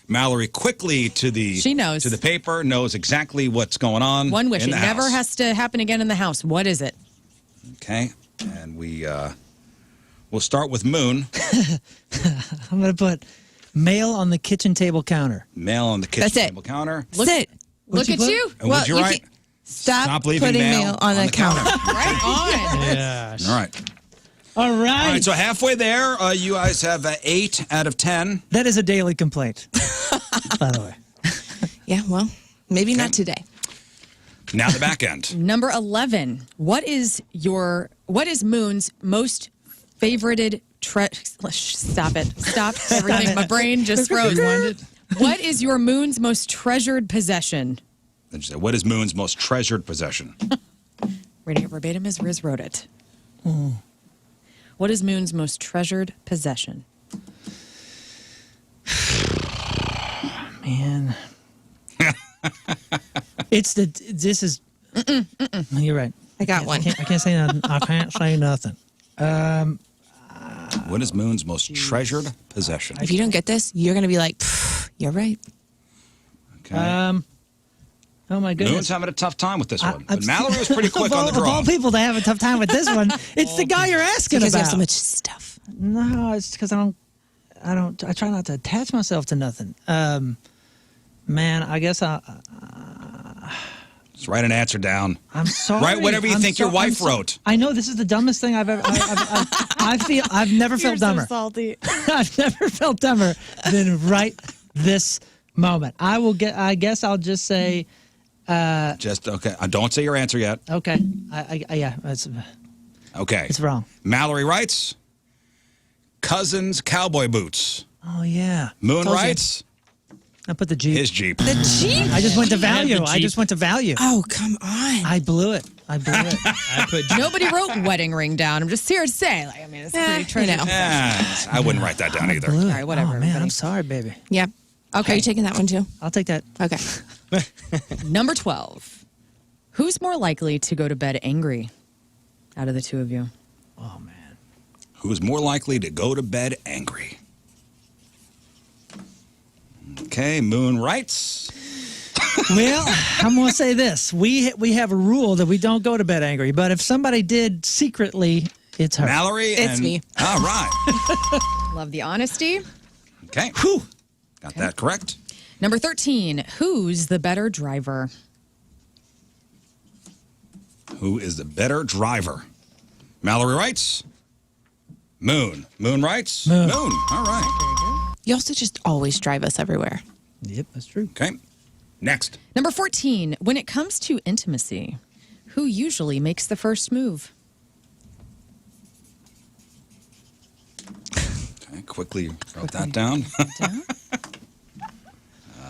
Mallory quickly to the She knows. to the paper, knows exactly what's going on. One wish. in It the never house. has to happen again in the house. What is it? Okay. And we'll start with Moon. I'm going to put mail on the kitchen table counter. Mail on the kitchen That's it. table counter. Sit. Look you at put? you. And what'd you write? can't- Stop leaving putting mail on the counter. Right on. Yeah. All right. All All right. right. So halfway there, you guys have 8 out of 10. That is a daily complaint, by the way. Yeah, well, maybe not today. Now the back end. Number 11. What is Moon's most favorited Stop it. Stop everything. My brain just froze. What is your Moon's most treasured possession? Then she said, what is Moon's most treasured possession? Reading it verbatim as Riz wrote it. What is Moon's most treasured possession? Man. This is. You're right. I got one. I can't say nothing. I can't say nothing. What is Moon's most treasured possession? If you don't get this, you're going to be like, "Pfft, you're right. Okay. Oh my goodness. Moon's having a tough time with this one. I'm But Mallory was pretty quick on the Of draw. all people to have a tough time with this one, it's the guy you're asking Because you about. have so much stuff. No, it's because I try not to attach myself to nothing. Man, I guess Just write an answer down. I'm sorry. Write whatever you I'm think your wife I'm wrote. I know this is the dumbest thing I've ever. I've never felt dumber. salty. I've never felt dumber than right this moment. I guess I'll just say. Just okay. Don't say your answer yet. Okay. Yeah. Okay. It's wrong. Mallory writes, cousin's cowboy boots. Oh yeah. Moon Told you. writes, I put the Jeep. his Jeep. The Jeep. I just went to had value. the I Jeep. just went to value. Oh, come on. I blew it. I I put Nobody wrote wedding ring down. I'm just here to say, like, I mean, it's pretty you trendy. know. I wouldn't write that down either. blew it. All right, whatever, Oh man, everybody. I'm sorry, baby. Yep. Okay. Are you taking that one too? I'll take that. Okay. Number 12. Who's more likely to go to bed angry out of the two of you? Oh man. Who's more likely to go to bed angry? Okay, Moon writes. Well, I'm going to say this. We have a rule that we don't go to bed angry, but if somebody did secretly, it's her. Mallory. It's me. All right. Love the honesty. Okay. Whew. Got that correct. Number 13. Who's the better driver? Who is the better driver? Mallory writes. Moon. Moon writes. Moon. All right. You also just always drive us everywhere. Yep, that's true. Okay. Next. Number 14. When it comes to intimacy, who usually makes the first move? Okay, quickly wrote that down.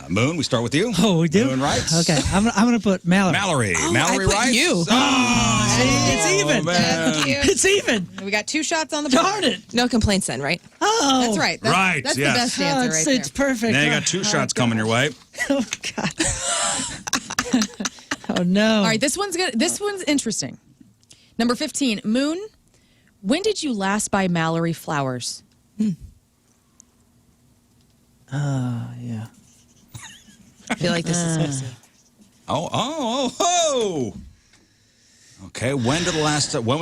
Moon, we start with you. Oh, we do? Moon writes. Okay, I'm going to put Mallory. Mallory. Oh, Mallory I put writes. you. It's even. man. It's even. We got 2 shots on the board. Darn it. No complaints then, right? Oh. That's right. That's, Right, That's yes. the best Oh, answer it's, right it's there. perfect. Now you got 2 shots coming your way. Oh, God. Oh, no. All right, this one's good. This one's interesting. Number 15. Moon, when did you last buy Mallory flowers? Yeah. I feel like this is messy. Oh. Okay, when was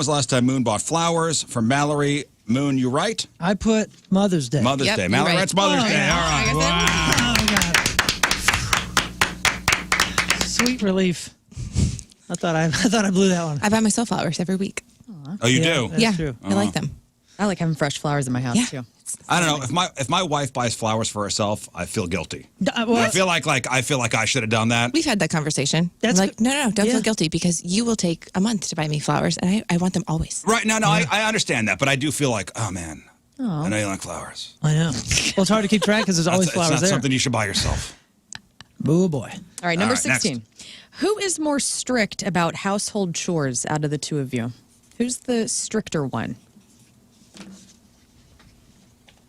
the last time Moon bought flowers? For Mallory, Moon, you right? I put Mother's Day. Mother's Yep, Day. you're Mallory right. writes Mother's Oh, Day. yeah. All right. Wow. Oh, God. Sweet relief. I thought I blew that one. I buy myself flowers every week. Oh, you Yeah, do? That's yeah, true. I like them. I like having fresh flowers in my house, Yeah. too. I don't know. If my wife buys flowers for herself, I feel guilty. Well, I feel like I should have done that. We've had that conversation. That's I'm like, good. no, don't Yeah. feel guilty because you will take a month to buy me flowers, and I want them always. Right? No, I understand that, but I do feel like, oh man, I know you like flowers. I know. Well, it's hard to keep track because there's always It's flowers not there. something you should buy yourself. Oh, boy. All right, number All right, next. 16. Who is more strict about household chores out of the two of you? Who's the stricter one?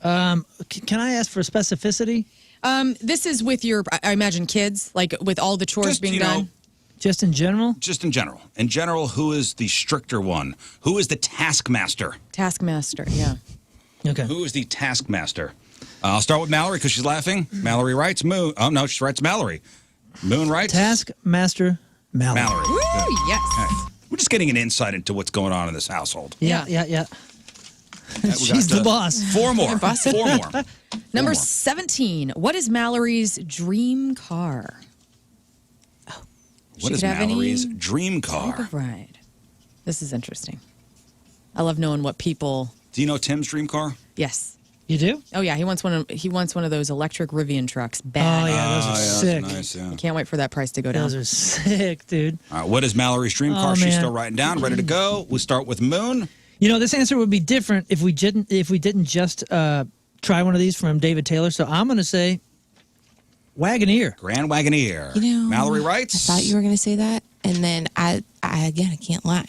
Can I ask for specificity? This is with your, I imagine, kids, like with all the chores Just, being you know, done. Just in general? Just in general. In general, who is the stricter one? Who is the taskmaster? Taskmaster, yeah. Okay. Who is the taskmaster? I'll start with Mallory because she's laughing. Mallory writes Moon. Oh, no, she writes Mallory. Moon writes Taskmaster Mallory. Mallory. Woo, Good. yes. Okay. We're just getting an insight into what's going on in this household. Yeah. We She's got, the boss. 4 more. boss. 4 more. Number more. 17. What is Mallory's dream car? What is could have any Mallory's dream Type car? of ride. This is interesting. I love knowing what people. Do you know Tim's dream car? Yes. You do? Oh yeah, he wants one of those electric Rivian trucks. Bad. Oh, yeah, those are that's sick. nice, yeah. Can't wait for that price to go down. Those are sick, dude. All right, what is Mallory's dream car? Oh, She's man. still writing down, ready to go. We start with Moon. You know, this answer would be different if we didn't just try one of these from David Taylor. So I'm going to say Wagoneer. Grand Wagoneer. You know, Mallory I writes. thought you were going to say that, and then I can't lie.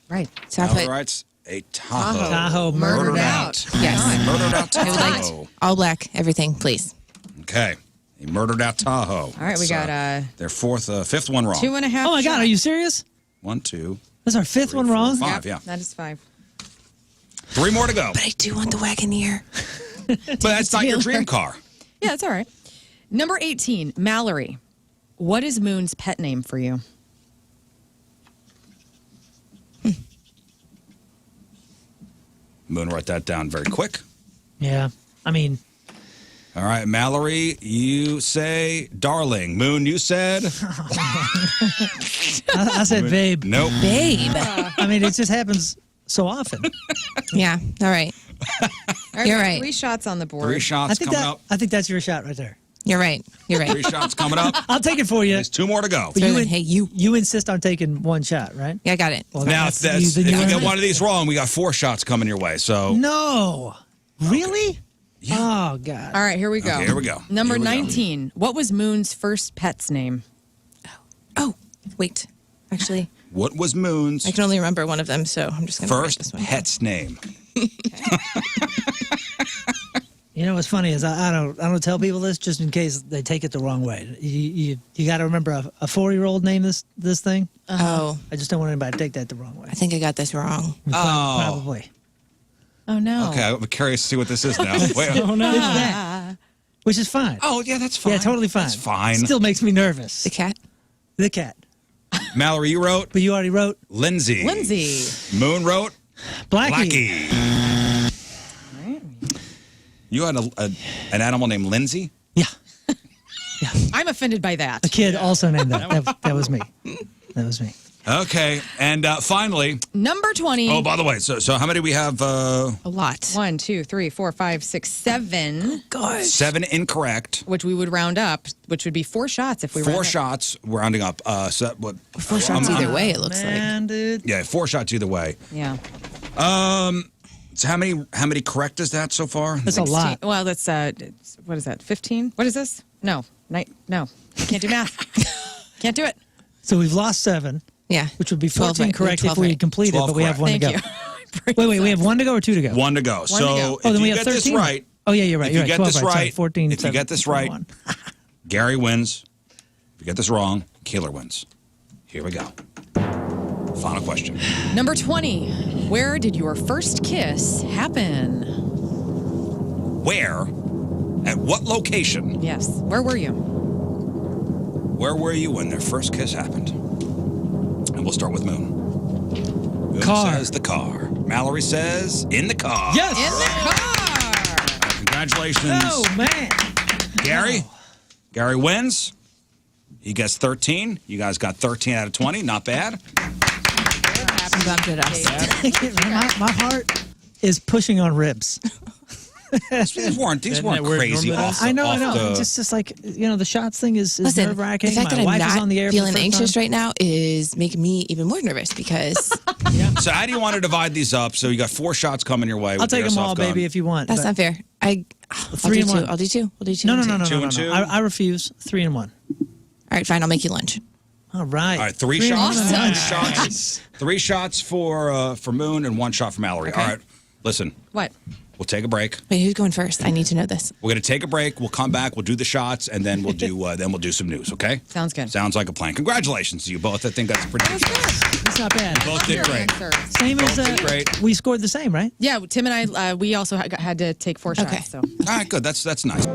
Right. So I Mallory put writes a Tahoe. Tahoe Murdered murdered out. yes. Murdered out I would like Tahoe. all black, everything, please. Okay. A murdered out Tahoe. All right, we got their fifth one wrong. 2.5. Oh my God, are you serious? 1, 2, That's our fifth one wrong? 5, yeah. That is 5. 3 more to go. But I do want the Wagoneer. But that's not your dream car. Yeah, that's all right. Number 18, Mallory. What is Moon's pet name for you? Moon, write that down very quick. Yeah. I mean, All right, Mallory, you say darling. Moon, you said I said babe. nope. Babe. I mean, it just happens so often. Yeah. All right. All right, You're right. 3 shots on the board. 3 shots coming up. I think that's your shot right there. You're right. You're right. 3 shots coming up. I'll take it for you. There's 2 more to go. But Throw in, hey, you. You insist on taking 1 shot, right? Yeah, I got it. Well, Now, that's- if then you earn get it. one of these wrong, we got 4 shots coming your way. So No. Really? Oh, God. All right, here we go. Okay, here we go. Number Here we go. 19. What was Moon's first pet's name? Oh, wait. Actually, what was Moon's I can only remember one of them, so I'm just going to write this first one. pet's name? You know what's funny is I don't tell people this just in case they take it the wrong way. You got to remember a 4-year-old name this thing. Oh, I just don't want anybody to take that the wrong way. I think I got this wrong. Oh. Probably. Oh, no. Okay, I'm curious to see what this is now. Wait. Oh no. It's that. Which is fine. Oh, yeah, that's fine. Yeah, totally fine. That's fine. Still makes me nervous. The cat? The cat. Mallory, you wrote But you already wrote Lindsay. Lindsay. Moon wrote Blackie. Blackie. You had an animal named Lindsay? Yeah. I'm offended by that. A kid also named that. That was me. That was me. Okay, and finally, Number 20. oh, by the way, so how many do we have? A lot. 1, 2, 3, 4, 5, 6, 7. Gosh. 7 incorrect. Which we would round up, which would be 4 shots if we 4 round up. shots, rounding up. So what? 4 shots either way, it looks like. Man, dude. Yeah, 4 shots either way. Yeah. So how many correct is that so far? That's a lot. Well, that's, what is that, 15? What is this? No. No. Can't do math. Can't do it. So we've lost 7, Yeah. which would be 12 14 right. correct 12 if we right. completed, 12 but we have 1 Thank to go. you. Wait, we have 1 to go or 2 to go? 1 to go. to So go. Oh, then if we you have get 13. this right, Oh, yeah, you're right. if You're you right. get 12 this right. Sorry, right, 14, if you 7, get this right, 21. Gary wins. If you get this wrong, Keeler wins. Here we go. Final question. Number 20. Where did your first kiss happen? Where? At what location? Yes. Where were you? Where were you when their first kiss happened? And we'll start with Moon. Moon Car. says the car. Mallory says in the car. Yes. In the car. Congratulations. Oh, man. Gary. Gary wins. He gets 13. You guys got 13 out of 20. Not bad. I'm glad to us. my heart is pushing on ribs. These weren't Isn't that where it crazy. normally Off is? the, I know. off the- It's just like, the shots thing is Listen, nerve wracking. the fact My that I'm wife is not on the air feeling for the first anxious time. right now is making me even more nervous because So how do you want to divide these up? So you got 4 shots coming your way. I'll with the take them all, airsoft gun. baby, if you want. that's but- not fair. I'll 3 do and 2. 1. I'll do 2. We'll do 2. No. and 2. 2 and 2? I refuse. 3 and 1. All right, fine. I'll make you lunch. All right. All right, 3 and shots. 1 and 1. 3 shots. 3 shots for Moon and 1 shot for Mallory. Okay. All right. Listen, What? we'll take a break. Wait, who's going first? I need to know this. We're gonna take a break. We'll come back. We'll do the shots, and then we'll do some news. Okay? Sounds good. Sounds like a plan. Congratulations to you both. I think that's pretty good. It's not bad. Both did great. Same as Both did great. we scored the same, right? Yeah, Tim and I, we also had to take 4 shots. Okay. So All right, good. That's nice.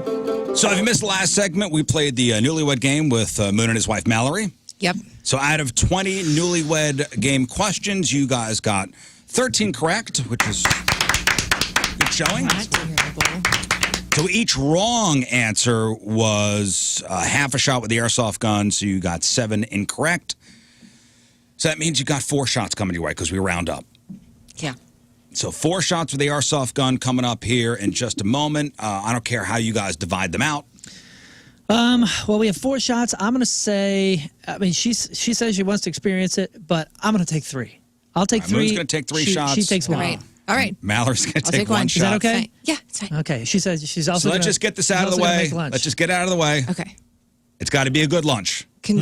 So if you missed the last segment, we played the Newlywed game with Moon and his wife Mallory. Yep. So out of 20 Newlywed game questions, you guys got 13 correct, which is good showing. Not terrible. So each wrong answer was half a shot with the airsoft gun, so you got 7 incorrect. So that means you got 4 shots coming your way because we round up. yeah. So 4 shots with the airsoft gun coming up here in just a moment. I don't care how you guys divide them out. Well, we have 4 shots. I'm going to say, she says she wants to experience it, but I'm going to take 3. I'll take All right, 3. Moon's gonna take 3 She shots. takes All 1. right. All right. Mallory's going to I'll take take 1 one. shot. Is that okay? Fine. Yeah, it's fine. Okay. She says she's also So let's gonna- just get this she's out of the also gonna way. make lunch. Let's just get it out of the way. Okay. It's got to be a good lunch. Can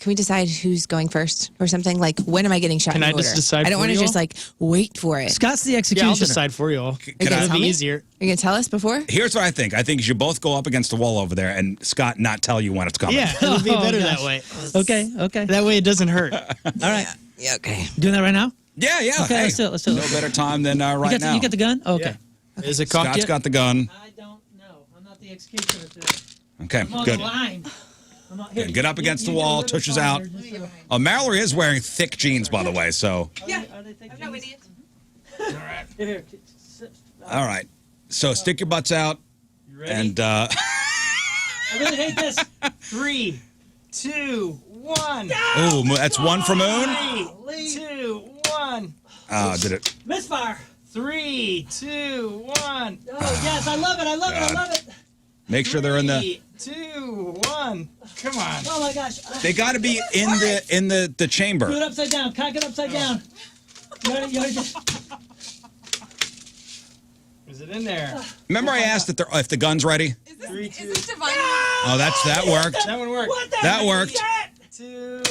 we decide who's going first or something? Like, when am I getting shot Can in I order? just decide I don't for want to you just all? like wait for it. Scott's the Yeah, executioner. I'll decide for you all. Can you I- gonna It'll tell be me? easier. You're going to tell us before? Here's what I think. I think you should both go up against the wall over there and Scott not tell you when it's coming. Yeah, it'll be Oh, better gosh. that way. Okay. That way it doesn't hurt. All right. Yeah, okay. Doing that right now? Yeah. Okay, Hey, let's do it. No better time than right now. You got the gun? Oh, okay. Is it cocked Scott's yet? got the gun. I don't know. I'm not the executioner today. Okay, I'm on good. the line. I'm on, Yeah, get up against the wall, Tush is out. Oh, Mallory is wearing thick jeans, by the way, so. Yeah. Are they thick jeans? idiot. Here. All right. So stick your butts out. And I really hate this. 3, 2, 1. ooh, that's 1 for Moon. 3, 2, 1. Did it? Misfire. 3, 2, 1. Oh, yes, I love it. I love it. I love it. Make sure they're in the. 3, 2, 1. Come on. Oh, my gosh. They got to be in the chamber. Do it upside down. Cock it upside down. You already Is it in there? Remember, I asked if the gun's ready. Is this divine? Oh, that worked. That one worked. What the That heck worked. is that? 2,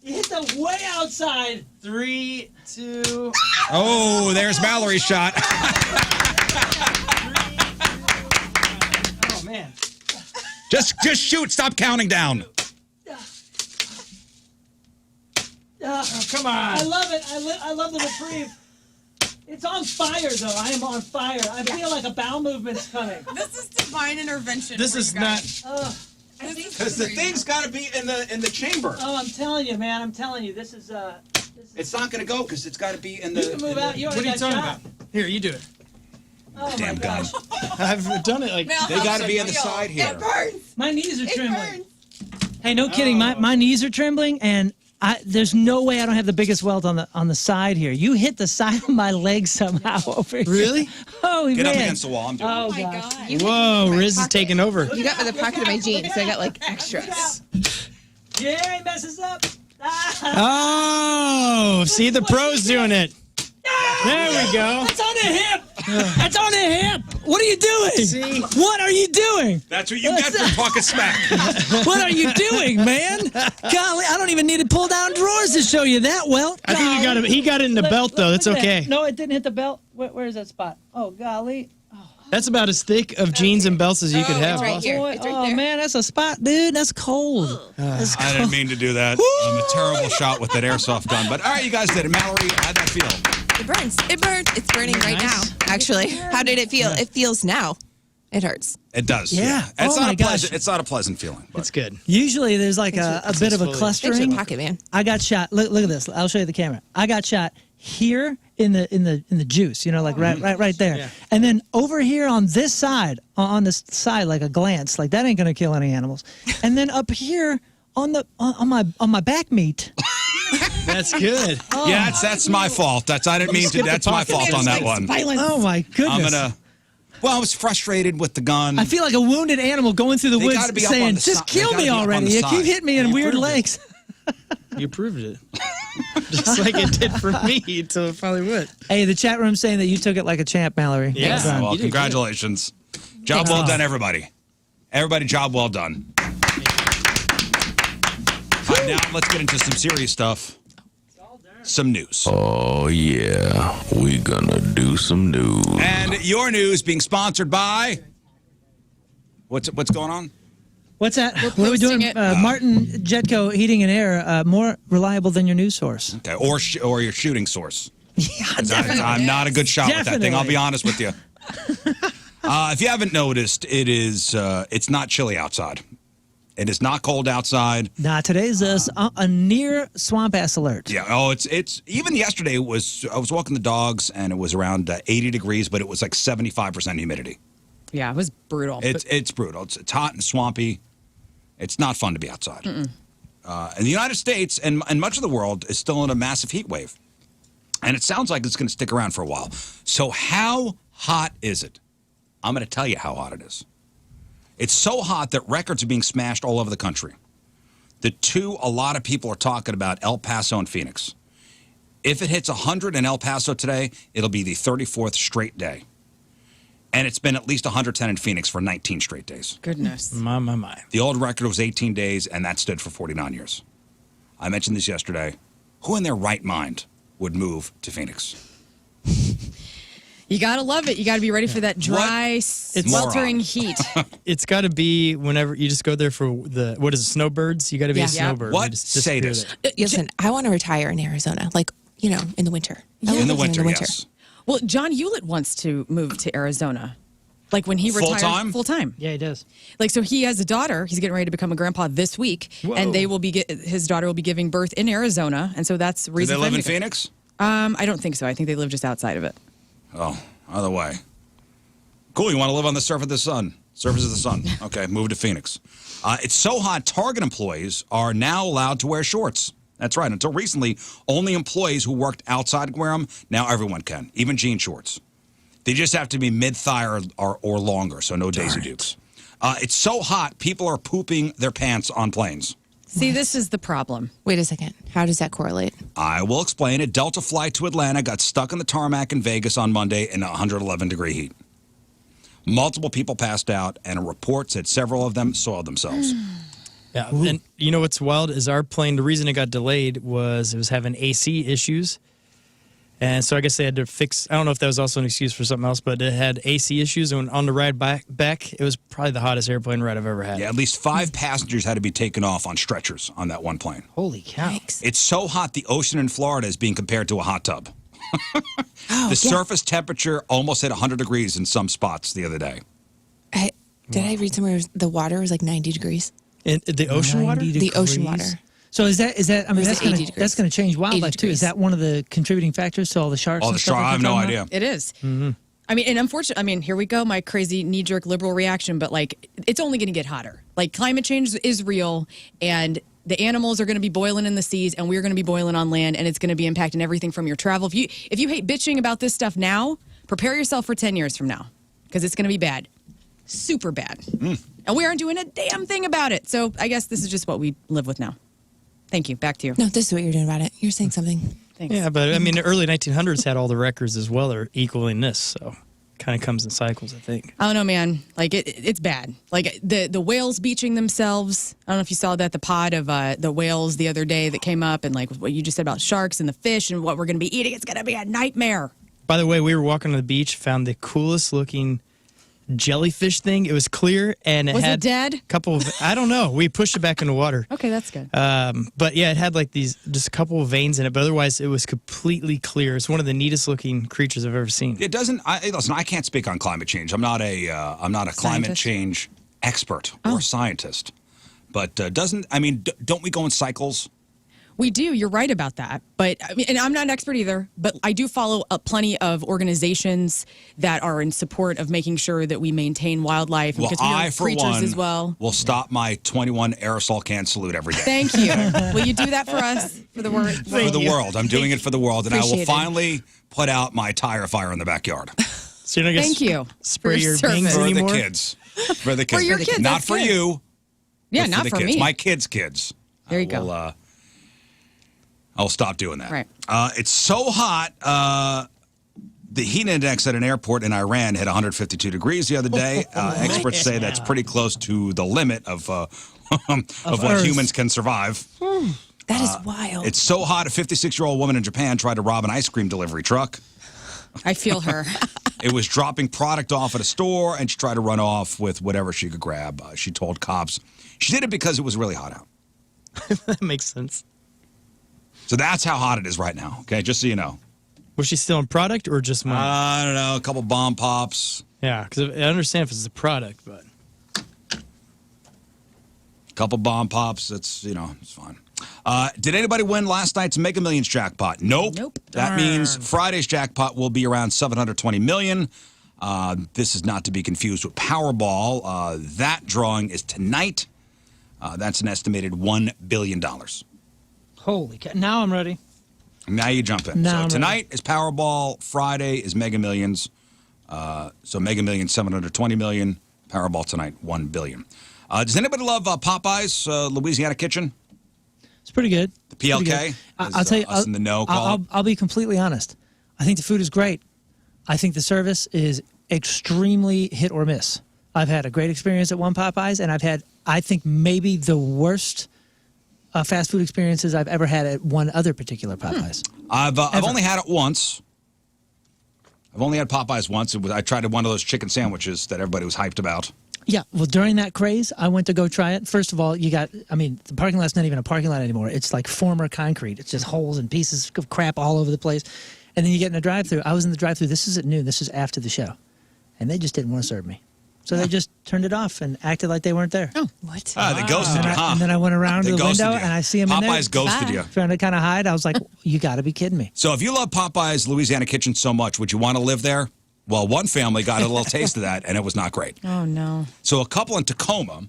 You hit the way outside. 3, 2. Oh, there's Mallory's shot. Oh man. Just shoot. Stop counting down. Oh, come on. I love it. I love the reprieve. It's on fire, though. I am on fire. I feel like a bowel movement's coming. This is divine intervention. This is not. Because the thing's got to be in the chamber. Oh, I'm telling you, man. I'm telling you. This is It's not going to go because it's got to be in the. You can move out. You What already are you got talking shot. about? Here, you do it. Oh, Damn my gun. gosh. I've done it like. They got to be in the side here. It burns. My knees are It trembling. burns. Hey, no kidding. My knees are trembling, and there's no way I don't have the biggest welt on the side here. You hit the side of my leg somehow over here. Really? Holy Get man. up against the wall. I'm doing Oh, it. Oh my gosh. God. Whoa, Riz is taking over. You got me the pocket of my jeans, so I got like extras. Jerry messes up. Oh, see the pros doing it. There we go. That's on the hip. That's on the hip. What are you doing? See? What are you doing? That's what you get for talking smack. What are you doing, man? Golly, I don't even need to pull down drawers to show you that well. I think you got it. He got it in the belt though. That's Look at okay. that. No, it didn't hit the belt. Where is that spot? Oh, golly. That's about as thick of jeans and belts as you could have. it's right boss. here. Boy, It's right oh, there. man, that's a spot, dude. That's cold. That's I didn't mean to do that. I'm a terrible shot with that airsoft gun. But all right, you guys did it. Mallory, how'd that feel? It burns. It burns. It's burning right Nice. now. Actually, how did it feel? It feels now. It hurts. It does. Yeah. It's Oh not my a gosh. pleasant. It's not a pleasant feeling. But. It's good. Usually there's like a bit of a fully- Fix clustering. your pocket, man. I got shot. Look at this. I'll show you the camera. I got shot here in the juice, like right there. Yeah. And then over here on this side, on this side, like a glance, like that ain't gonna kill any animals. And then up here on my back meat. That's good. Yeah, that's my fault. I didn't mean to. skip the That's my pocket. fault on that one. Oh my goodness. Well, I was frustrated with the gun. I feel like a wounded animal going through the They woods gotta be up on saying, the just si- they kill gotta me be up on already. the You keep side. hitting me in You weird proved it. legs. You proved it. Just like it did for me until it finally went. Hey, the chat room's saying that you took it like a champ, Mallory. Yeah. Well done. Well, You did congratulations. Job well done, everybody. Everybody, job well done. All right, now let's get into some serious stuff. Some news. Oh, yeah. We gonna do some news. And your news being sponsored by... What's going on? What's that? What are we posting doing? it. Martin Jetco Heating and Air, more reliable than your news source. Okay, or your shooting source. Yeah, 'Cause I'm not a good shot with that thing. I'll be Definitely. honest with you. If you haven't noticed, it's not chilly outside. It is not cold outside. Nah, today's a near swamp ass alert. Yeah. Oh, it's even yesterday. I was walking the dogs and it was around 80 degrees, but it was like 75% humidity. Yeah, it was brutal. It's brutal. It's hot and swampy. It's not fun to be outside. And the United States and much of the world is still in a massive heat wave, and it sounds like it's going to stick around for a while. So how hot is it? I'm going to tell you how hot it is. It's so hot that records are being smashed all over the country. The two a lot of people are talking about, El Paso and Phoenix. If it hits 100 in El Paso today, it'll be the 34th straight day. And it's been at least 110 in Phoenix for 19 straight days. Goodness. My. The old record was 18 days, and that stood for 49 years. I mentioned this yesterday. Who in their right mind would move to Phoenix? You gotta love it. You gotta be ready for that dry, sweltering moron. heat. It's got to be whenever you just go there for what is it, snowbirds? You got to be Yeah. a snowbird. What? You just Say disappear this. there. Listen, I want to retire in Arizona, like, in the winter. I In the love living winter, yes. Well, John Hewlett wants to move to Arizona. Like when he retires Full-time? full time. Yeah, he does. Like so he has a daughter. He's getting ready to become a grandpa this week, and they will be his daughter will be giving birth in Arizona, and so that's the Do reason. they for live him in to go. Phoenix? I don't think so. I think they live just outside of it. Oh, other way. Cool. You want to live on the surface of the sun? Surface of the sun. Okay, move to Phoenix. It's so hot, Target employees are now allowed to wear shorts. That's right. Until recently, only employees who worked outside could wear them. Now everyone can, even jean shorts. They just have to be mid-thigh or longer, so no Daisy Dukes. It's so hot, people are pooping their pants on planes. See, this is the problem. Wait a second. How does that correlate? I will explain. A Delta flight to Atlanta got stuck on the tarmac in Vegas on Monday in 111-degree heat. Multiple people passed out, and a report said several of them soiled themselves. Yeah, and you know what's wild is our plane, the reason it got delayed was it was having AC issues. And so I guess they had to fix, I don't know if that was also an excuse for something else, but it had AC issues. And on the ride back, it was probably the hottest airplane ride I've ever had. Yeah, at least 5 passengers had to be taken off on stretchers on that one plane. Holy cow. Yikes. It's so hot, the ocean in Florida is being compared to a hot tub. The surface temperature almost hit 100 degrees in some spots the other day. Did I read somewhere the water was like 90 degrees? In the ocean water? 90 The ocean degrees. water. So is that I mean It was that's 80 gonna degrees. change wildlife 80 too. Is degrees. that one of the contributing factors to all the sharks? All and the stuff sharks, I have no idea. It is. I mean, and unfortunately, I mean, here we go, my crazy knee-jerk liberal reaction, but like, it's only going to get hotter. Like, climate change is real, and the animals are going to be boiling in the seas, and we're going to be boiling on land, and it's going to be impacting everything from your travel. If you hate bitching about this stuff now, prepare yourself for 10 years from now, because it's going to be bad. Super bad. And we aren't doing a damn thing about it. So I guess this is just what we live with now. Thank you. Back to you. No, this is what you're doing about it. You're saying something. Thanks. Yeah, but I mean, the early 1900s had all the records as well that are equaling this. So kind of comes in cycles, I think. I don't know, man. Like, it's bad. Like, the whales beaching themselves. I don't know if you saw that, the pod of the whales the other day that came up, and like what you just said about sharks and the fish and what we're going to be eating. It's going to be a nightmare. By the way, we were walking on the beach, found the coolest looking jellyfish thing. It was clear and it Was had it dead? a couple of, I don't know. We pushed it back in the water. Okay, that's good. But yeah, it had like just a couple of veins in it, but otherwise it was completely clear. It's one of the neatest looking creatures I've ever seen. It doesn't. Listen, I can't speak on climate change. I'm not a climate Scientist? change expert or scientist. But don't we go in cycles? We do. You're right about that. But I mean, and I'm not an expert either, but I do follow plenty of organizations that are in support of making sure that we maintain wildlife and Well, because we I, are for creatures one, as well. will stop my 21 aerosol can salute every day. Thank you. Will you do that for us? For the world? For the world. I'm doing it for the world, and I will Appreciate it. finally put out my tire fire in the backyard. So you're not Thank you. spray for your service. wings For anymore? the kids. For the kids. For your kids, Not that's for good. you. Yeah, but not the for kids. me. My kids. There you go. I'll stop doing that. Right. It's so hot. The heat index at an airport in Iran hit 152 degrees the other day. Experts say that's pretty close to the limit of what Earth. humans can survive. That is wild. It's so hot, a 56-year-old woman in Japan tried to rob an ice cream delivery truck. I feel her. It was dropping product off at a store, and she tried to run off with whatever she could grab. She told cops she did it because it was really hot out. That makes sense. So that's how hot it is right now, okay? Just so you know. Was she stealing product or just money? I don't know, a couple bomb pops, Yeah, because I understand if it's a product, but couple bomb pops. It's fine. Did anybody win last night's Mega Millions jackpot? Nope. Nope. That means Friday's jackpot will be around $720 million. This is not to be confused with Powerball. That drawing is tonight. That's an estimated $1 billion. Holy cow. Now I'm ready. Now you jump in. Now So I'm ready. tonight is Powerball. Friday is Mega Millions. So Mega Millions, $720 million. Powerball tonight, $1 billion. Does anybody love Popeye's Louisiana Kitchen? It's pretty good. The Pretty PLK? good. As, I'll tell you. us in the know call it. I'll be completely honest. I think the food is great. I think the service is extremely hit or miss. I've had a great experience at one Popeyes, and I've had, I think, maybe the worst fast food experiences I've ever had at one other particular Popeyes. I've only had it once. I've only had Popeyes once. I tried one of those chicken sandwiches that everybody was hyped about. Yeah, well, during that craze, I went to go try it. First of all, the parking lot's not even a parking lot anymore. It's like former concrete. It's just holes and pieces of crap all over the place. And then you get in the drive-thru. I was in the drive-thru. This is at noon. This is after the show. And they just didn't want to serve me. So they just turned it off and acted like they weren't there. Oh, what? They ghosted you, huh? And then I went around They to the ghosted window you. and I see them in there. Popeyes ghosted you. Trying to kind of hide. I was like, you got to be kidding me. So if you love Popeye's Louisiana Kitchen so much, would you want to live there? Well, one family got a little taste of that, and it was not great. Oh, no. So a couple in Tacoma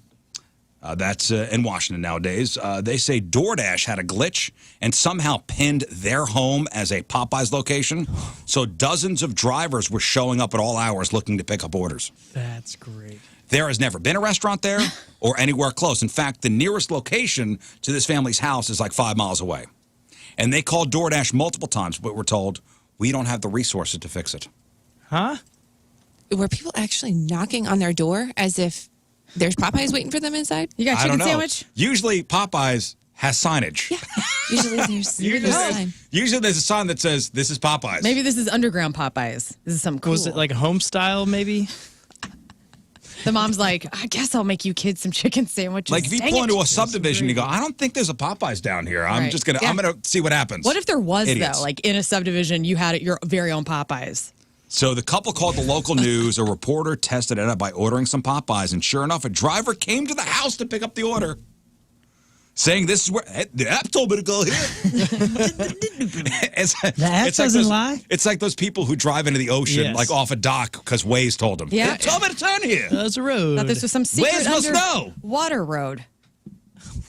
That's in Washington nowadays. They say Doordash had a glitch and somehow pinned their home as a Popeyes location. So dozens of drivers were showing up at all hours looking to pick up orders. That's great. There has never been a restaurant there or anywhere close. In fact, the nearest location to this family's house is like 5 miles away. And they called Doordash multiple times, but were told, we don't have the resources to fix it. Huh? Were people actually knocking on their door as if there's Popeyes waiting for them inside? You got I chicken don't know. sandwich? Usually Popeyes has signage. Yeah. Usually there's a sign. Usually there's a sign that says, this is Popeyes. Maybe this is underground Popeyes. This is something cool. Was it like a home style, maybe? The mom's like, I guess I'll make you kids some chicken sandwiches. Like if you Dang pull it. into a subdivision, you go, I don't think there's a Popeyes down here. I'm Right. just gonna, Yeah. I'm gonna see what happens. What if there was, Idiots. though? Like in a subdivision, you had your very own Popeyes. So the couple called the local news. A reporter tested it out by ordering some Popeyes, and sure enough, a driver came to the house to pick up the order, saying, "This is where the app told me to go here." The app doesn't lie? It's like those people who drive into the ocean, Yes. like off a dock, because Waze told them. Yeah. It told me to turn here. That's a road. Thought this was some secret Waze must know. water road.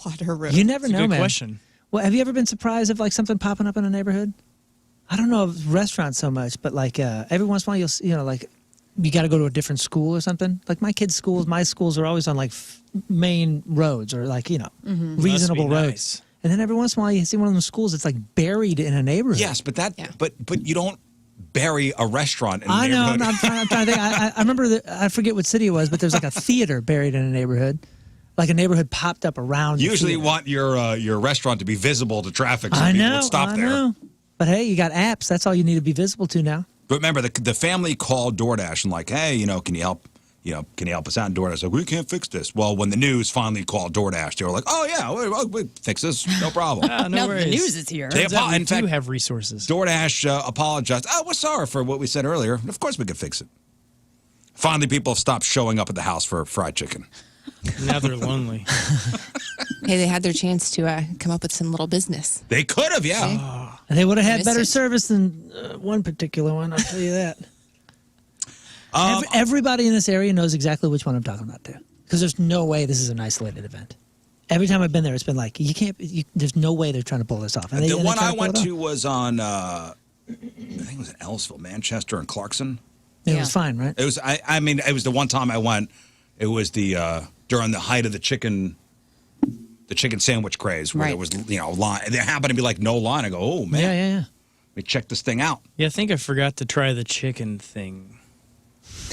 Water road. You never That's a know, good man. question. Well, have you ever been surprised of like something popping up in a neighborhood? I don't know of restaurants so much, but like every once in a while you'll see, like you got to go to a different school or something. Like my schools are always on like main roads or like reasonable Must be roads. nice. And then every once in a while you see one of those schools that's like buried in a neighborhood. Yes, but Yeah. but you don't bury a restaurant in a I know. neighborhood. I'm trying to think. I remember I forget what city it was, but there's like a theater buried in a neighborhood. Like a neighborhood popped up around. the Usually you theater. want your restaurant to be visible to traffic so I people know. would stop I there. know. But hey, you got apps. That's all you need to be visible to now. But remember, the family called Doordash and like, hey, can you help? Can you help us out? And Doordash like, we can't fix this. Well, when the news finally called Doordash, they were like, oh yeah, we fix this, no problem. Ah, no now worries. the news is here. They Turns out we in fact, do have resources. Doordash apologized. Oh, we're sorry for what we said earlier. Of course we could fix it. Finally, people have stopped showing up at the house for fried chicken. Now they're lonely. Hey, they had their chance to come up with some little business. They could have, yeah. And they would have had Missed better it. service than one particular one, I'll tell you that. Everybody in this area knows exactly which one I'm talking about, too. Because there's no way this is an isolated event. Every time I've been there, it's been like, there's no way they're trying to pull this off. And The they one try I pull went it off. to was on, I think it was in Ellisville, Manchester, and Clarkson. It Yeah. was fine, right? It was. I mean, it was the one time I went. It was the during the height of the chicken sandwich craze, where there Right. was line. There happened to be like no line. I go, oh man, Yeah. let me check this thing out. Yeah, I think I forgot to try the chicken thing.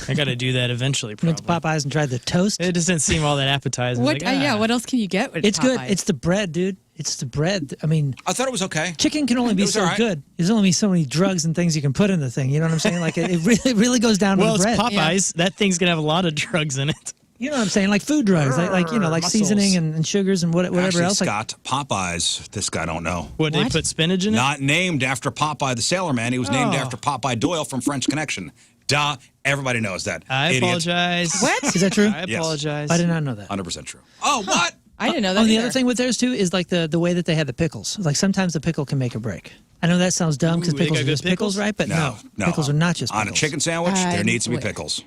I got to do that eventually, Went to probably. Popeyes and tried the toast. It just didn't seem all that appetizing. What? Like, Yeah. What else can you get with It's good. Popeyes? It's the bread, dude. It's the bread. I mean, I thought it was okay. chicken can only It be was so all right. good. There's only so many drugs and things you can put in the thing. You know what I'm saying? Like it really goes down Well, to it's the bread. Popeyes. That thing's gonna have a lot of drugs in it. You know what I'm saying? Like food drugs, like Muscles. seasoning and sugars and whatever Actually, else. Like, Scott, Popeyes. This guy don't know. What, they What? put spinach in it? Not named after Popeye the Sailor Man. He was named after Popeye Doyle from French Connection. Duh. Everybody knows that. I Idiot. apologize. What? is that true? I apologize. I did not know that. 100% true. Oh, what? I didn't know that. Oh, the either. other thing with theirs too is like the way that they had the pickles. Like sometimes the pickle can make or break. I know that sounds dumb because Ooh, they pickles got are good just pickles, pickles? right? But no, pickles are not just on pickles. a chicken sandwich. There needs to be pickles.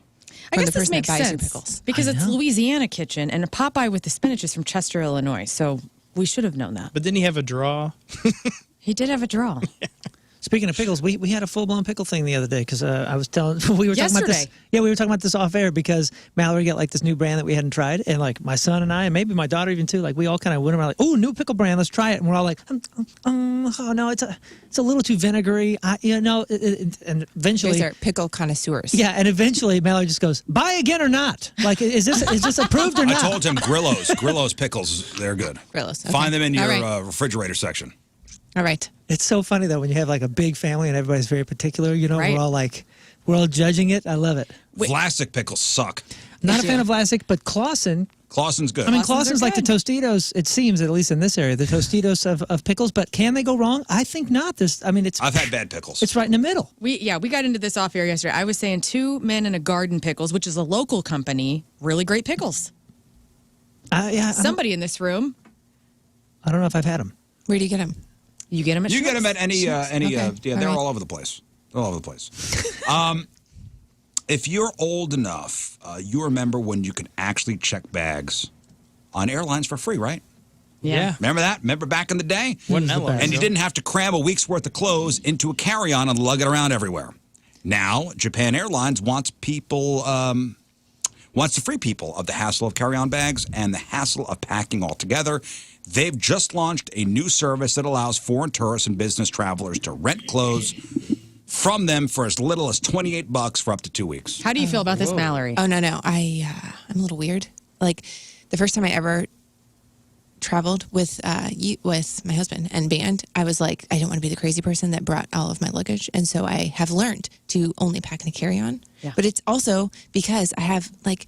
I From guess the this person that makes buys your sense pickles. because I it's know. Louisiana kitchen and a Popeye with the spinach is from Chester, Illinois. So we should have known that. But didn't he have a draw? He did have a draw. Speaking of pickles, we had a full blown pickle thing the other day because I was telling we were talking about this. Yesterday. Yeah, we were talking about this off air because Mallory got like this new brand that we hadn't tried, and like my son and I, and maybe my daughter even too, like we all kind of went around like, oh, new pickle brand, let's try it, and we're all like, oh no, it's a little too vinegary, and eventually. These are pickle connoisseurs. Yeah, and eventually Mallory just goes, buy again or not? Like, is this approved or I not? told him Grillo's pickles. They're good. Grillo's, okay. Find them in All your right. refrigerator section. All right. It's so funny though when you have like a big family and everybody's very particular. You know, Right. we're all judging it. I love it. Vlasic pickles suck. Not a do. fan of Vlasic, but Clausen. Clausen's good. I mean, Clausen's are Clausen's like the good. Tostitos. It seems, at least in this area, the Tostitos of pickles. But can they go wrong? I think not. I've had bad pickles. It's right in the middle. We got into this off air yesterday. I was saying Two Men in a Garden Pickles, which is a local company, really great pickles. Somebody in this room, I don't know if I've had them. Where do you get them? you get them at You get them at any Okay. they're All right. all over the place. All over the place. If you're old enough, you remember when you could actually check bags on Airlines for free, right? Yeah. Remember that? Remember back in the day? Wasn't that long And you ago. didn't have to cram a week's worth of clothes into a carry-on and lug it around everywhere. Now, Japan Airlines wants to free people of the hassle of carry-on bags and the hassle of packing altogether. They've just launched a new service that allows foreign tourists and business travelers to rent clothes from them for as little as $28 for up to 2 weeks. How do you feel about this, Mallory? Oh, no. I'm a little weird. Like, the first time I ever traveled with my husband and band, I was like, I didn't want to be the crazy person that brought all of my luggage. And so I have learned to only pack in a carry-on. Yeah. But it's also because I have, like,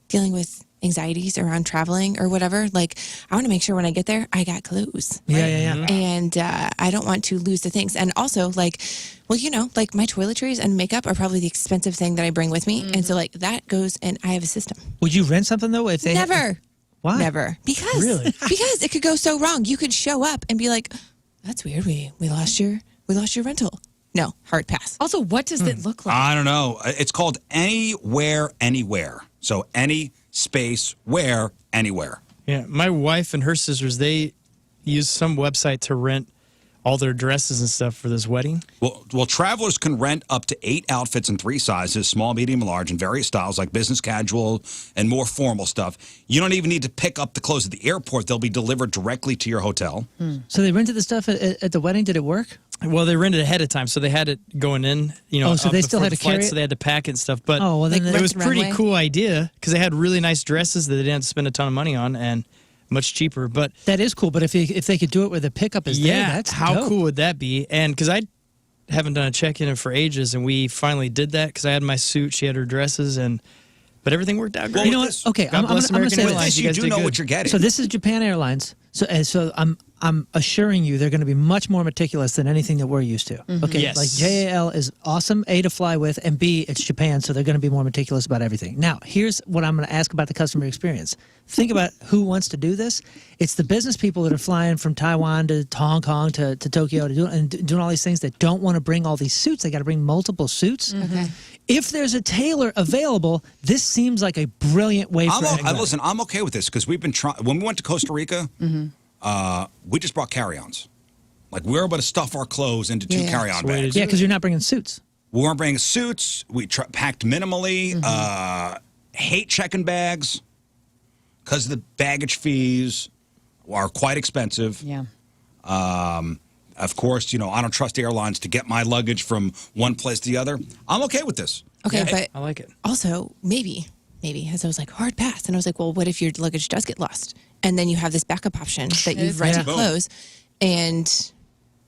dealing with anxieties around traveling or whatever. Like, I want to make sure when I get there, I got clothes. Yeah. And I don't want to lose the things. And also, like, well, like my toiletries and makeup are probably the expensive thing that I bring with me. And so, like, that goes, and I have a system. Would you rent something though if they Never. Why? Never. Because Really? because it could go so wrong. You could show up and be like, that's weird. We lost your rental. No, hard pass. Also, what does it look like? I don't know. It's called Anywhere, Anywhere. So any space, where, anywhere. Yeah, my wife and her sisters, they use some website to rent all their dresses and stuff for this wedding. Well, travelers can rent up to 8 outfits in 3 sizes, small, medium, and large, in various styles like business casual and more formal stuff. You don't even need to pick up the clothes at the airport. They'll be delivered directly to your hotel. So they rented the stuff at the wedding. Did it work? Well, they rented ahead of time, so they had it going in. Oh, so they still before had the to carry flight, it? so they had to pack it and stuff. But Oh, well, then Like it was a rent the pretty runway? cool idea because they had really nice dresses that they didn't have to spend a ton of money on and much cheaper. But that is cool. But if they could do it where the pickup is there, that's how dope. cool would that be? And because I haven't done a check-in for ages, and we finally did that because I had my suit, she had her dresses, but everything worked out great. Well, You know what? this- Okay, God bless I'm gonna American say With Airlines. this, You you guys do did know good. what you're getting. So this is Japan Airlines. So I'm assuring you they're going to be much more meticulous than anything that we're used to. Okay, Yes. like JAL is awesome, A, to fly with, and B, it's Japan, so they're going to be more meticulous about everything. Now, here's what I'm going to ask about the customer experience. Think about who wants to do this. It's the business people that are flying from Taiwan to Hong Kong to Tokyo doing all these things that don't want to bring all these suits. They got to bring multiple suits. If there's a tailor available, this seems like a brilliant way for anybody. Listen, I'm okay with this because we've been trying. When we went to Costa Rica, we just brought carry-ons. Like, we were able to stuff our clothes into 2 Yeah. carry-on That's the way to bags. do Yeah, because you're not bringing suits. We weren't bringing suits. We packed minimally. Hate checking bags because the baggage fees are quite expensive. Yeah. Of course, I don't trust airlines to get my luggage from one place to the other. I'm okay with this. Okay, but I like it. also maybe, as I was like, hard pass. And I was like, well, what if your luggage does get lost? And then you have this backup option that you've rented Boom. clothes. And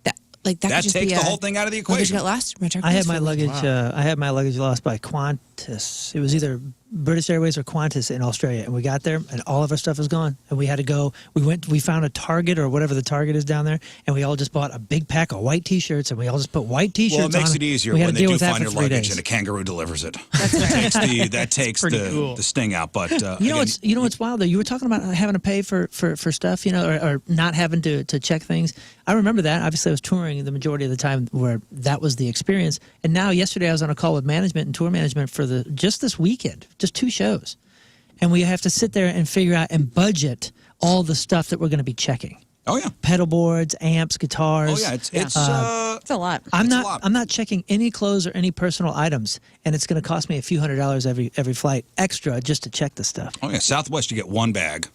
that could That just takes be the whole thing out of the luggage equation. got lost. Rent our I had clothes my for a week. luggage. I had my luggage lost by Qantas. It was either British Airways or Qantas in Australia, and we got there, and all of our stuff was gone. And we had to go. We found a Target or whatever the Target is down there, and we all just bought a big pack of white T-shirts, and we all just put white T-shirts on. Well, it makes it easier We had when to they deal do with that find for your 3 luggage days. and a kangaroo delivers it. That takes pretty the, cool. the sting out. But You know again, what's wild though? You were talking about having to pay for stuff, or not having to check things. I remember that. Obviously, I was touring the majority of the time where that was the experience. And now, yesterday, I was on a call with management and tour management for just this weekend, just 2 shows, and we have to sit there and figure out and budget all the stuff that we're going to be checking: oh yeah, pedal boards, amps, guitars. oh yeah, it's It's a lot. I'm It's a not. lot. I'm not checking any clothes or any personal items, and it's going to cost me a few $100s every flight extra just to check the stuff. oh yeah. Southwest, you get 1 bag.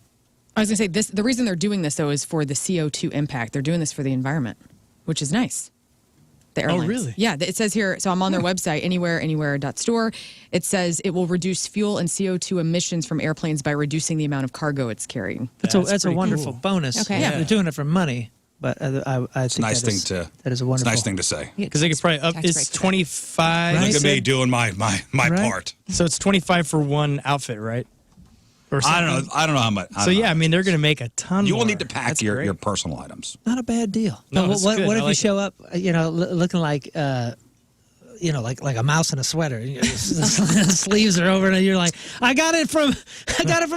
I was going to say the reason they're doing this though is for the CO2 impact. They're doing this for the environment, which is nice. The airlines. really? Yeah, it says here. So I'm on their website, anywhere.store. It says it will reduce fuel and CO2 emissions from airplanes by reducing the amount of cargo it's carrying. That's That's a pretty wonderful cool. bonus. Okay. Yeah, they're doing it for money, but I think Nice that thing is, to. that is a It's a wonderful. nice thing to say. Yeah, Because they could probably up. tax It's break for that. 25. Right. Look at me said- doing my Right. part. So it's 25 for one outfit, right? Or I don't something? know. I don't know how much. I So don't know. yeah, I mean they're going to make a ton. You will more. need to pack That's your great. personal items. Not a bad deal. No, But that's what good. if I you like show up, looking like, like a mouse in a sweater? The sleeves are over, and you're like, I got it from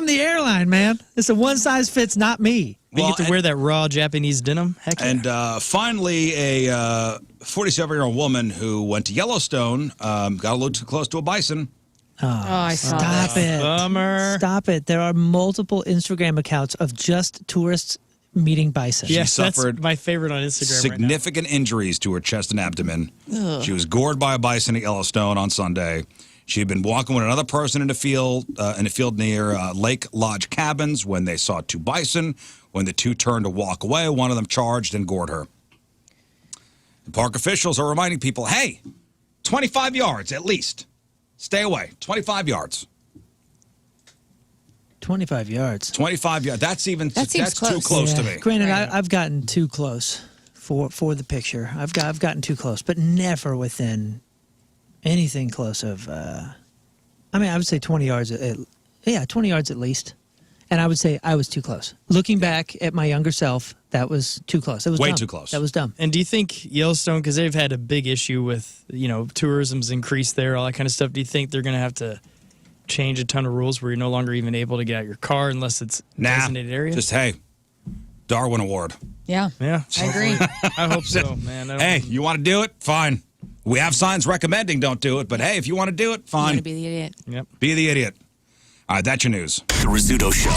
the airline, man. It's a one size fits, not me. We Well, get to and- wear that raw Japanese denim. Heck yeah. And finally, a 47-year-old woman who went to Yellowstone got a little too close to a bison I saw Stop this. it. Bummer. Stop it. There are multiple Instagram accounts of just tourists meeting bison. Yes, that's suffered my favorite on Instagram right now. significant injuries to her chest and abdomen. She was gored by a bison at Yellowstone on Sunday. She had been walking with another person in a field near Lake Lodge Cabins when they saw 2 bison. When the 2 turned to walk away, one of them charged and gored her. The park officials are reminding people, hey, 25 yards at least. Stay away. 25 yards. 25 yards. 25 yards. That's seems too close. close to me. Granted, I've gotten too close for the picture. I've gotten too close, but never within anything close of. I would say 20 yards. 20 yards at least. And I would say I was too close. Looking back at my younger self, that was too close. That was Way dumb. too close. That was dumb. And do you think Yellowstone, because they've had a big issue with, tourism's increased there, all that kind of stuff, do you think they're going to have to change a ton of rules where you're no longer even able to get out your car unless it's a designated area? Just, hey, Darwin Award. Yeah. Yeah. I agree. I hope so, man. Hey, you want to do it? Fine. We have signs recommending don't do it, but hey, if you want to do it, I'm fine. going to be the idiot. Yep. Be the idiot. All right, that's your news. The Rizzuto Show.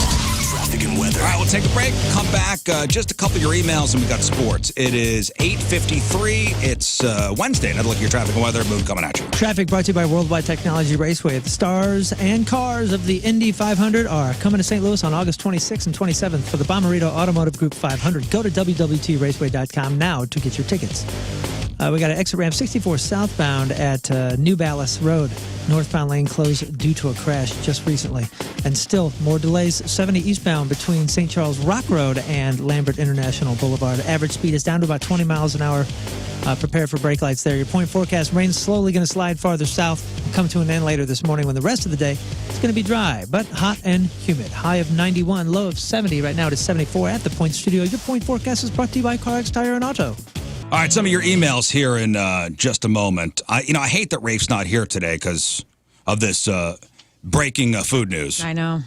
Traffic and weather. All right, we'll take a break. Come back. Just a couple of your emails, and we got sports. It is 8:53. It's Wednesday. Another look at your traffic and weather. Moon coming at you. Traffic brought to you by Worldwide Technology Raceway. The stars and cars of the Indy 500 are coming to St. Louis on August 26th and 27th for the Bommarito Automotive Group 500. Go to www.raceway.com now to get your tickets. We got an exit ramp 64 southbound at New Ballas Road. Northbound lane closed due to a crash just recently. And still more delays 70 eastbound between St. Charles Rock Road and Lambert International Boulevard. Average speed is down to about 20 miles an hour. Prepare for brake lights there. Your point forecast, rain's slowly going to slide farther south and come to an end later this morning when the rest of the day is going to be dry, but hot and humid. High of 91, low of 70. Right now it is 74 at the Point Studio. Your point forecast is brought to you by CarX Tire and Auto. All right, some of your emails here in just a moment. I hate that Rafe's not here today because of this breaking food news. I know.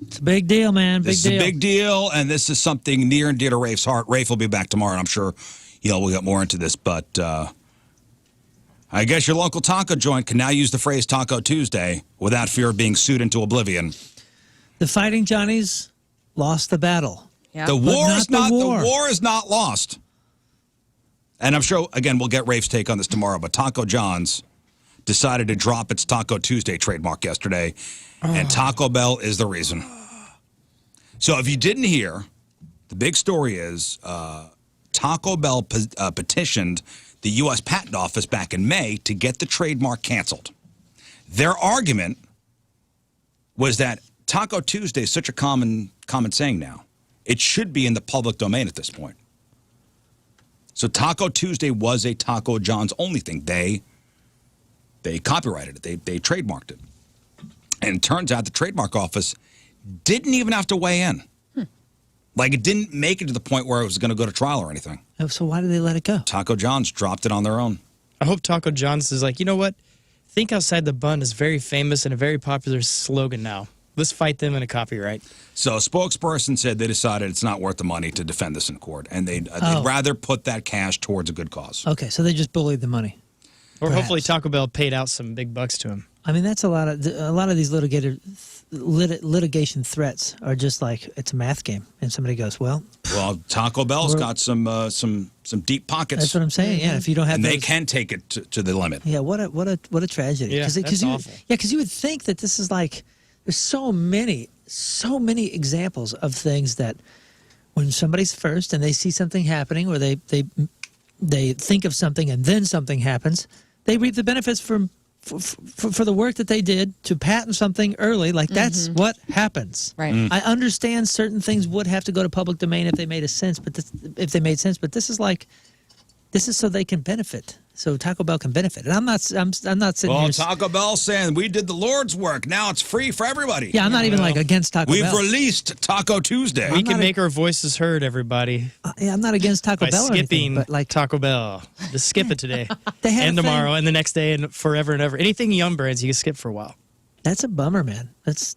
It's a big deal, man. Big This deal. is a big deal, and this is something near and dear to Rafe's heart. Rafe will be back tomorrow, and I'm sure we'll get more into this. But I guess your local taco joint can now use the phrase Taco Tuesday without fear of being sued into oblivion. The Fighting Johnnies lost the battle. Yeah. The war not is the not war. the war is not lost. And I'm sure, again, we'll get Rafe's take on this tomorrow, but Taco John's decided to drop its Taco Tuesday trademark yesterday, and Taco Bell is the reason. So if you didn't hear, the big story is Taco Bell petitioned the U.S. Patent Office back in May to get the trademark canceled. Their argument was that Taco Tuesday is such a common saying now. It should be in the public domain at this point. So Taco Tuesday was a Taco John's only thing. They copyrighted it. They trademarked it. And it turns out the trademark office didn't even have to weigh in. Like, it didn't make it to the point where it was going to go to trial or anything. Oh, so why did they let it go? Taco John's dropped it on their own. I hope Taco John's is like, you know what? Think Outside the Bun is very famous and a very popular slogan now. Let's fight them in a copyright. So a spokesperson said they decided it's not worth the money to defend this in court, and they'd rather put that cash towards a good cause. Okay, so they just bullied the money. Or Perhaps. hopefully Taco Bell paid out some big bucks to him. I mean, that's a lot of these litigation threats are just like it's a math game, and somebody goes, "Well, Taco Bell's got some deep pockets. that's what I'm saying." Yeah, if you don't have, and they those- can take it to the limit. Yeah, what a tragedy. Yeah, that's awful. Because you would think that this is like there's so many examples of things that when somebody's first and they see something happening or they think of something and then something happens, they reap the benefits for the work that they did to patent something early. Like that's what happens. Right. I understand certain things would have to go to public domain if they made sense, but this is so they can benefit. So Taco Bell can benefit, and I'm not sitting Well, here. Taco Bell saying we did the Lord's work. Now it's free for everybody. Yeah, I'm not even like against Taco We've Bell. released Taco Tuesday. We I'm can not make our voices heard, everybody, Yeah, I'm not against Taco by Bell or anything, skipping but like Taco Bell. Just skip it today They had and a thing- tomorrow and the next day and forever and ever. Anything Yum Brands, you can skip for a while. that's a bummer, man. That's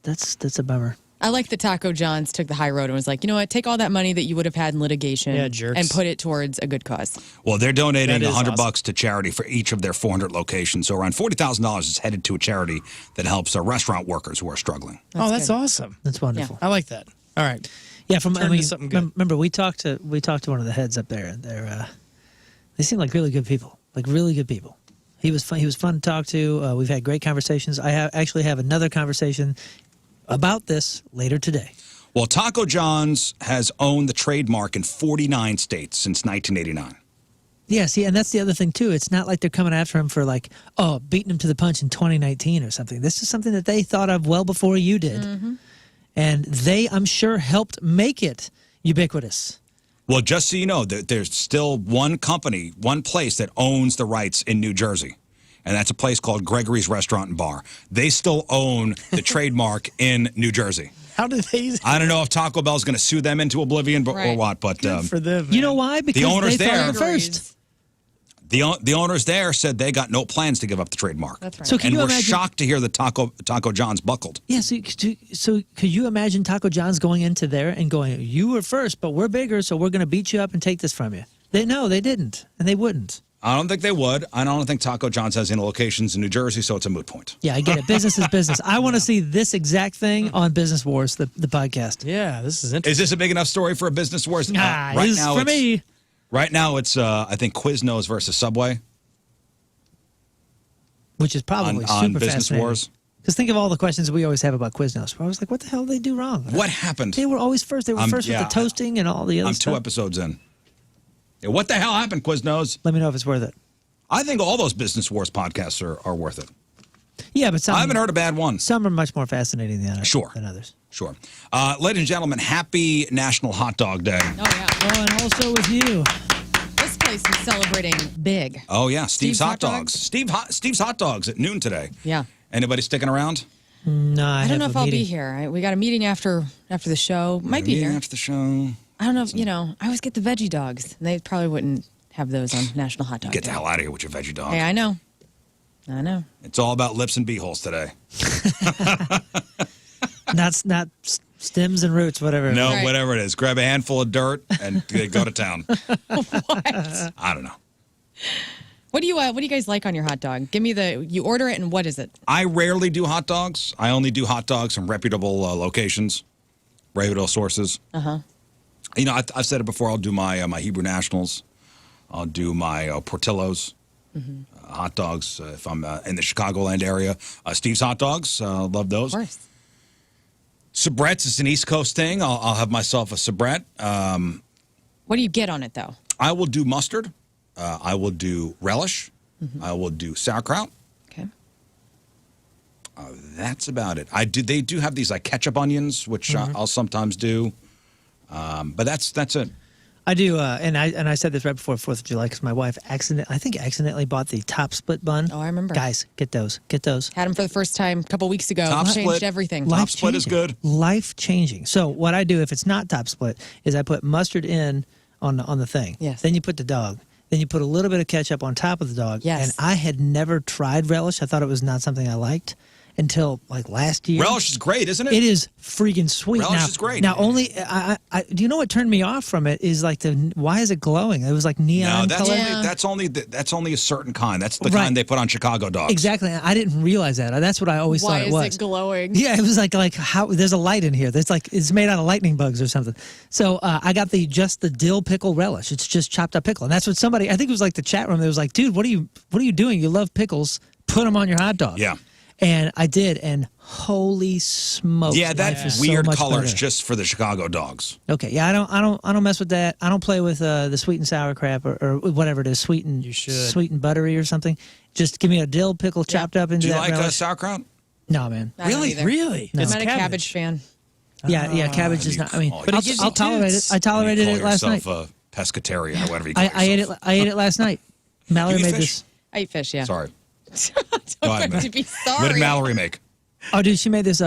a bummer. I like that Taco John's took the high road and was like, you know what, take all that money that you would have had in litigation Yeah, jerks. and put it towards a good cause. Well, they're donating That is $100 awesome. to charity for each of their 400 locations. So around $40,000 is headed to a charity that helps restaurant workers who are struggling. That's good. awesome. That's wonderful. I like that. All right. Yeah, Turn to something good. remember we talked to one of the heads up there. And they seem like really good people, He was fun. He was fun to talk to. We've had great conversations. I actually have another conversation about this later today. Well, Taco John's has owned the trademark in 49 states since 1989. Yeah, see, and that's the other thing too. It's not like they're coming after him for like, beating him to the punch in 2019 or something. This is something that they thought of well before you did, and they, I'm sure, helped make it ubiquitous. Well, just so you know, there's still one company, one place that owns the rights in New Jersey, and that's a place called Gregory's Restaurant and Bar. They still own the trademark in New Jersey. How did they? I don't know if Taco Bell's going to sue them into oblivion or Right. what, but For them. You know why? Because owners they thought there- of it first. the owners there said they got no plans to give up the trademark. That's right. So can And you we're imagine? shocked to hear that Taco John's buckled. Yeah, so could you imagine Taco John's going into there and going, "You were first, but we're bigger, so we're going to beat you up and take this from you"? They didn't, and they wouldn't. I don't think they would. I don't think Taco John's has any locations in New Jersey, so it's a moot point. Yeah, I get it. Business is business. I want to see this exact thing on Business Wars, the podcast. Yeah, this is interesting. Is this a big enough story for a business wars? This is for me. Right now, it's I think Quiznos versus Subway Which is probably on super Business fascinating. Wars. Because think of all the questions we always have about Quiznos. I was like, what the hell did they do wrong? What happened? They were always first. They were first with yeah, the toasting and all the other I'm stuff. 2 episodes in. Yeah, what the hell happened, Quiznos? Let me know if it's worth it. I think all those Business Wars podcasts are worth it. Yeah, but some, I haven't heard a bad one. some are much more fascinating than others. Sure. Ladies and gentlemen, happy National Hot Dog Day. Oh, yeah. Oh, and also with you. This place is celebrating big. Oh, yeah, Steve's Hot Dogs? Dogs. Steve's Hot Dogs at noon today. Yeah. Anybody sticking around? No, I don't know if I'll be here. We got a meeting after the show. Might be Meeting here. after the show. I don't know if, I always get the veggie dogs. And they probably wouldn't have those on National Hot Dog Get the Day. hell out of here with your veggie dog. Hey, I know. It's all about lips and beeholes today. Not stems and roots, whatever. No, Right. whatever it is. Grab a handful of dirt and go to town. What? I don't know. What do you guys like on your hot dog? Give me you order it and what is it? I rarely do hot dogs. I only do hot dogs from reputable locations, reputable sources. Uh-huh. I've said it before. I'll do my Hebrew Nationals. I'll do my Portillo's hot dogs if I'm in the Chicagoland area. Steve's Hot Dogs. Love those. Of course. Sabrett's is an East Coast thing. I'll have myself a Sabrett. What do you get on it though? I will do mustard. I will do relish. I will do sauerkraut. Okay. That's about it. They do have these like ketchup onions, which I'll sometimes do. But that's it. I do, and I said this right before 4th of July because my wife accidentally bought the top split bun. Oh, I remember. Guys, get those. Had them for the first time a couple weeks ago. Top Changed split. everything. Top split is good. Life changing. So what I do if it's not top split is I put mustard in on the thing. Yes. Then you put the dog. Then you put a little bit of ketchup on top of the dog. Yes. And I had never tried relish. I thought it was not something I liked until like last year. Relish is great, isn't it? It is freaking sweet. Relish now, is great. Now, only do you know what turned me off from it is like why is it glowing? It was like neon No, color. that's only a certain kind. That's the Right. kind they put on Chicago dogs. Exactly. I didn't realize that. That's what I always Why thought it is was. it glowing? Yeah, it was like how there's a light in here. There's like it's made out of lightning bugs or something. So I got just the dill pickle relish. It's just chopped up pickle, and that's what somebody I think it was like the chat room. That was like, dude, what are you doing? You love pickles? Put them on your hot dog. Yeah. And I did, and holy smokes! Yeah, life that is so weird much color is better. just for the Chicago dogs. Okay, yeah, I don't mess with that. I don't play with the sweet and sour crap or whatever it is, sweet and buttery or something. Just give me a dill pickle chopped up into Do you that like relish. sauerkraut? No, man. I don't either. Really? No. I'm It's not a cabbage fan. Yeah, cabbage is not. I mean, But I'll, it gives I'll you tolerate toots. it. I tolerated it last night. yourself a pescatarian or whatever you call I ate it. yourself. I ate it last night. Mallory You eat made fish? this. I eat fish, yeah. Sorry. Don't Go ahead, have to man. be sorry. What did Mallory make? Oh, dude, she made this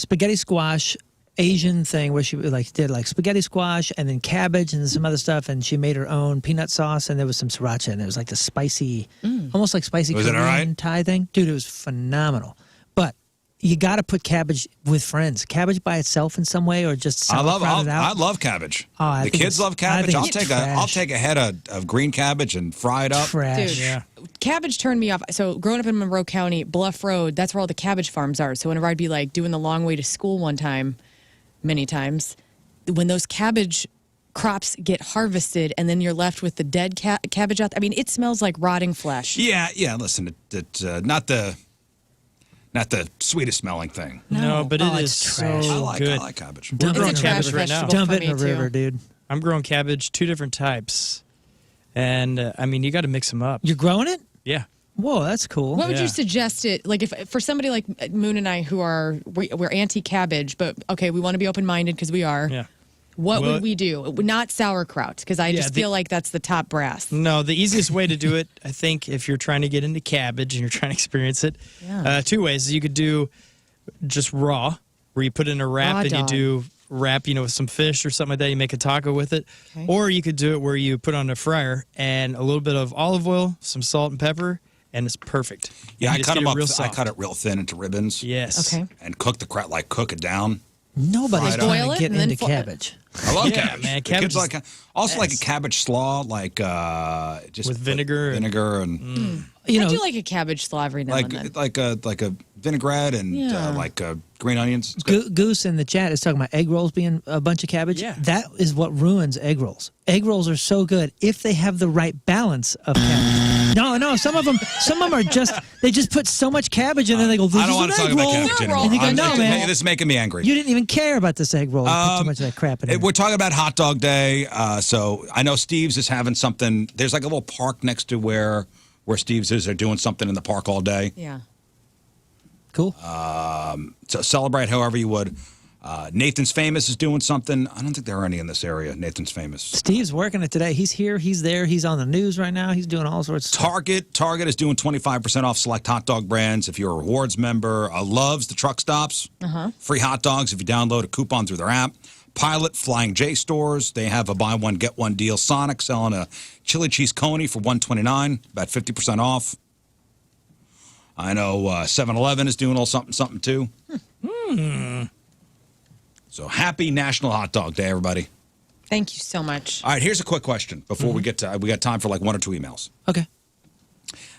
spaghetti squash Asian thing where she did spaghetti squash and then cabbage and some other stuff, and she made her own peanut sauce and there was some sriracha and it was like the spicy, almost like spicy Was it Korean all right? Thai thing. Dude, it was phenomenal. But you got to put cabbage with friends. Cabbage by itself in some way, or just I sauerkraut it out. love cabbage. Oh, I the think kids it's- love I cabbage. think I'll it's take trash. a head of green cabbage and fry it up. Trash. Dude, Yeah. cabbage turned me off. So growing up in Monroe County, Bluff Road, that's where all the cabbage farms are. So whenever I'd be like doing the long way to school one time, many times, when those cabbage crops get harvested and then you're left with the dead cabbage out, I mean, it smells like rotting flesh. Yeah. Listen, it's not the sweetest smelling thing. No, but Oh, it is it's so trash. I good. like cabbage. Dump It's it a in a trash river right now. vegetable Dump for it in a me, too. river, dude. I'm growing cabbage, 2 different types, and I mean, you got to mix them up. You're growing it? Yeah. Whoa, that's cool. What would Yeah. you suggest it like if for somebody like Moon and I who are we're anti-cabbage, but okay, we want to be open-minded because we are. Yeah. What Well- would we do? Not sauerkraut because I Yeah, just feel like that's the top brass. No, the easiest way to do it, I think, if you're trying to get into cabbage and you're trying to experience it, Yeah. 2 ways. You could do just raw, where you put it in a wrap Raw and dog. you do wrap, with some fish or something like that. You make a taco with it. Okay. Or you could do it where you put on a fryer and a little bit of olive oil, some salt and pepper, and it's perfect. Yeah, You I just cut get them it up. real I soft. cut it real thin into ribbons. Yes. Okay. And cook the crap, cook it down. Nobody's Fry it up. trying Boil to it get and then into cabbage. I love Yeah, cabbage. man, The cabbage kids is like also like a best. cabbage slaw, just With vinegar and- vinegar and You I know, do like a cabbage slaw every now and then. like a vinaigrette and Yeah. green onions. It's good. Goose in the chat is talking about egg rolls being a bunch of cabbage. Yeah. That is what ruins egg rolls. Egg rolls are so good if they have the right balance of cabbage. No, some of them are just they just put so much cabbage in there. They go, this I don't is want an to talk egg about roll. cabbage anymore. And they go, I'm- no, man, This is making me angry. you didn't even care about this egg roll. You put too much of that crap in there. We're talking about hot dog day. So I know Steve's is having something. There's like a little park next to where Steve's is. They're doing something in the park all day. Yeah. Cool. So celebrate however you would. Nathan's Famous is doing something. I don't think there are any in this area. Nathan's Famous. Steve's working it today. He's here. He's there. He's on the news right now. He's doing all sorts of stuff. Target is doing 25% off select hot dog brands if you're a rewards member. Loves the truck stops. Free hot dogs if you download a coupon through their app. Pilot, Flying J stores. They have a buy one get one deal. Sonic selling a chili cheese coney for $129, about 50% off. I know 7-Eleven is doing a little something too. So happy National Hot Dog Day, everybody. Thank you so much. All right, here's a quick question before we get to. We got time for like 1 or 2 emails. Okay.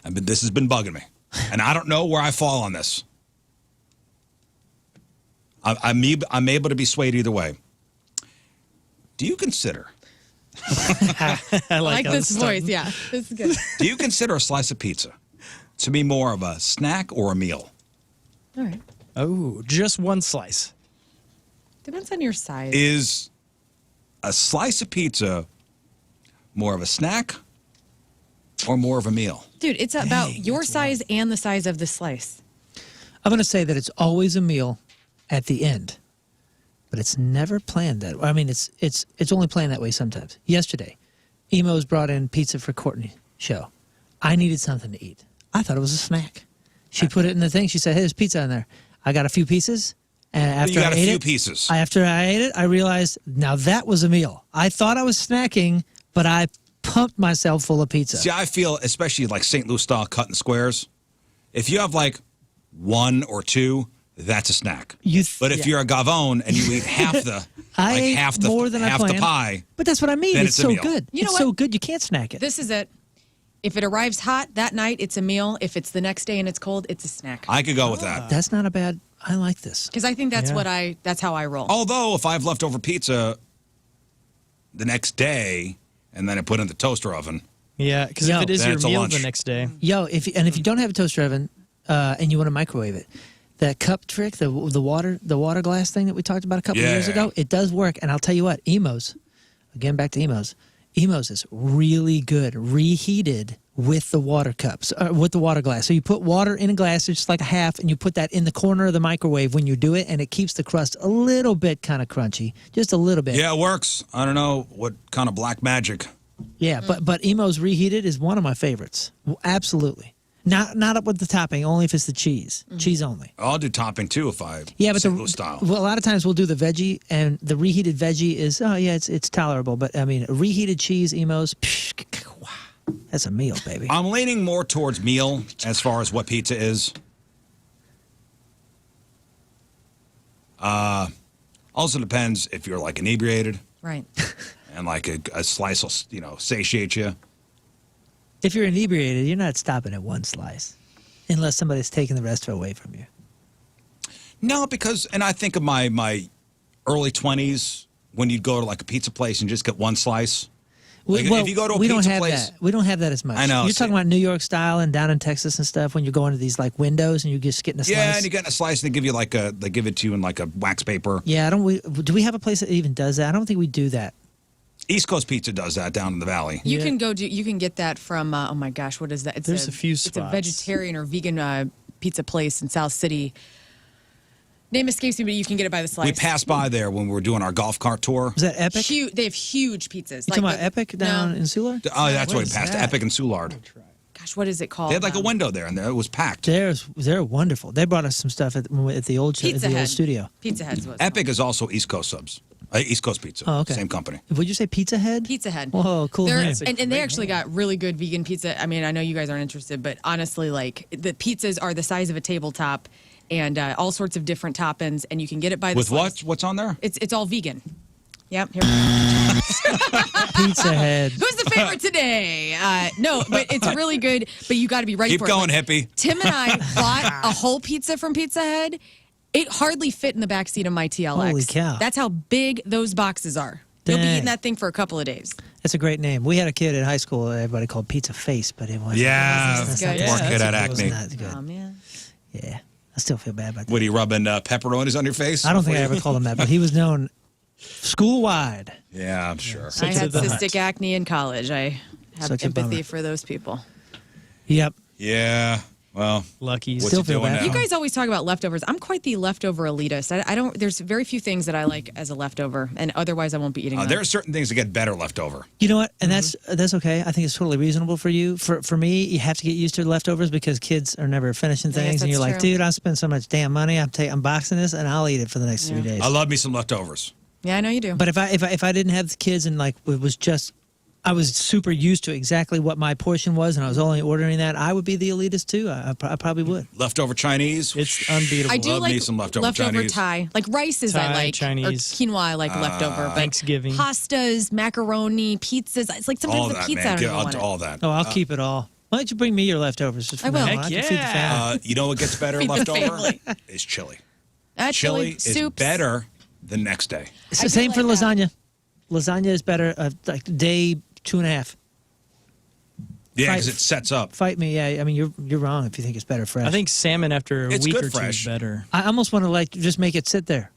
This has been bugging me, and I don't know where I fall on this. I'm able to be swayed either way. Do you consider? I like how this it's voice. done. Yeah. This is good. Do you consider a slice of pizza to be more of a snack or a meal? All right. Oh, just one slice. Depends on your size. Is a slice of pizza more of a snack or more of a meal? Dude, it's about your size and the size of the slice. I'm going to say that it's always a meal at the end, but it's never planned that way. I mean, it's only planned that way sometimes. Yesterday, Emo's brought in pizza for Courtney's show. I needed something to eat. I thought it was a snack. She put it in the thing. She said, hey, there's pizza in there. I got a few pieces. And after You got I a ate few it, pieces. After I ate it, I realized now that was a meal. I thought I was snacking, but I pumped myself full of pizza. See, I feel, especially like St. Louis style cut in squares, if you have like 1 or 2, that's a snack. But if you're a gavone and you eat half the, I like ate half the more than I half the planned. pie, But that's what I mean. then It's it's a so meal. good. You know it's what? so good you can't snack it. This is it. If it arrives hot that night, it's a meal. If it's the next day and it's cold, it's a snack. I could go with that. That's not a bad. I like this. Because I think that's Yeah. that's how I roll. Although, if I have leftover pizza the next day and then I put it in the toaster oven, Yeah, because Yo. if it is Then your it's a meal lunch. the next day, Yo, if you don't have a toaster oven and you want to microwave it, that cup trick, the water glass thing that we talked about a couple of years Yeah. ago, it does work. And I'll tell you what, Emo's, again back to Emo's is really good reheated with the water cups, with the water glass. So you put water in a glass, it's just like a half, and you put that in the corner of the microwave when you do it, and it keeps the crust a little bit kind of crunchy, just a little bit. yeah, it works. I don't know what kind of black magic. Yeah, but Emo's reheated is one of my favorites. Absolutely. Not up with the topping, only if it's the cheese. Cheese only. I'll do topping too if I Yeah, but St. Louis style. well, a lot of times we'll do the veggie, and the reheated veggie is it's tolerable. But I mean, reheated cheese, Emo's, wow, that's a meal, baby. I'm leaning more towards meal as far as what pizza is. Also depends if you're like inebriated Right. and like a slice will, satiate you. If you're inebriated, you're not stopping at one slice, unless somebody's taking the rest away from you. No, because, and I think of my early 20s when you'd go to like a pizza place and just get one slice. Like, if you go to a we pizza don't have place, that. We don't have that as much. I know. You're talking about New York style and down in Texas and stuff when you go into these like windows and you're just getting a slice. yeah, and you get a slice and they give you they give it to you in like a wax paper. Yeah, do we have a place that even does that? I don't think we do that. East Coast Pizza does that down in the valley. You can you can get that from, oh my gosh, what is that? There's a few It's a spots. vegetarian or vegan pizza place in South City. Name escapes me, but you can get it by the slice. We passed by there when we were doing our golf cart tour. Is that Epic? They have huge pizzas. You talking about Epic down in Soulard? Oh, that's What where we is passed. that? Epic and Soulard. Gosh, what is it called? They had like a window there, and it was packed. They're wonderful. They brought us some stuff at the old studio. Pizza Head's what it's Epic is also East Coast subs. East Coast Pizza. Oh, okay. Same company. Would you say Pizza Head? Pizza Head. Whoa, cool name. And they actually got really good vegan pizza. I mean, I know you guys aren't interested, but honestly, like the pizzas are the size of a tabletop and all sorts of different toppings, and you can get it by the With slice. what? What's on there? It's all vegan. Yep. Here we go. Pizza Head. Who's the favorite today? No, but it's really good. But you got to be ready Keep for going, it. hippie. Tim and I bought a whole pizza from Pizza Head. It hardly fit in the backseat of my TLX. Holy cow. That's how big those boxes are. You'll be Dang. eating that thing for a couple of days. That's a great name. We had a kid in high school everybody called Pizza Face, but it wasn't. That's Poor good. kid had It was acne. not good. Oh man. Yeah. I still feel bad about that. What are you rubbing pepperonis on your face? I don't think I ever called him that, but he was known school-wide. Yeah, I'm sure. I had cystic acne in college. I have Such a empathy bummer. for those people. Yep. Yeah. Well, Lucky. what's Still he feel doing bad. now? You guys always talk about leftovers. I'm quite the leftover elitist. I don't. There's very few things that I like as a leftover, and otherwise I won't be eating them. there are certain things that get better left over. You know what? And that's okay. I think it's totally reasonable for you. For me, you have to get used to leftovers because kids are never finishing Yes, things, and you're that's like, true. dude, I spent so much damn money. I'm boxing this, and I'll eat it for the next 3 days. I love me some leftovers. Yeah, I know you do. But if I didn't have the kids and like it was just, I was super used to exactly what my portion was, and I was only ordering that, I would be the elitist too. I probably would. Leftover Chinese. It's unbeatable. I do love like me some leftover Chinese. Thai. Like rices I Thai, like. Chinese. Or quinoa I like leftover. But Thanksgiving. pastas, macaroni, pizzas. It's like sometimes All the that, pizza man. I don't Get even want it. all that. Oh, I'll keep it all. Why don't you bring me your leftovers? Just I will. now on? Heck I can feed the yeah. family. You know what gets better Feed the left over? family. Is chili. Chili, is soups. better the next day. It's I the do same for like that. lasagna. Lasagna is better like day 2.5. Yeah, Fight- because it sets up. Fight me, yeah. I mean, you're wrong if you think it's better fresh. I think salmon after a It's week good or two fresh. is better. I almost want to like just make it sit there.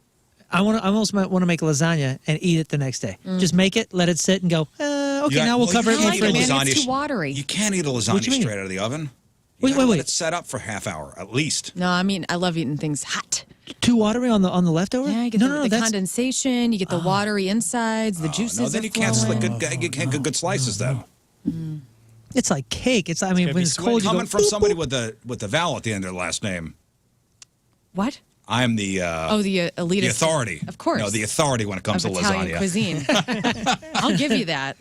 I almost want to make lasagna and eat it the next day. Just make it, let it sit, and go. Okay, now we'll cover it in I the like it, fridge. man. It's too watery. You can't eat a What lasagna you mean? straight out of the oven. Wait, You gotta wait. Let it set up for half hour at least. No, I mean I love eating things hot. Too watery on the leftover? Yeah, you get no, the that's condensation. You get the watery insides. The juices. No, then are you can't flowing. you can't get good slices then. it's like cake. It's I mean gotta when be it's sweaty. cold, you Coming go, from boop, somebody boop. with a vowel at the end of their last name, What? I'm the The elitist. the authority. Of course. No, the authority when it comes of to Italian lasagna. cuisine. I'll give you that.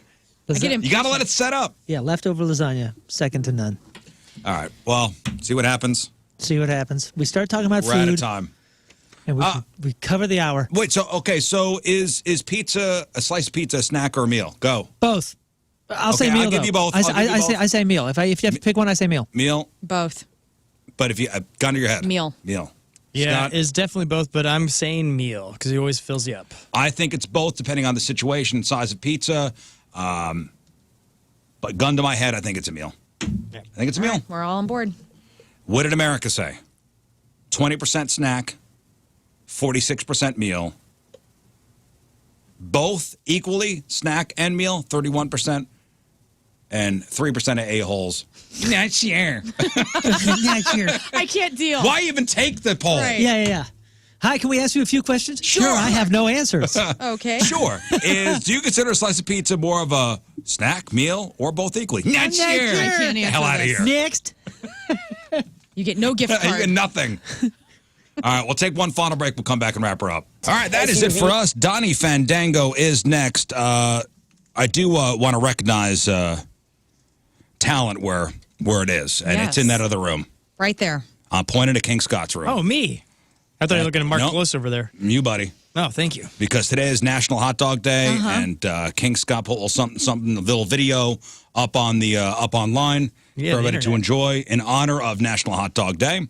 I get You got to let it set up. Yeah, leftover lasagna, second to none. All right. Well, see what happens. See what happens. We start talking about We're out of food, time. and we cover the hour. Wait. So is pizza a slice of pizza a snack or a meal? Go Both. I'll say Okay, meal. I'll give though. you both. I I'll give you both. I say meal. If you have to pick one, I say meal. meal. Both. But if you gun to your head, Meal. Yeah, Scott? it's definitely both, but I'm saying meal because it always fills you up. I think it's both depending on the situation and size of pizza. But gun to my head, I think it's a meal. I think it's a meal. We're all on board. What did America say? 20% snack, 46% meal. Both equally snack and meal, 31%, and 3% of a-holes. Not sure. I can't deal. Why even take the poll? Right. Yeah. Hi, can we ask you a few questions? Sure. I have no answers. Okay. Sure. Do you consider a slice of pizza more of a snack, meal, or both equally? Not sure. I can't answer Hell out of this. here. Next. You get no gift You card. get nothing. All right, we'll take one final break. We'll come back and wrap her up. All right, that is it for us. Donnie Fandango is next. I do want to recognize talent where it is, and it's in Yes. that other room. Right there. I'm pointing to King Scott's room. Oh, me. I thought you were looking at Mark Nope. Close over there. You, buddy. Oh, thank you. Because today is National Hot Dog Day, and King Scott put a little video up on the up online Yeah, for the everybody to internet. enjoy in honor of National Hot Dog Day.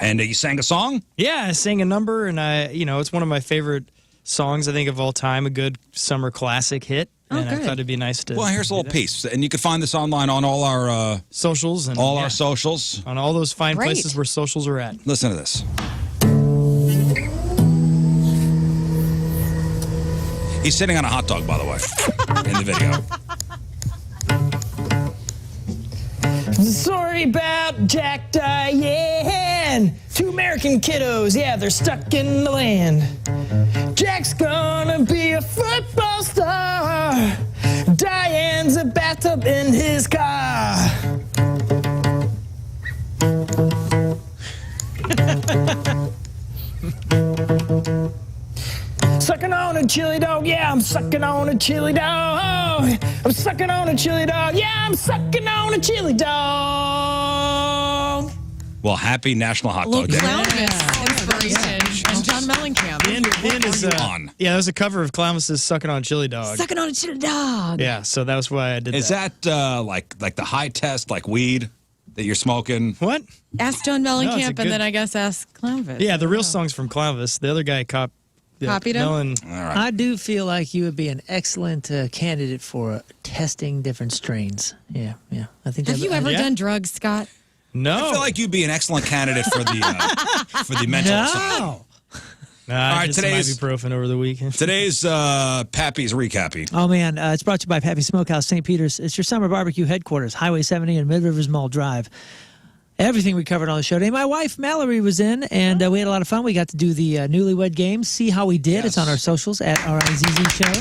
And you sang a song? Yeah, I sang a number, and it's one of my favorite songs, I think, of all time, a good summer classic hit. Oh, and I good. thought it'd be nice to. Well, here's a do little that. piece. And you can find this online on all our Socials and our socials. on all those fine Great. places where socials are at. Listen to this. He's sitting on a hot dog, by the way, in the video. Story about Jack Diane. Two American kiddos, yeah, they're stuck in the land. Jack's gonna be a football star. Diane's a bathtub in his car. Sucking on a chili dog, yeah, I'm sucking on a chili dog. I'm sucking on a chili dog, yeah, I'm sucking on a chili dog. Well, happy National Hot A little Dog Day. Clownvis inspiration and John Mellencamp. The end is on? yeah, that was a cover of Clownvis's "Sucking on a Chili Dog." Sucking on a chili dog. Yeah, so that was why I did Is that. that like the high test, like weed that you're smoking? What? Ask John No, it's a Mellencamp, good- and then I guess ask Clownvis. Yeah, the real song's from Clownvis. The other guy Copied him? Mellon. All right. I do feel like you would be an excellent candidate for testing different strains. Yeah. I think. Have you ever Yeah. done drugs, Scott? No. I feel like you'd be an excellent candidate for the mental side. No. Nah, All I right, did some today's- ibuprofen over the weekend. Today's Pappy's Recappy. Oh man, it's brought to you by Pappy Smokehouse, St. Peter's. It's your summer barbecue headquarters, Highway 70 and Mid Rivers Mall Drive. Everything we covered on the show today. My wife Mallory was in, and we had a lot of fun. We got to do the Newlywed games, see how we did. It's on our socials at RIZZ Show.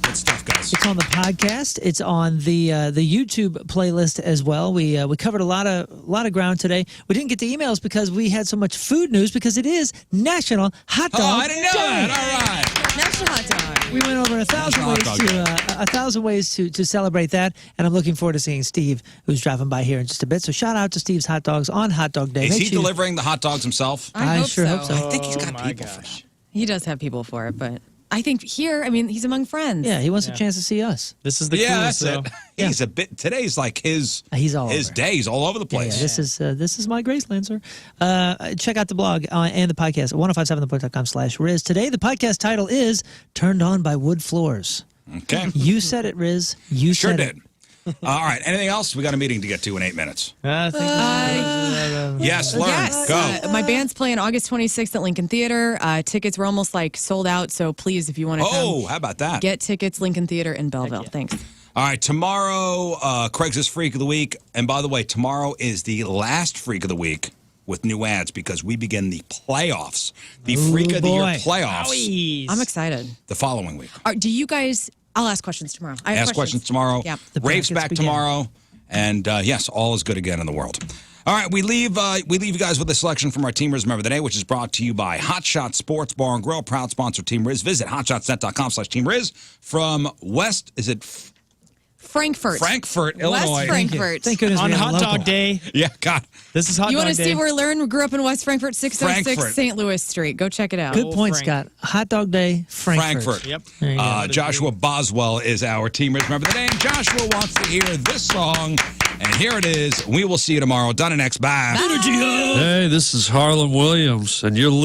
Good stuff, guys. It's on the podcast. It's on the YouTube playlist as well. We covered a lot of ground today. We didn't get to emails because we had so much food news because it is National Hot Dog Oh, I didn't know Day. that. All right. National Hot Dog. We went over 1,000 Hot ways Dog to Day. 1,000 ways to celebrate that, and I'm looking forward to seeing Steve, who's driving by here in just a bit. So shout out to Steve's Hot Dogs on Hot Dog Day. Is Make he sure you- delivering the hot dogs himself? I hope sure so. hope so. I think he's got my people for gosh. that. He does have people for it, but I think here, I mean, he's among friends. Yeah, he wants a chance to see us. This is the Yeah, coolest, that's it. though. He's a bit. Today's like his. He's all his over. day. He's all over the Yeah, place. this is my Graceland, sir. Check out the blog and the podcast at 1057thepoint.com/Riz. Today, the podcast title is Turned On by Wood Floors. Okay. You said it, Riz. You Sure said did. All right. Anything else? We got a meeting to get to in 8 minutes. I think Yes, Lern. Yes. Go. My band's playing August 26th at Lincoln Theater. Tickets were almost like sold out, so please, if you want to Oh, come, how about that? get tickets, Lincoln Theater in Belleville. Thanks. All right, tomorrow, Craig's Freak of the Week. And by the way, tomorrow is the last Freak of the Week with new ads because we begin the playoffs, the Freak of the Year boy. playoffs I'm excited. the following week. Do you guys? I'll ask questions tomorrow. I have Ask questions tomorrow. Yeah. The Rafe's brackets back begin. tomorrow. And yes, all is good again in the world. All right, we leave you guys with a selection from our Team Riz Member of the Day, which is brought to you by Hot Shot Sports Bar and Grill, proud sponsor of Team Riz. Visit hotshotsnet.com/Team Riz from Frankfurt, Frankfurt, West Illinois. Frankfurt. Thank goodness on we have Hot local. Dog Day. Yeah, God. This is Hot You Dog want to Day. see where Lern grew up in West Frankfurt, 606 Frankfurt. St. Louis Street. Go check it out. Good Oh, point, Frank. Scott. Hot Dog Day, Frankfurt. Yep. There you go. Joshua Boswell is our Team Riz Member of the Day, and Joshua wants to hear this song. And here it is. We will see you tomorrow. Done and X. Bye. Hey, this is Harlan Williams, and you're